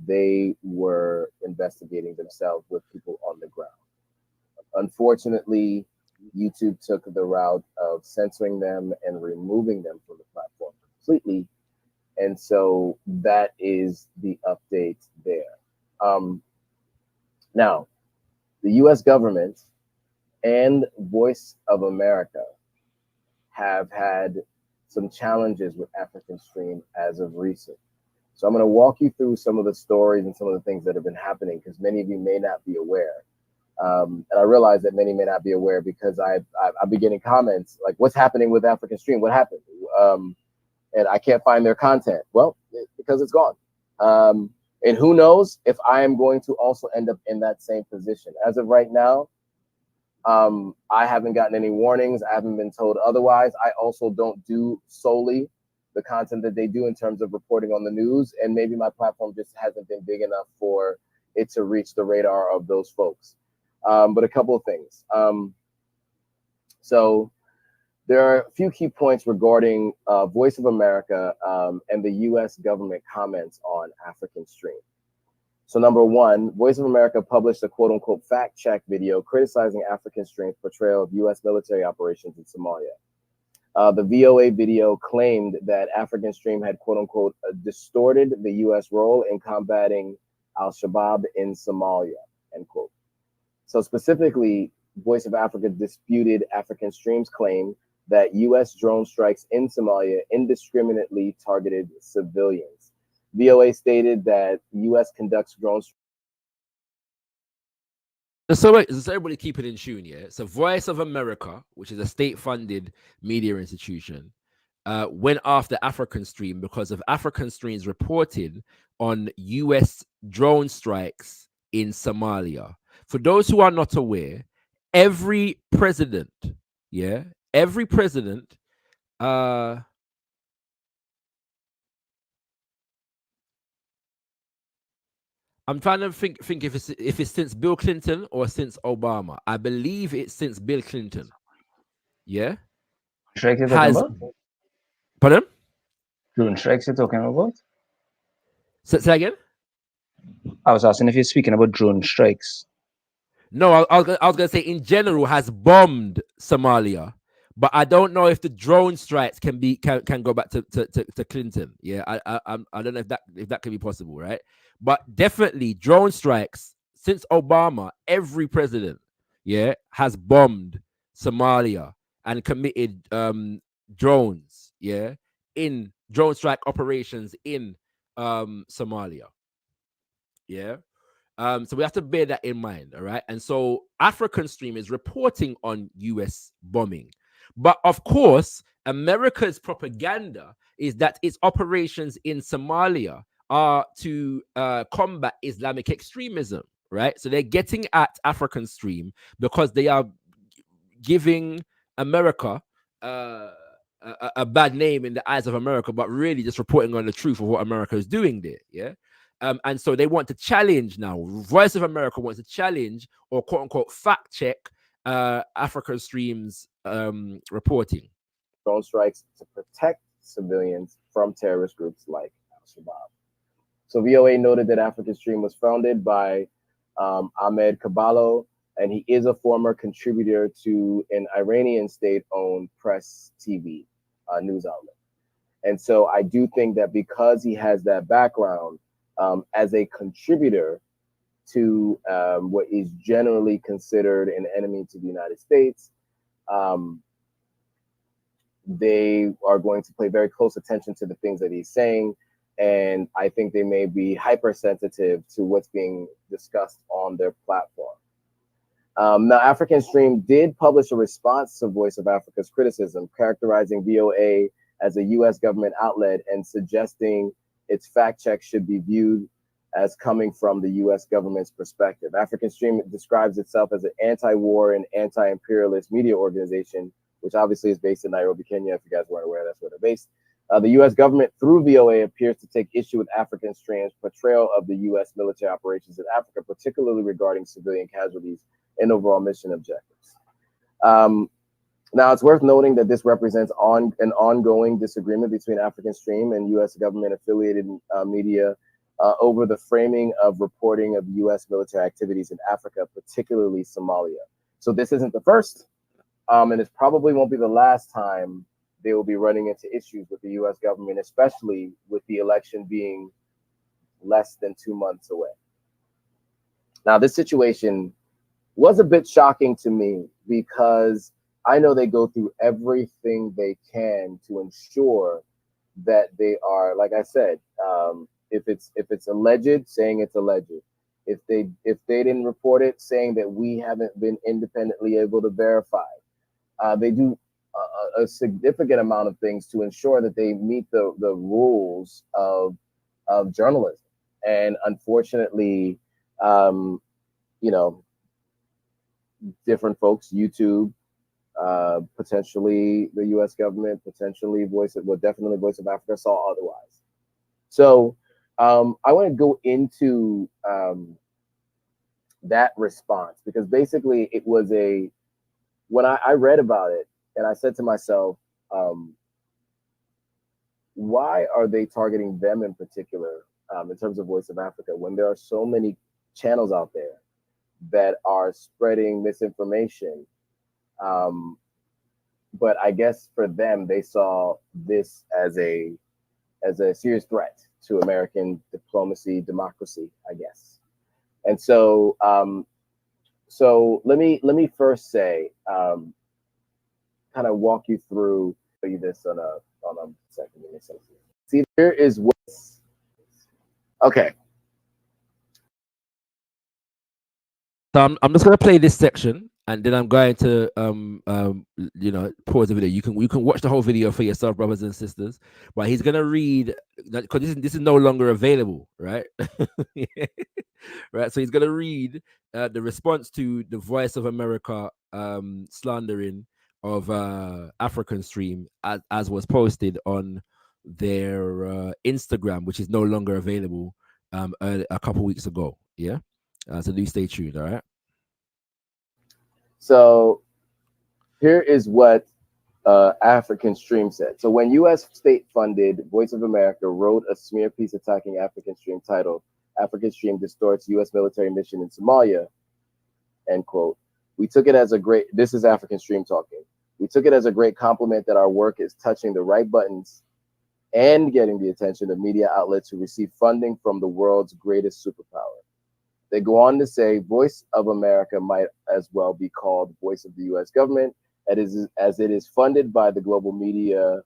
Speaker 8: they were investigating themselves with people on the ground. Unfortunately, YouTube took the route of censoring them and removing them from the platform completely. And so that is the update there. Now, the US government and Voice of America have had some challenges with African Stream as of recent. So I'm going to walk you through some of the stories and some of the things that have been happening, because many of you may not be aware. And I realize that many may not be aware because I've been getting comments like, what's happening with African Stream? What happened? And I can't find their content. Well, because it's gone. And who knows if I am going to also end up in that same position. As of right now, I haven't gotten any warnings. I haven't been told otherwise. I also don't do solely the content that they do in terms of reporting on the news. And maybe my platform just hasn't been big enough for it to reach the radar of those folks. But a couple of things. So there are a few key points regarding Voice of America and the US government comments on African Stream. So number one, Voice of America published a quote unquote fact check video criticizing African Stream's portrayal of US military operations in Somalia. The VOA video claimed that African Stream had quote unquote distorted the US role in combating al-Shabaab in Somalia, end quote. So specifically, Voice of Africa disputed African Stream's claim that US drone strikes in Somalia indiscriminately targeted civilians. VOA stated that US conducts drone strikes.
Speaker 4: So everybody keep it in tune, yeah? So Voice of America, which is a state-funded media institution, went after African Stream because of African Stream's reporting on US drone strikes in Somalia. For those who are not aware, every president, yeah, every president, I'm trying to think if it's since Bill Clinton or since Obama. I believe it's since Bill Clinton. Yeah.
Speaker 7: Strikes you're talking about?
Speaker 4: Pardon?
Speaker 7: Drone strikes you're talking about?
Speaker 4: Say again?
Speaker 7: I was asking if you're speaking about drone strikes.
Speaker 4: No, I was going to say in general has bombed Somalia, but I don't know if the drone strikes can go back to Clinton. Yeah, I don't know if that can be possible, right? But definitely drone strikes since Obama, every president, yeah, has bombed Somalia and committed drones, yeah, in drone strike operations in Somalia. Yeah. So we have to bear that in mind, all right? And so African Stream is reporting on US bombing. But of course, America's propaganda is that its operations in Somalia are to combat Islamic extremism, right? So they're getting at African Stream because they are giving America a bad name in the eyes of America, but really just reporting on the truth of what America is doing there, yeah? And so they want to challenge now. Voice of America wants to challenge or quote unquote fact check African Stream's reporting.
Speaker 8: Drone strikes to protect civilians from terrorist groups like al-Shabaab. So VOA noted that African Stream was founded by Ahmed Kaballo, and he is a former contributor to an Iranian state-owned press TV news outlet. And so I do think that because he has that background, as a contributor to what is generally considered an enemy to the United States, they are going to pay very close attention to the things that he's saying. and I think they may be hypersensitive to what's being discussed on their platform. Now, African Stream did publish a response to Voice of Africa's criticism, characterizing VOA as a U.S. government outlet and suggesting its fact check should be viewed as coming from the U.S. government's perspective. African Stream describes itself as an anti-war and anti-imperialist media organization, which obviously is based in Nairobi, Kenya. If you guys weren't aware, that's where they're based. The U.S. government, through VOA, appears to take issue with African Stream's portrayal of the U.S. military operations in Africa, particularly regarding civilian casualties and overall mission objectives. Now, it's worth noting that this represents an ongoing disagreement between African Stream and U.S. government-affiliated media over the framing of reporting of U.S. military activities in Africa, particularly Somalia. So this isn't the first, and it probably won't be the last time they will be running into issues with the U.S. government, especially with the election being less than 2 months away. Now, this situation was a bit shocking to me because I know they go through everything they can to ensure that they are, like I said, if it's alleged, saying it's alleged. If they didn't report it, saying that we haven't been independently able to verify. They do a significant amount of things to ensure that they meet the rules of journalism. And unfortunately, different folks, YouTube, potentially the U.S. government, potentially definitely Voice of Africa saw otherwise. So I want to go into that response, because basically it was when I read about it, and I said to myself, why are they targeting them in particular in terms of Voice of Africa when there are so many channels out there that are spreading misinformation? But I guess for them, they saw this as a serious threat to American diplomacy, democracy, I guess. And so, let me first say, kind of walk you through this on a second. See, here is what's okay.
Speaker 4: So I'm just gonna play this section, and then I'm going to pause the video. You can watch the whole video for yourself, brothers and sisters. But he's gonna read that, because this is no longer available, right? Right. So he's gonna read the response to the Voice of America slandering of African Stream as was posted on their Instagram, which is no longer available a couple weeks ago. Yeah. So do stay tuned, all right?
Speaker 8: So here is what African Stream said. So when U.S. state-funded Voice of America wrote a smear piece attacking African Stream titled, "African Stream Distorts U.S. Military Mission in Somalia," end quote, we took it as a great, this is African Stream talking, we took it as a great compliment that our work is touching the right buttons and getting the attention of media outlets who receive funding from the world's greatest superpower. They go on to say, Voice of America might as well be called Voice of the U.S. government, as it is funded by global media,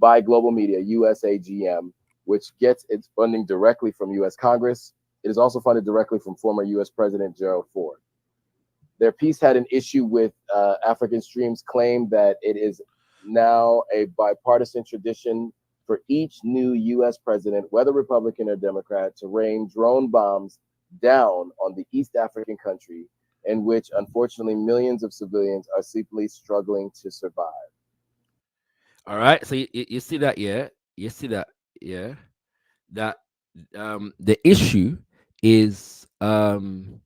Speaker 8: USAGM, which gets its funding directly from U.S. Congress. It is also funded directly from former U.S. President Gerald Ford. Their piece had an issue with African Stream's claim that it is now a bipartisan tradition for each new U.S. president, whether Republican or Democrat, to rain drone bombs down on the East African country, in which unfortunately millions of civilians are simply struggling to survive.
Speaker 4: All right, so you see that, yeah? You see that, yeah? That the issue is the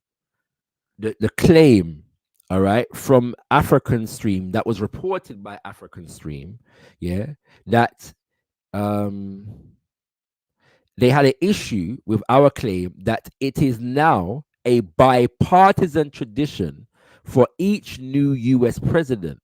Speaker 4: claim, all right, from African Stream that was reported by African Stream, yeah, that they had an issue with our claim that it is now a bipartisan tradition for each new U.S. president,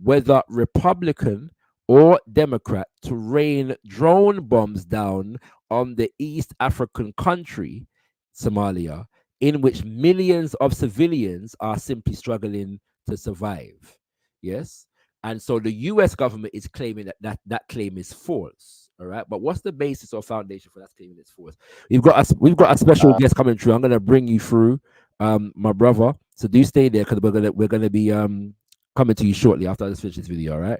Speaker 4: whether Republican or Democrat, to rain drone bombs down on the East African country, Somalia, in which millions of civilians are simply struggling to survive. Yes? And so the U.S. government is claiming that claim is false. All right, but what's the basis or foundation for that claiming it's force? We've got a special guest coming through. I'm gonna bring you through, my brother. So do stay there because we're gonna be coming to you shortly after I finish this video. All right.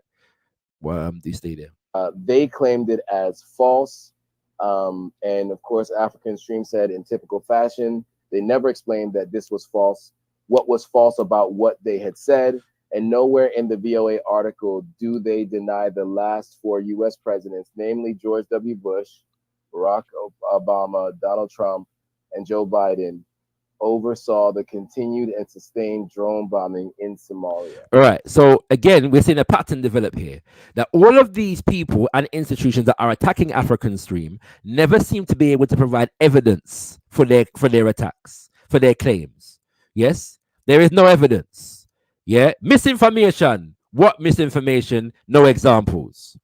Speaker 4: Well, do stay there.
Speaker 8: They claimed it as false, and of course, African Stream said in typical fashion, they never explained that this was false. What was false about what they had said, and nowhere in the VOA article do they deny the last 4 U.S. presidents, namely George W. Bush, Barack Obama, Donald Trump, and Joe Biden, oversaw the continued and sustained drone bombing in Somalia.
Speaker 4: All right. So again, we're seeing a pattern develop here that all of these people and institutions that are attacking African Stream never seem to be able to provide evidence for their attacks, for their claims. Yes, there is no evidence. Yeah, misinformation. What misinformation? No examples.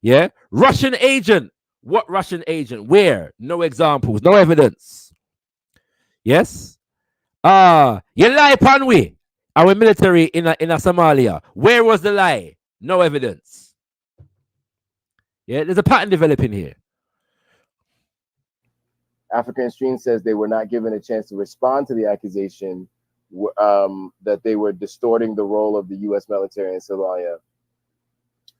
Speaker 4: Yeah, Russian agent. What Russian agent? Where? No examples. No evidence. Yes. You lie upon we. Our military in a Somalia. Where was the lie? No evidence. Yeah, there's a pattern developing here.
Speaker 8: African Stream says they were not given a chance to respond to the accusation that they were distorting the role of the U.S. military in Somalia.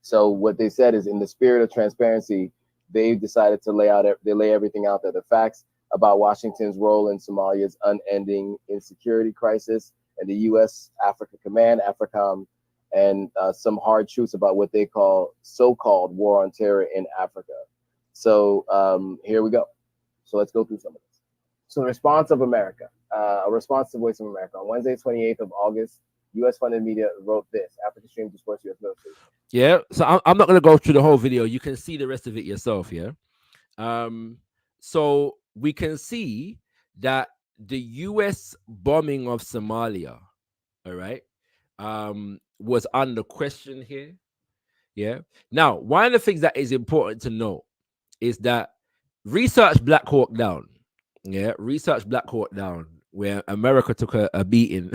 Speaker 8: So what they said is, in the spirit of transparency, they decided to lay everything out there, the facts about Washington's role in Somalia's unending insecurity crisis, and the U.S. Africa Command, Afrikan, and some hard truths about what they call so-called war on terror in Africa. So here we go. So let's go through some of this. So the response of America, a response to Voice of America. On Wednesday, 28th of August, U.S.-funded media wrote this: African Stream discourse U.S. military.
Speaker 4: Yeah, so I'm not going to go through the whole video. You can see the rest of it yourself, yeah? So we can see that the U.S. bombing of Somalia, all right, was under question here, yeah? Now, one of the things that is important to know is that research Black Hawk Down, yeah? Research Black Hawk Down, where America took a beating,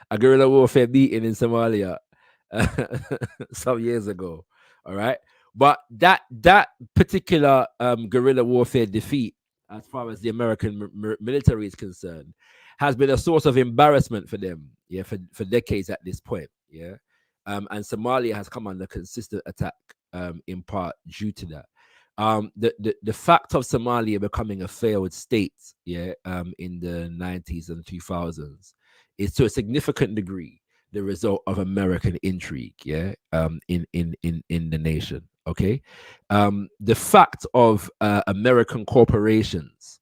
Speaker 4: a guerrilla warfare beating in Somalia some years ago, all right? But that particular guerrilla warfare defeat, as far as the American military is concerned, has been a source of embarrassment for them, yeah, for decades at this point, yeah. And Somalia has come under consistent attack, in part due to that. The fact of Somalia becoming a failed state, yeah, in the 90s and 2000s, is to a significant degree the result of American intrigue, yeah, in the nation. Okay, the fact of American corporations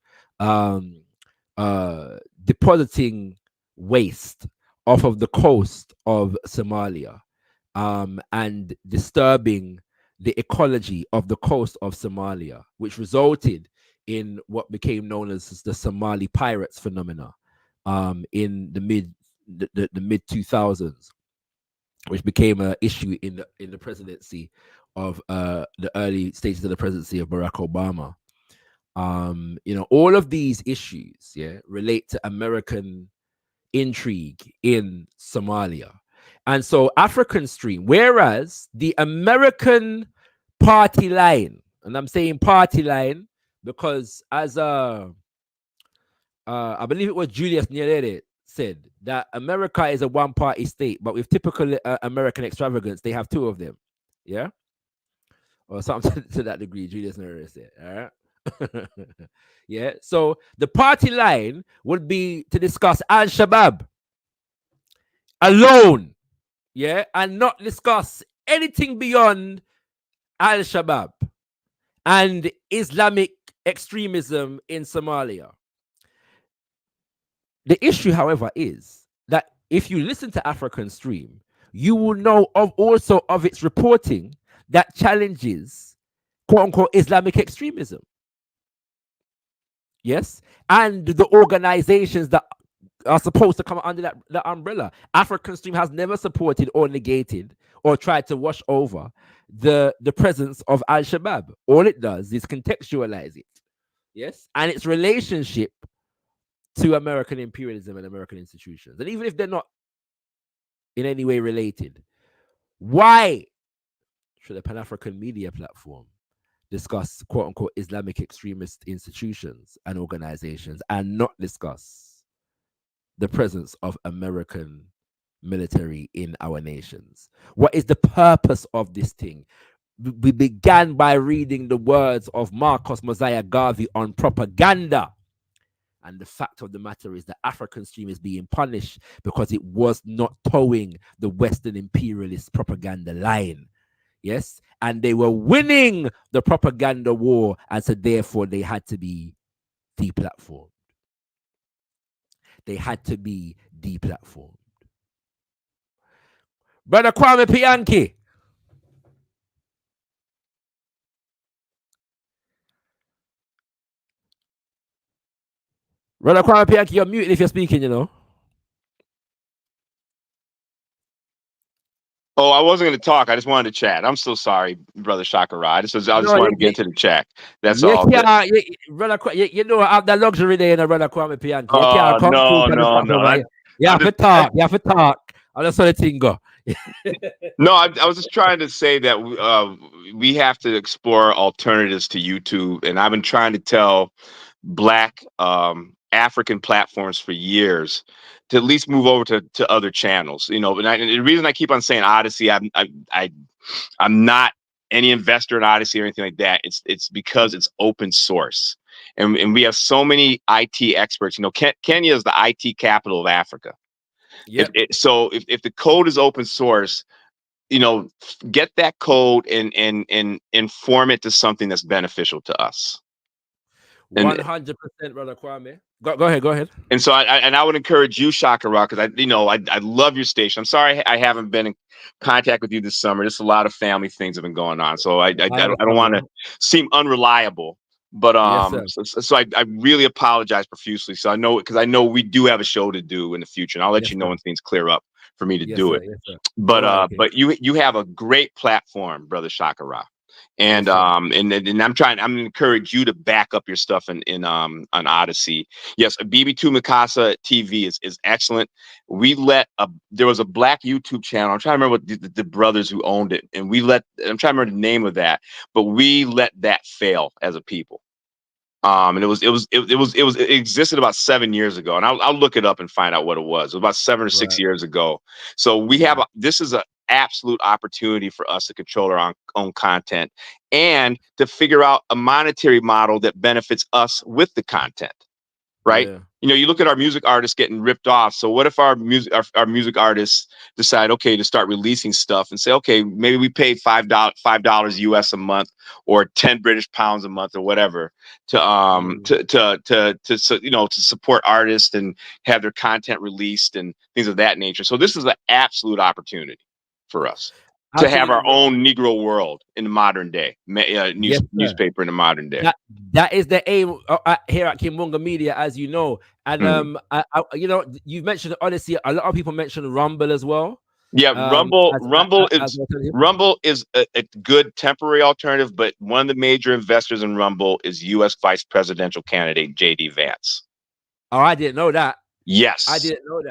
Speaker 4: depositing waste off of the coast of Somalia, and disturbing the ecology of the coast of Somalia, which resulted in what became known as the Somali pirates phenomena, in the mid 2000s, which became an issue in the presidency of the early stages of the presidency of Barack Obama. All of these issues, yeah, relate to American intrigue in Somalia. And so African Stream, whereas the American party line, and I'm saying party line because as I believe it was Julius Nyerere said, that America is a one-party state, but with typical American extravagance, they have two of them, yeah? Or something to that degree, Julius Nyerere said, all right? Yeah, so the party line would be to discuss Al-Shabaab alone, yeah, and not discuss anything beyond Al-Shabaab and Islamic extremism in Somalia. The issue, however, is that if you listen to African Stream, you will know also of its reporting that challenges, quote unquote, Islamic extremism. Yes, and the organizations that are supposed to come under that umbrella. African Stream has never supported or negated or tried to wash over the presence of Al-Shabaab. All it does is contextualize it, yes, and its relationship to American imperialism and American institutions. And even if they're not in any way related, why should the Pan-African media platform discuss quote-unquote Islamic extremist institutions and organizations and not discuss the presence of American military in our nations? What is the purpose of this thing? We began by reading the words of Marcus Mosiah Garvey on propaganda. And the fact of the matter is the African stream is being punished because it was not towing the Western imperialist propaganda line. Yes. And they were winning the propaganda war. And so therefore they had to be deplatformed. They had to be deplatformed. Brother Kwame Pianki. Brother Kwame Pianki, you're muted if you're speaking, you know.
Speaker 9: Oh, I wasn't going to talk. I just wanted to chat. I'm so sorry, Brother Shakara. I just wanted to get into the chat. That's all.
Speaker 4: Brother, you know, I have the luxury there, in Brother Kwame Pianki. You can't come
Speaker 9: no.
Speaker 4: You have to talk. You have to talk. I just saw the thing go.
Speaker 9: No, I was just trying to say that we have to explore alternatives to YouTube, and I've been trying to tell Black African platforms for years to at least move over to other channels, you know. And the reason I keep on saying Odyssey, I'm not any investor in Odyssey or anything like that. It's because it's open source, and we have so many IT experts. You know, Kenya is the IT capital of Africa.
Speaker 4: Yeah.
Speaker 9: So if the code is open source, you know, get that code and form it to something that's beneficial to us.
Speaker 4: 100%, Brother Kwame. Go ahead.
Speaker 9: And so I would encourage you, Shakara, because I love your station. I'm sorry I haven't been in contact with you this summer. Just a lot of family things have been going on, so I don't want to seem unreliable. But so I really apologize profusely. So I know we do have a show to do in the future, and I'll let you know when things clear up for me to do it. But you have a great platform, Brother Shakara. And I'm going to encourage you to back up your stuff on Odyssey. Yes, BB2 Mikasa TV is excellent. There was a Black YouTube channel. I'm trying to remember what the brothers who owned it, and I'm trying to remember the name of that, but we let that fail as a people. And it existed about 7 years ago, and I'll look it up and find out what it was. It was about 7 or 6 years ago. So we have this is an absolute opportunity for us to control our own content and to figure out a monetary model that benefits us with the content. Right. Yeah. You know, you look at our music artists getting ripped off. So what if our music artists decide, to start releasing stuff and say, okay, maybe we pay $5 US a month or 10 British pounds a month or whatever to support artists and have their content released and things of that nature. So this is an absolute opportunity for us to have our own Negro world in the modern day, newspaper in the modern day.
Speaker 4: That is the aim here at Kimbunga Media, as you know. And you mentioned Odyssey. A lot of people mentioned Rumble as well.
Speaker 9: Yeah, Rumble is a good temporary alternative, but one of the major investors in Rumble is U.S. Vice Presidential candidate J.D. Vance.
Speaker 4: Oh, I didn't know that.
Speaker 9: Yes,
Speaker 4: I didn't know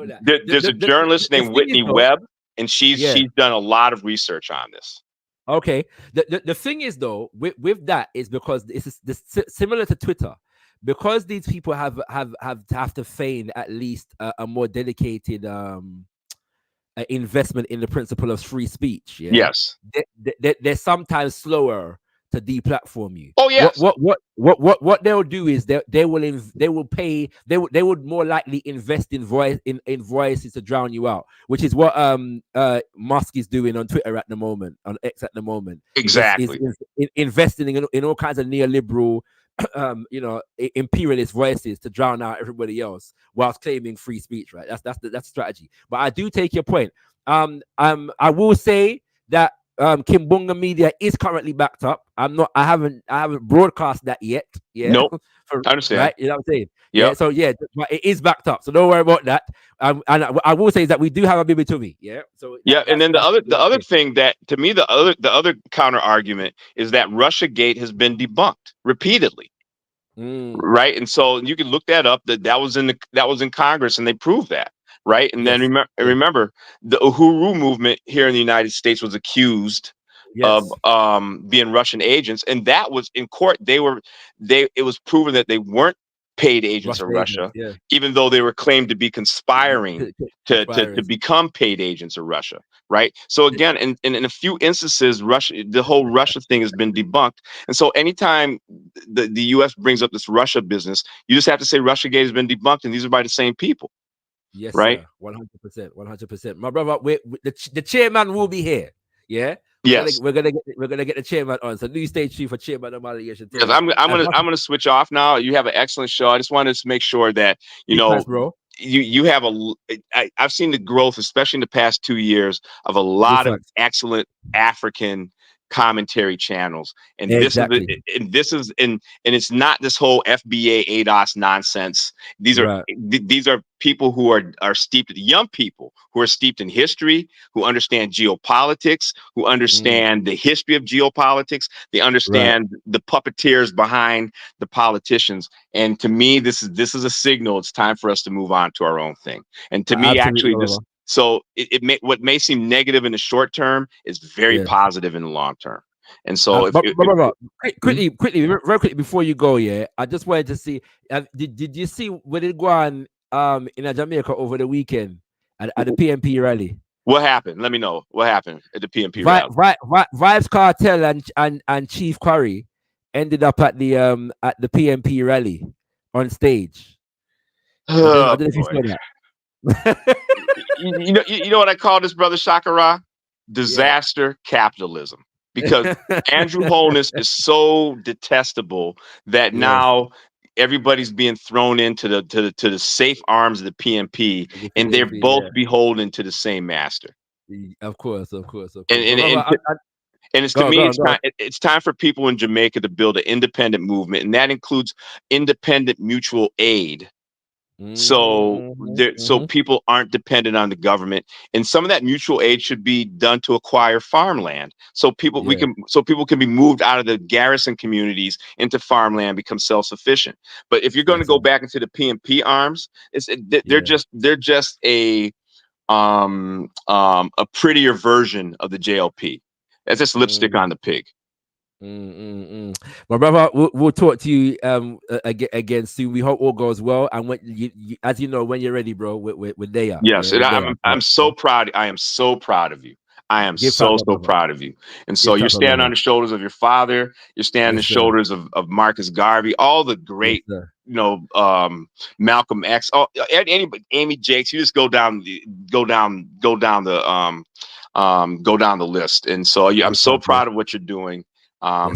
Speaker 4: that.
Speaker 9: There's a journalist named Whitney Webb. And she's done a lot of research on this.
Speaker 4: Okay. The thing is, though, with that is because it's similar to Twitter, because these people have to feign at least a more dedicated investment in the principle of free speach. Yeah?
Speaker 9: Yes.
Speaker 4: They're sometimes slower to deplatform you.
Speaker 9: Oh yes.
Speaker 4: What they'll do is they would more likely invest in voices to drown you out, which is what Musk is doing on Twitter at the moment, on X at the moment.
Speaker 9: Exactly.
Speaker 4: Is investing in all kinds of neoliberal imperialist voices to drown out everybody else whilst claiming free speech, right? That's the strategy. But I do take your point. I will say that Kimbunga Media is currently backed up. I haven't broadcast that yet. Yeah.
Speaker 9: Nope. I understand.
Speaker 4: Right? You know what I'm saying?
Speaker 9: Yep.
Speaker 4: Yeah. So but it is backed up. So don't worry about that. And I will say that we do have a Bibi Tumi. Yeah. So
Speaker 9: and then the other thing that, to me, the other counter argument is that Russiagate has been debunked repeatedly. Right. And so you can look that up. That was in Congress, and they proved that. Right. And then remember the Uhuru movement here in the United States was accused being Russian agents, and that was in court. It was proven that they weren't paid agents of Russia, even though they were claimed to be conspiring to become paid agents of Russia. Right. So again, in a few instances, the whole Russia thing has been debunked. And so anytime the U.S. brings up this Russia business, you just have to say Russiagate has been debunked, and these are by the same people.
Speaker 4: Yes,
Speaker 9: right.
Speaker 4: 100%, 100%. My brother, the chairman will be here. Yeah. We're gonna get the chairman on. So do stay tuned for chairman evaluation.
Speaker 9: Because I'm gonna switch off now. You have an excellent show. I just wanted to make sure that
Speaker 4: bro.
Speaker 9: You have I've seen the growth, especially in the past 2 years, of a lot of excellent African commentary channels, and this is it's not this whole FBA ADOS nonsense. These are people who are steeped, young people who are steeped in history, who understand geopolitics, who understand the history of geopolitics. They understand the puppeteers behind the politicians. And to me, this is a signal. It's time for us to move on to our own thing. And to me, actually, what may seem negative in the short term is very positive in the long term. And so,
Speaker 4: quickly, very quickly before you go, I just wanted to see. Did you see what did go on in Jamaica over the weekend at the PNP rally?
Speaker 9: What happened? Let me know what happened at the PNP rally.
Speaker 4: Vibes Cartel and Chief Curry ended up at the PNP rally on stage. I don't know if you saw that.
Speaker 9: you know what I call this, brother Shakara? Disaster capitalism. Because Andrew Holness is so detestable that now everybody's being thrown into the safe arms of the PNP, and they're both beholden to the same master.
Speaker 4: Of course.
Speaker 9: And it's to me, it's time for people in Jamaica to build an independent movement, and that includes independent mutual aid. So people aren't dependent on the government, and some of that mutual aid should be done to acquire farmland. So people can be moved out of the garrison communities into farmland, become self-sufficient. But if you're going to go back into the PNP arms, they're just a prettier version of the JLP. That's just lipstick on the pig.
Speaker 4: My brother, we'll talk to you again soon. We hope all goes well. And when you as you know, when you're ready, bro, we're there.
Speaker 9: Yes, I'm so proud. I am so proud of you. I am so proud of you. And so you're standing on the shoulders of your father. You're standing on the shoulders of Marcus Garvey, all the great, Malcolm X, anybody, Amy Jakes. You just go down the list. And so I'm so proud of what you're doing.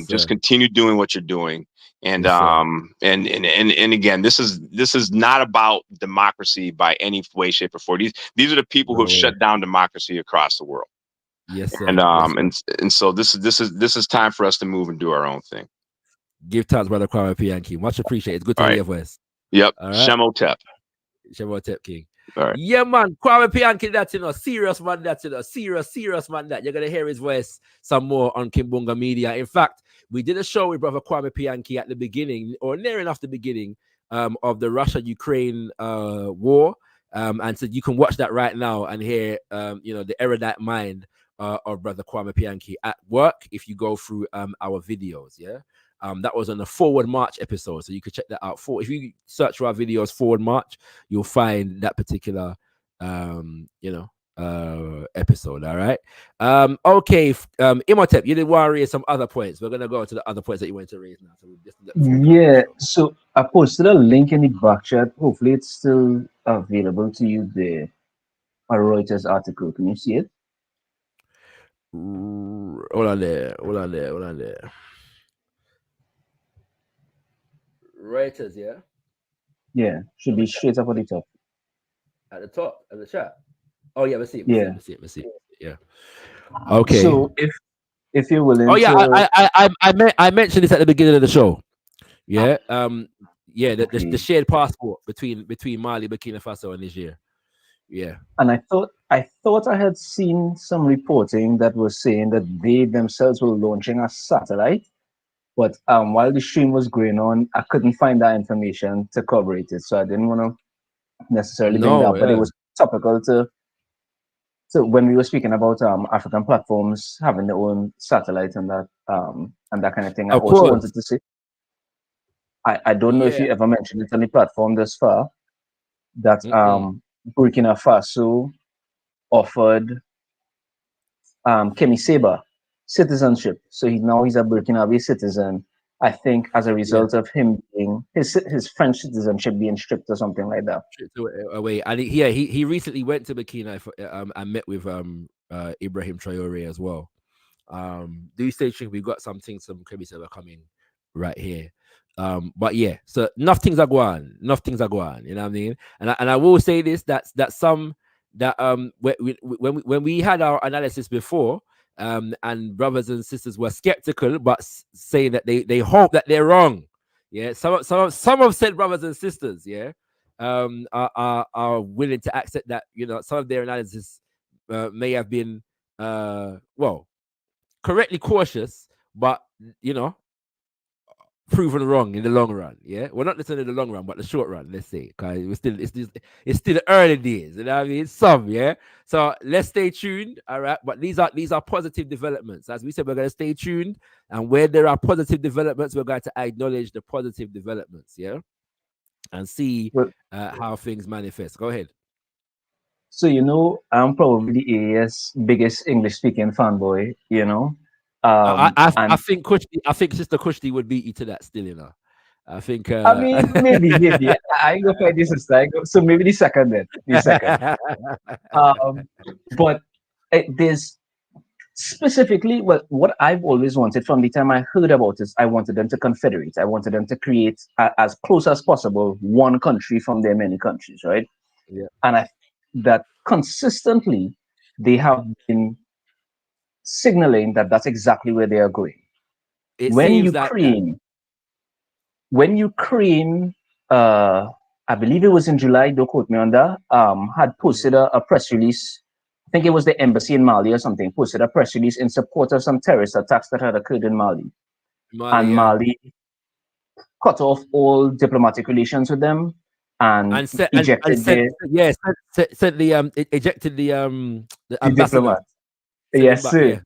Speaker 9: Just continue doing what you're doing. And and again, this is not about democracy by any way, shape, or form. These are the people who have shut down democracy across the world.
Speaker 4: Yes, sir.
Speaker 9: And so this is time for us to move and do our own thing.
Speaker 4: Give thanks, brother Kwame Pianki. Much appreciated. It's good to hear your voice.
Speaker 9: Yep. Shemotep.
Speaker 4: Shemotep King.
Speaker 9: All right.
Speaker 4: Yeah, man. Kwame Pianki, that's serious man. That's serious man. That you're gonna hear his voice some more on Kimbunga Media. In fact, we did a show with brother Kwame Pianki at the beginning, or near enough the beginning, of the Russia-Ukraine war. And so you can watch that right now and hear the erudite mind of brother Kwame Pianki at work if you go through our videos. That was on the Forward March episode, so you could check that out. If you search for our videos Forward March, you'll find that particular episode. All right. Okay. Imhotep, you did want to raise some other points. We're gonna go to the other points that you wanted to raise now.
Speaker 7: So I posted a link in the back chat. Hopefully it's still available to you there. A Reuters article. Can you see it?
Speaker 4: Hold on there. Reuters,
Speaker 7: yeah, should be straight up at the top.
Speaker 4: At the top of the chat. Oh yeah, let's see it. Yeah. Okay.
Speaker 7: So if you're willing,
Speaker 4: I mentioned this at the beginning of the show. Yeah. The shared passport between Mali, Burkina Faso, and Niger. Yeah.
Speaker 7: And I thought I had seen some reporting that was saying that they themselves were launching a satellite. But while the stream was going on, I couldn't find that information to corroborate it. So I didn't want to necessarily bring that up, but it was topical to So when we were speaking about African platforms having their own satellite and that kind of thing, I
Speaker 4: Of
Speaker 7: also
Speaker 4: course.
Speaker 7: wanted to say, I don't know if
Speaker 4: Yeah.
Speaker 7: you ever mentioned it on the platform thus far, that Burkina Faso offered Kemi Seba citizenship. So he's a Burkinabe citizen. I think as a result of him being his French citizenship being stripped or something like that.
Speaker 4: Away, and he recently went to Burkina and met with Ibrahim Traore as well. Do stay tuned. We've got some Kemi Seba coming right here. But yeah, so enough things are going. You know what I mean? And I will say this: that when we had our analysis before, and brothers and sisters were skeptical, but saying that they hope that they're wrong. Yeah, some of said brothers and sisters, yeah, are willing to accept that some of their analysis may have been correctly cautious, but proven wrong in the long run. Yeah, well, not necessarily the long run, but the short run. Let's say, because it's still early days. You know what I mean? Yeah. So let's stay tuned. All right, but these are positive developments. As we said, we're going to stay tuned, and where there are positive developments, we're going to acknowledge the positive developments. Yeah, and see how things manifest. Go ahead.
Speaker 7: So I'm probably the AES biggest English-speaking fanboy.
Speaker 4: I think Sister Kushti would beat you to that still, I think.
Speaker 7: I mean, maybe. I go for this sister. So maybe the second then. But there's specifically what I've always wanted from the time I heard about this. I wanted them to confederate. I wanted them to create as close as possible one country from their many countries, right?
Speaker 4: Yeah.
Speaker 7: And I think that consistently they have been signaling that that's exactly where they are going. When Ukraine, I believe it was in July, don't quote me on that, had posted a press release. I think it was the embassy in Mali or something, posted a press release in support of some terrorist attacks that had occurred in Mali. Mali cut off all diplomatic relations with them and ejected
Speaker 4: ejected the ambassador.
Speaker 7: Diplomat. Yes, sir.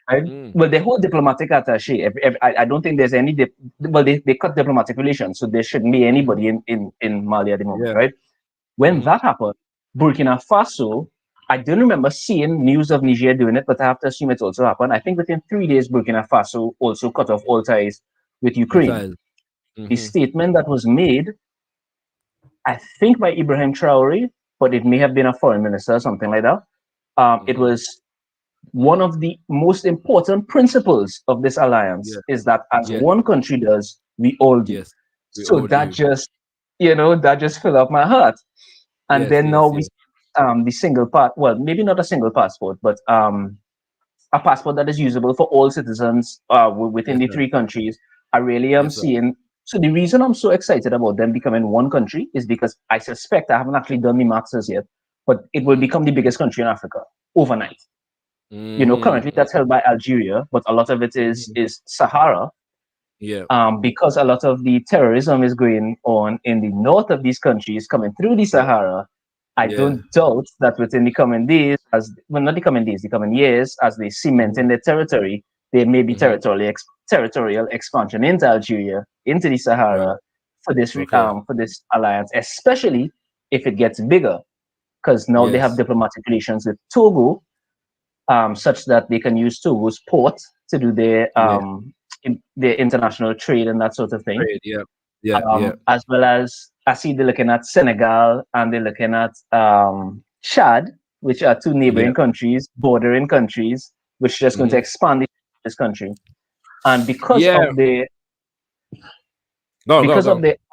Speaker 7: Right? Well, the whole diplomatic attaché, I don't think there's any, they cut diplomatic relations, so there shouldn't be anybody in Mali at the moment, right? When that happened, Burkina Faso, I don't remember seeing news of Niger doing it, but I have to assume it also happened. I think within 3 days, Burkina Faso also cut off all ties with Ukraine. The statement that was made, I think by Ibrahim Traore, but it may have been a foreign minister or something like that. It was one of the most important principles of this alliance is that as one country does, we all do. So that just filled up my heart. And then now we the single part, well, maybe not a single passport, but a passport that is usable for all citizens within the 3 countries. I really am seeing. So the reason I'm so excited about them becoming one country is because I suspect, I haven't actually done the maths as yet, but it will become the biggest country in Africa overnight. Currently that's held by Algeria, but a lot of it is Sahara. Because a lot of the terrorism is going on in the north of these countries coming through the Sahara. I don't doubt that within the coming days, not the coming days, the coming years, as they cement in their territory, there may be territorial expansion into Algeria, into the Sahara for this alliance, especially if it gets bigger, because now they have diplomatic relations with Togo, such that they can use Togo's port to do their international trade and that sort of thing. As well as I see they're looking at Senegal and they're looking at Chad, which are 2 neighboring countries, bordering countries, which are just going to expand this country. And because of the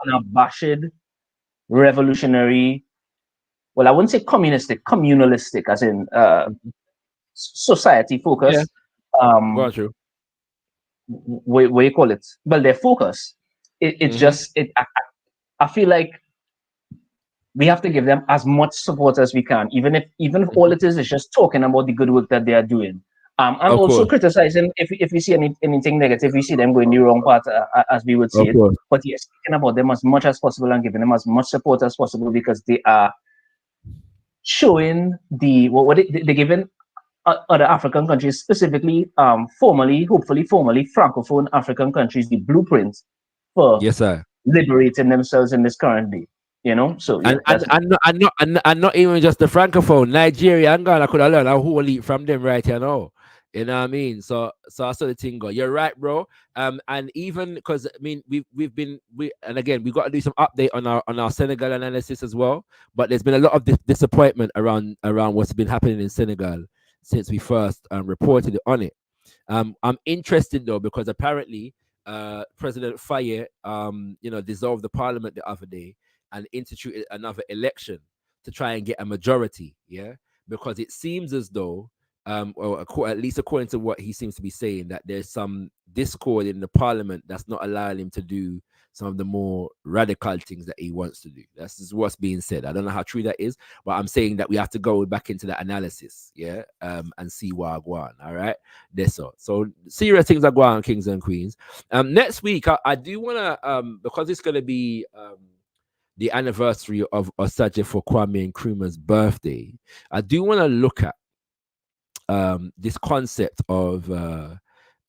Speaker 7: unabashed revolutionary, well, I wouldn't say communalistic, as in society focus. What you call it? Well, their focus. I feel like we have to give them as much support as we can, even if all it is just talking about the good work that they are doing. And also criticizing if we see anything negative, we see them going the wrong path, as we would see it. But yes, speaking about them as much as possible and giving them as much support as possible, because they are showing what they given other African countries, specifically hopefully formerly Francophone African countries, the blueprint for
Speaker 4: Yes, sir.
Speaker 7: liberating themselves in this current day. So yeah,
Speaker 4: and not even just the francophone, Nigeria and Ghana could have learned a whole heap from them, right? You know what I mean. So I saw the thing go. You're right, bro. And even because I mean and again we got to do some update on our Senegal analysis as well. But there's been a lot of disappointment around what's been happening in Senegal since we first reported on it. I'm interested though because apparently President Faye dissolved the parliament the other day and instituted another election to try and get a majority, because it seems as though or at least according to what he seems to be saying, that there's some discord in the parliament that's not allowing him to do some of the more radical things that he wants to do. That's just what's being said. I don't know how true that is, but I'm saying that we have to go back into that analysis, and see what I go on. All right, that's all. So serious things are going on, kings and queens. Next week, I do want to, because it's going to be the anniversary of Osagyefo Kwame Nkrumah's birthday, I do want to look at this concept of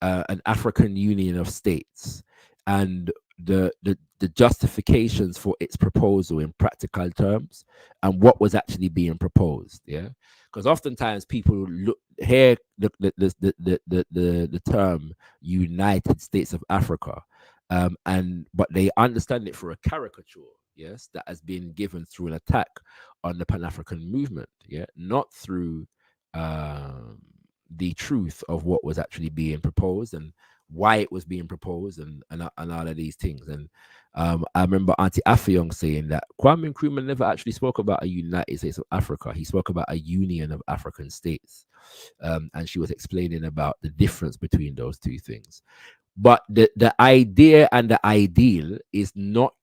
Speaker 4: an African Union of States and the justifications for its proposal in practical terms and what was actually being proposed. Because oftentimes people hear the term United States of Africa, but they understand it for a caricature, that has been given through an attack on the Pan-African movement, not through the truth of what was actually being proposed and why it was being proposed and all of these things. And I remember Auntie Affiong saying that Kwame Nkrumah never actually spoke about a United States of Africa. He spoke about a union of African states. And she was explaining about the difference between those two things. But the idea and the ideal is not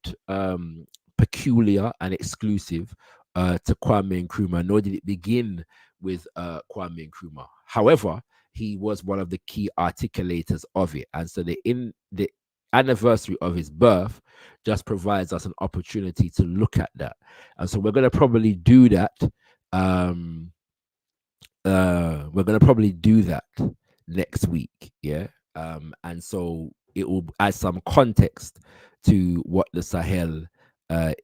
Speaker 4: peculiar and exclusive to Kwame Nkrumah, nor did it begin with Kwame Nkrumah. However, he was one of the key articulators of it. And so the anniversary of his birth just provides us an opportunity to look at that. And so we're going to probably do that. We're going to probably do that next week. And so it will add some context to what the Sahel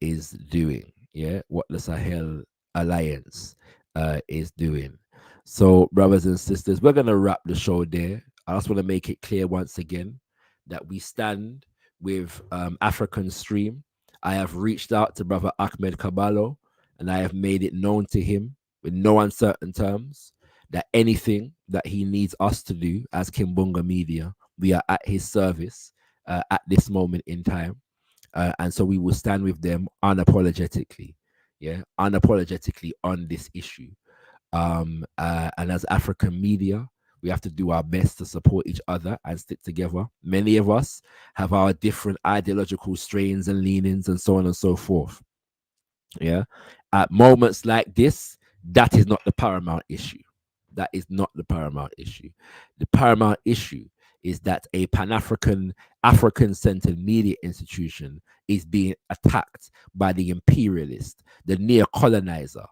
Speaker 4: is doing. What the Sahel Alliance is doing. So, brothers and sisters, we're going to wrap the show there. I just want to make it clear once again that we stand with African Stream. I have reached out to Brother Ahmed Caballo, and I have made it known to him with no uncertain terms that anything that he needs us to do as Kimbunga Media, we are at his service at this moment in time. And so we will stand with them unapologetically, unapologetically on this issue. And as African media, we have to do our best to support each other and stick together. Many of us have our different ideological strains and leanings and so on and so forth. At moments like this, that is not the paramount issue. That is not the paramount issue. The paramount issue is that a Pan-African, African-centered media institution is being attacked by the imperialist, the neo-colonizer,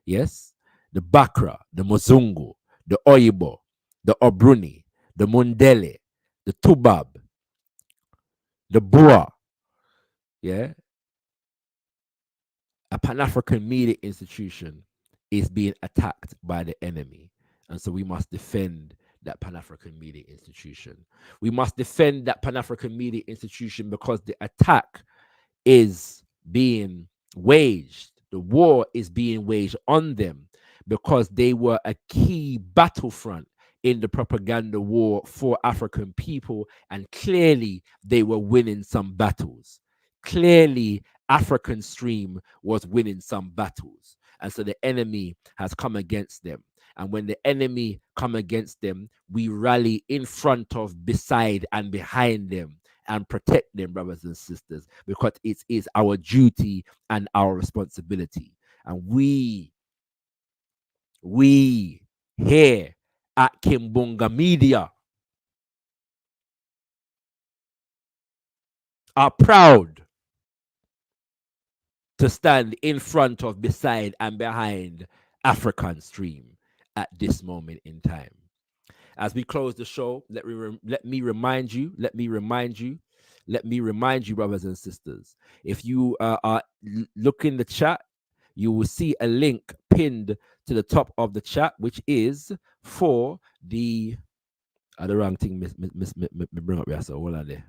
Speaker 4: the Bakra, the Mozungu, the Oyibo, the Obruni, the Mundele, the Tubab, the Boer, a Pan-African media institution is being attacked by the enemy. And so we must defend that Pan-African media institution. We must defend that Pan-African media institution because the attack is being waged. The war is being waged on them because they were a key battlefront in the propaganda war for African people. And clearly they were winning some battles. Clearly African Stream was winning some battles. And so the enemy has come against them. And when the enemy come against them, we rally in front of, beside, and behind them and protect them, brothers and sisters, because it is our duty and our responsibility. And we here at Kimbunga Media are proud to stand in front of, beside, and behind Afrikan stream at this moment in time. As we close the show, let me remind you, brothers and sisters, if you look in the chat, you will see a link pinned to the top of the chat, which is for the the wrong thing, bring up here, so hold on there.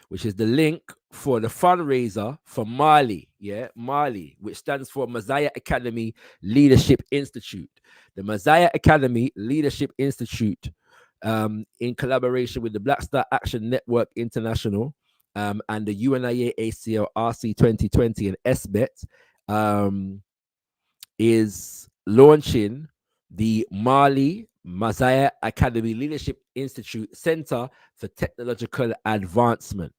Speaker 4: Which is the link for the fundraiser for Mali, Mali, which stands for Messiah Academy Leadership Institute. The Messiah Academy Leadership Institute, in collaboration with the Black Star Action Network International, and the UNIA ACL RC 2020 and SBET, is launching the Mali Messiah Academy Leadership Institute Center for Technological Advancement.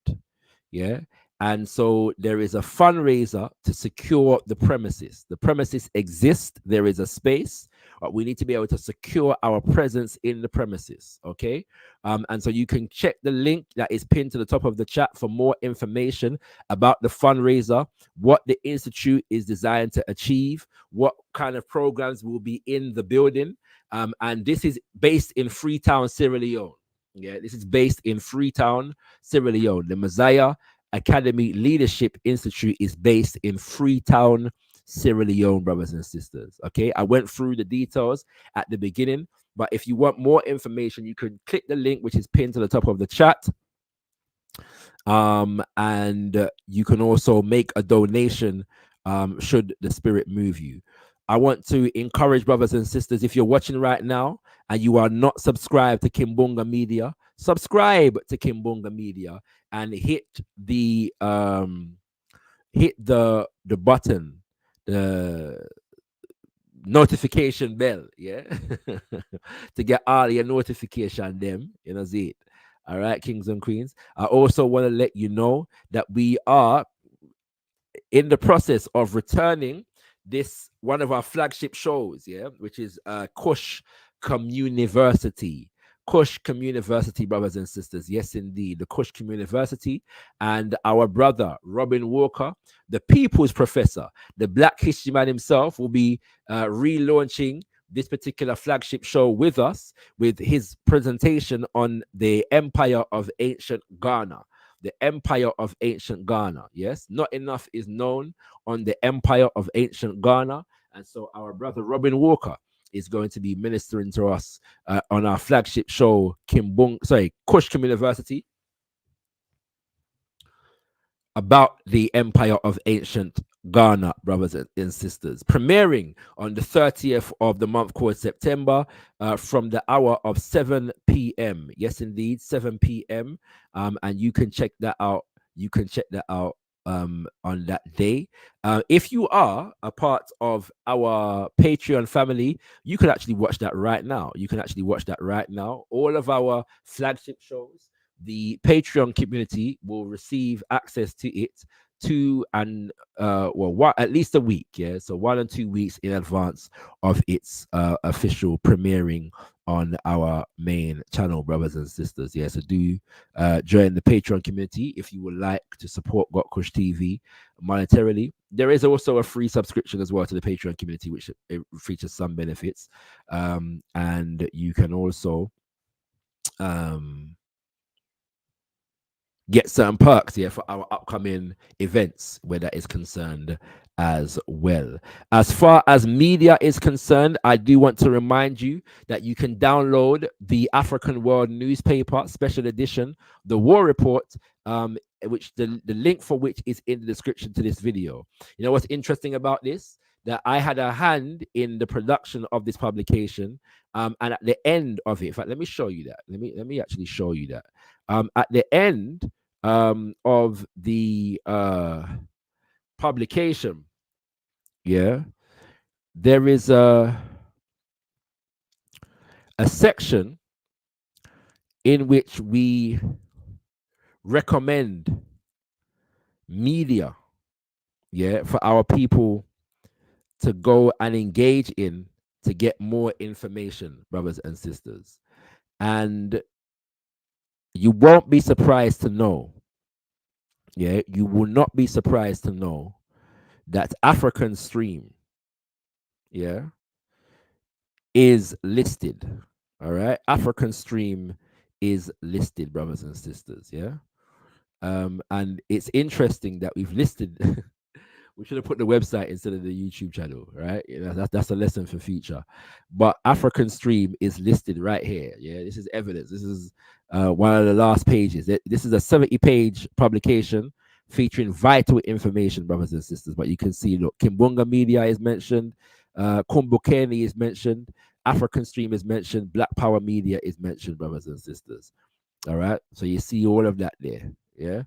Speaker 4: And so there is a fundraiser to secure the premises. The premises exist. There is a space, but we need to be able to secure our presence in the premises. Okay. And so you can check the link that is pinned to the top of the chat for more information about the fundraiser, what the Institute is designed to achieve, what kind of programs will be in the building. And this is based in Freetown, Sierra Leone. This is based in Freetown, Sierra Leone. The Messiah Academy Leadership Institute is based in Freetown, Sierra Leone, brothers and sisters. Okay, I went through the details at the beginning, but if you want more information, you can click the link which is pinned to the top of the chat. And you can also make a donation should the spirit move you. I want to encourage brothers and sisters, if you're watching right now and you are not subscribed to Kimbunga Media, subscribe to Kimbunga Media and hit the button, the notification bell, to get all your notification them, see it. All right, kings and queens. I also want to let you know that we are in the process of returning this one of our flagship shows, which is Kush Communiversity. Kush Communiversity, brothers and sisters. Yes, indeed. The Kush Communiversity. And our brother, Robin Walker, the People's Professor, the Black History Man himself, will be relaunching this particular flagship show with us, with his presentation on the Empire of Ancient Ghana. The Empire of Ancient Ghana. Yes, not enough is known on the Empire of Ancient Ghana. And so our brother Robin Walker is going to be ministering to us on our flagship show, Kush Communiversity, about the Empire of Ancient Ghana, brothers and sisters, premiering on the 30th of the month called September, from the hour of 7 p.m. Yes, indeed, 7 p.m. And you can check that out. On that day. If you are a part of our Patreon family, you can actually watch that right now. All of our flagship shows, the Patreon community will receive access to it at least a week, so 1 and 2 weeks in advance of its official premiering on our main channel, brothers and sisters. So do join the Patreon community if you would like to support Got Kush TV monetarily. There is also a free subscription as well to the Patreon community, which it features some benefits, and you can also get certain perks for our upcoming events where that is concerned as well. As far as media is concerned, I do want to remind you that you can download the African World newspaper special edition, The War Report, which the link for which is in the description to this video. You know what's interesting about this? That I had a hand in the production of this publication, and at the end of it, in fact, let me show you that. Let me actually show you that. At the end of the publication, there is a section in which we recommend media, for our people to go and engage in to get more information, brothers and sisters. And you won't be surprised to know, you will not be surprised to know that African Stream yeah, is listed. All right. African Stream is listed, brothers and sisters. Yeah. And it's interesting that we've listed. We should have put the website instead of the YouTube channel, right? You know, that's a lesson for future. But African Stream is listed right here. Yeah, this is evidence. This is one of the last pages. This is a 70-page publication featuring vital information, brothers and sisters. But you can see, look, Kimbunga Media is mentioned, Kumbukeni is mentioned, African Stream is mentioned, Black Power Media is mentioned, brothers and sisters. All right, so you see all of that there. Yeah.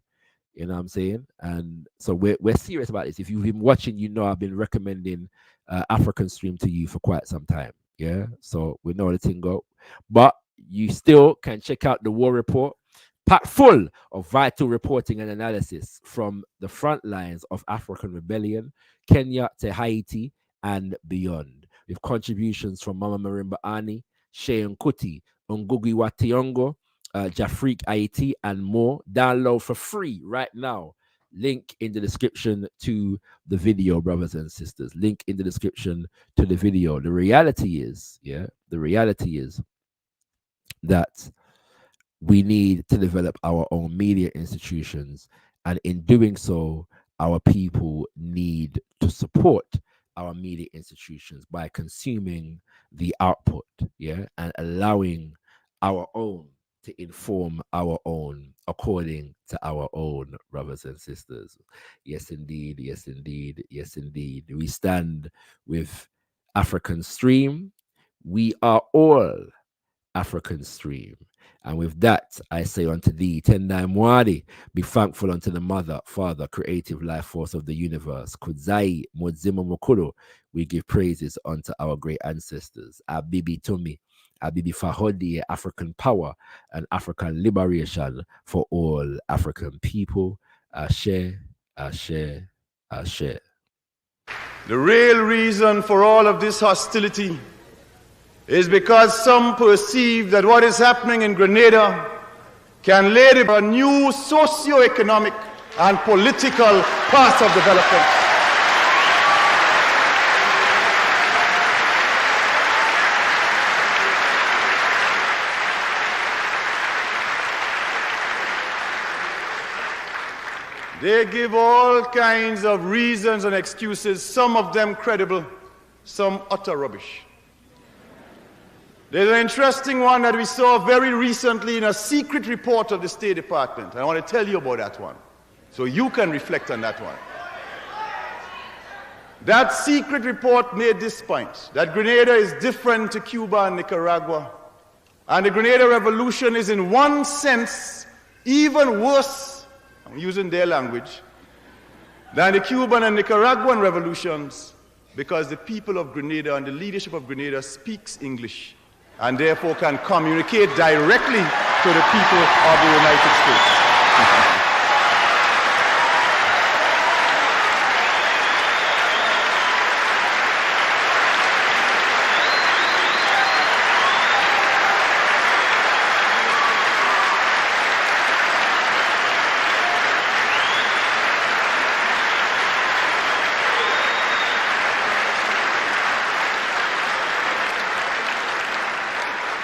Speaker 4: You know what I'm saying? And so we're serious about this. If you've been watching, you know I've been recommending African Stream to you for quite some time. Yeah. So we know the thing go. But you still can check out the War Report, packed full of vital reporting and analysis from the front lines of African rebellion, Kenya to Haiti and beyond, with contributions from Mama Marimba Ani, Sheon Kuti, Ngugi wa Thiong'o, Jafrik Haiti, and more. Download for free right now. Link in the description to the video, brothers and sisters. Link in the description to the video. The reality is that we need to develop our own media institutions, and in doing so, our people need to support our media institutions by consuming the output, yeah, and allowing our own to inform our own according to our own, brothers and sisters. Yes, indeed. Yes, indeed. Yes, indeed. We stand with African Stream. We are all African Stream. And with that, I say unto thee, Tendai Mwadi, be thankful unto the Mother, Father, creative life force of the universe. Kudzai Mudzima Mukuru, we give praises unto our great ancestors. Abibi Tumi, Abibi Fahodi, African power and African liberation for all African people. Ashe, Ashe, Ashe.
Speaker 10: The real reason for all of this hostility is because some perceive that what is happening in Grenada can lead to a new socio-economic and political path of development. They give all kinds of reasons and excuses, some of them credible, some utter rubbish. There's an interesting one that we saw very recently in a secret report of the State Department. I want to tell you about that one, so you can reflect on that one. That secret report made this point, that Grenada is different to Cuba and Nicaragua, and the Grenada Revolution is in one sense even worse, I'm using their language, than the Cuban and Nicaraguan revolutions, because the people of Grenada and the leadership of Grenada speaks English, and therefore can communicate directly to the people of the United States.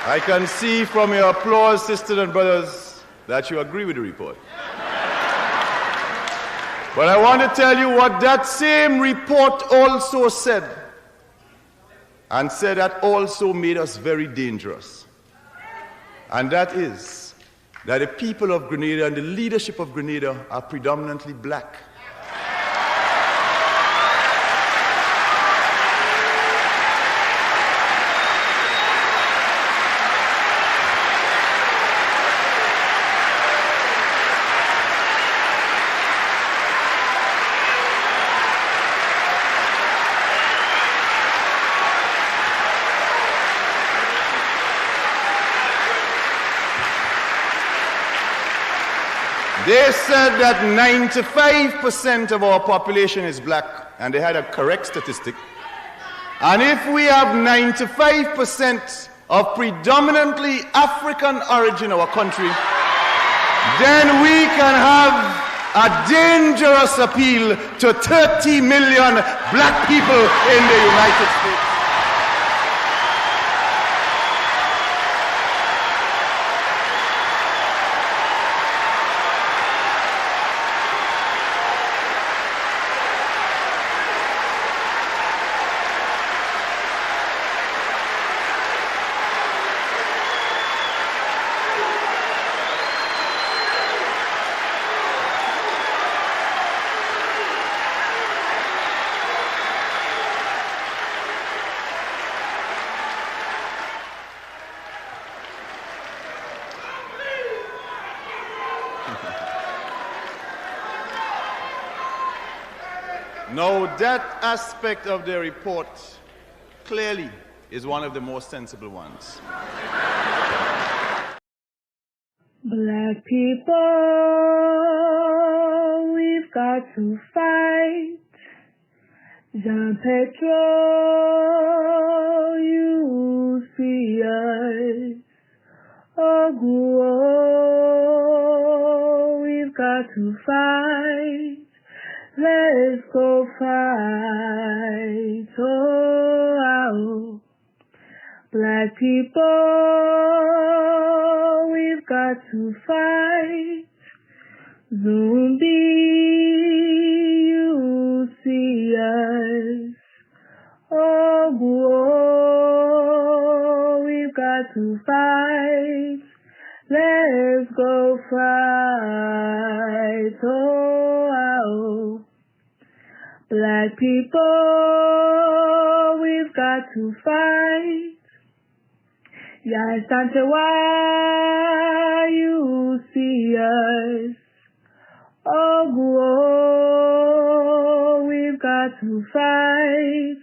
Speaker 10: I can see from your applause, sisters and brothers, that you agree with the report. But I want to tell you what that same report also said, and said that also made us very dangerous. And that is that the people of Grenada and the leadership of Grenada are predominantly black. They said that 95% of our population is black, and they had a correct statistic. And if we have 95% of predominantly African origin in our country, then we can have a dangerous appeal to 30 million black people in the United States. Now, that aspect of the report clearly is one of the most sensible ones.
Speaker 1: Black people, we've got to fight. John Petro, you see us. Oguo, we've got to fight. Let's go fight. Oh, Black people, we've got to fight. Zumbi, you see us. Oguo, we've got to fight. Let's go fight. Oh, Black people, we've got to fight. Yes, Santa, why you see us? Oh, we've got to fight.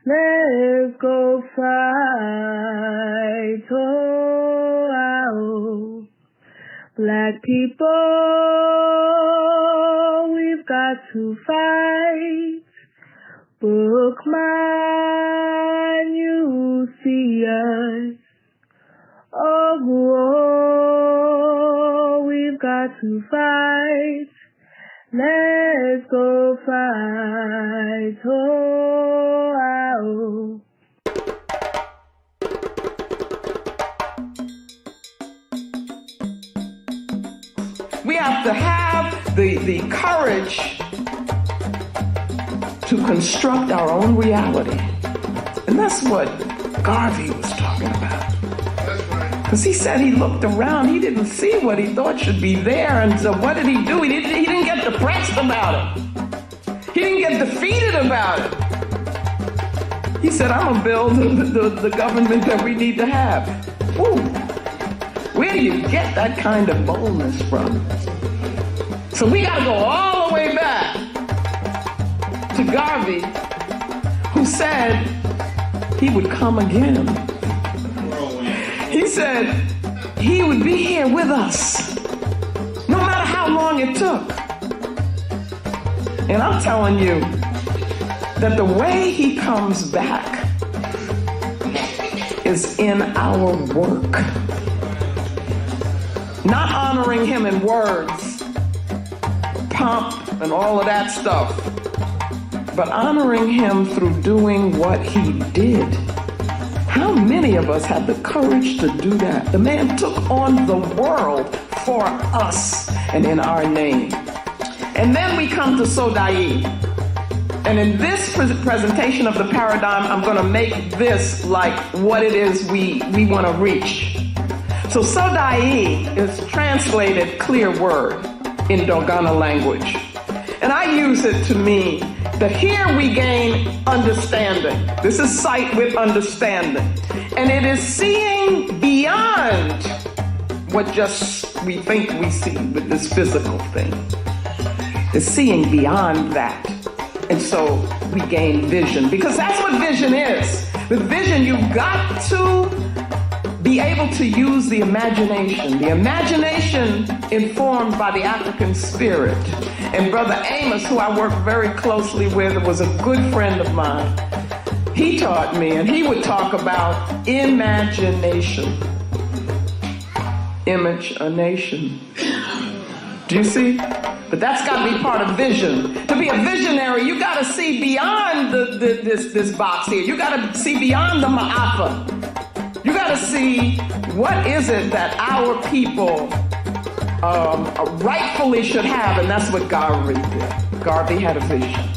Speaker 1: Let's go fight. Oh, Black people, we've got to fight. Bookman, you see us. Oh, we've got to fight. Let's go fight. Oh,
Speaker 2: we have to have the courage to construct our own reality. And that's what Garvey was talking about. Because he said he looked around, he didn't see what he thought should be there, and so what did he do? He didn't get depressed about it. He didn't get defeated about it. He said, I'm gonna build the government that we need to have. Woo. Where do you get that kind of boldness from? So we gotta go all the way back to Garvey, who said he would come again. He said he would be here with us, no matter how long it took. And I'm telling you that the way he comes back is in our work. Not honoring him in words, pomp and all of that stuff, but honoring him through doing what he did. How many of us have the courage to do that? The man took on the world for us and in our name. And then we come to Sodai. And in this presentation of the paradigm, I'm going to make this like what it is we want to reach. So Sodai is translated clear word in Dogana language. And I use it to mean that here we gain understanding. This is sight with understanding. And it is seeing beyond what just we think we see with this physical thing. It's seeing beyond that. And so we gain vision, because that's what vision is. With vision, you've got to be able to use the imagination informed by the African spirit. And Brother Amos, who I work very closely with, was a good friend of mine. He taught me, and he would talk about imagination. Image a nation. Do you see? But that's got to be part of vision. To be a visionary, you got to see beyond this box here. You got to see beyond the ma'afa. You got to see what is it that our people rightfully should have, and that's what Garvey did. Garvey had a vision.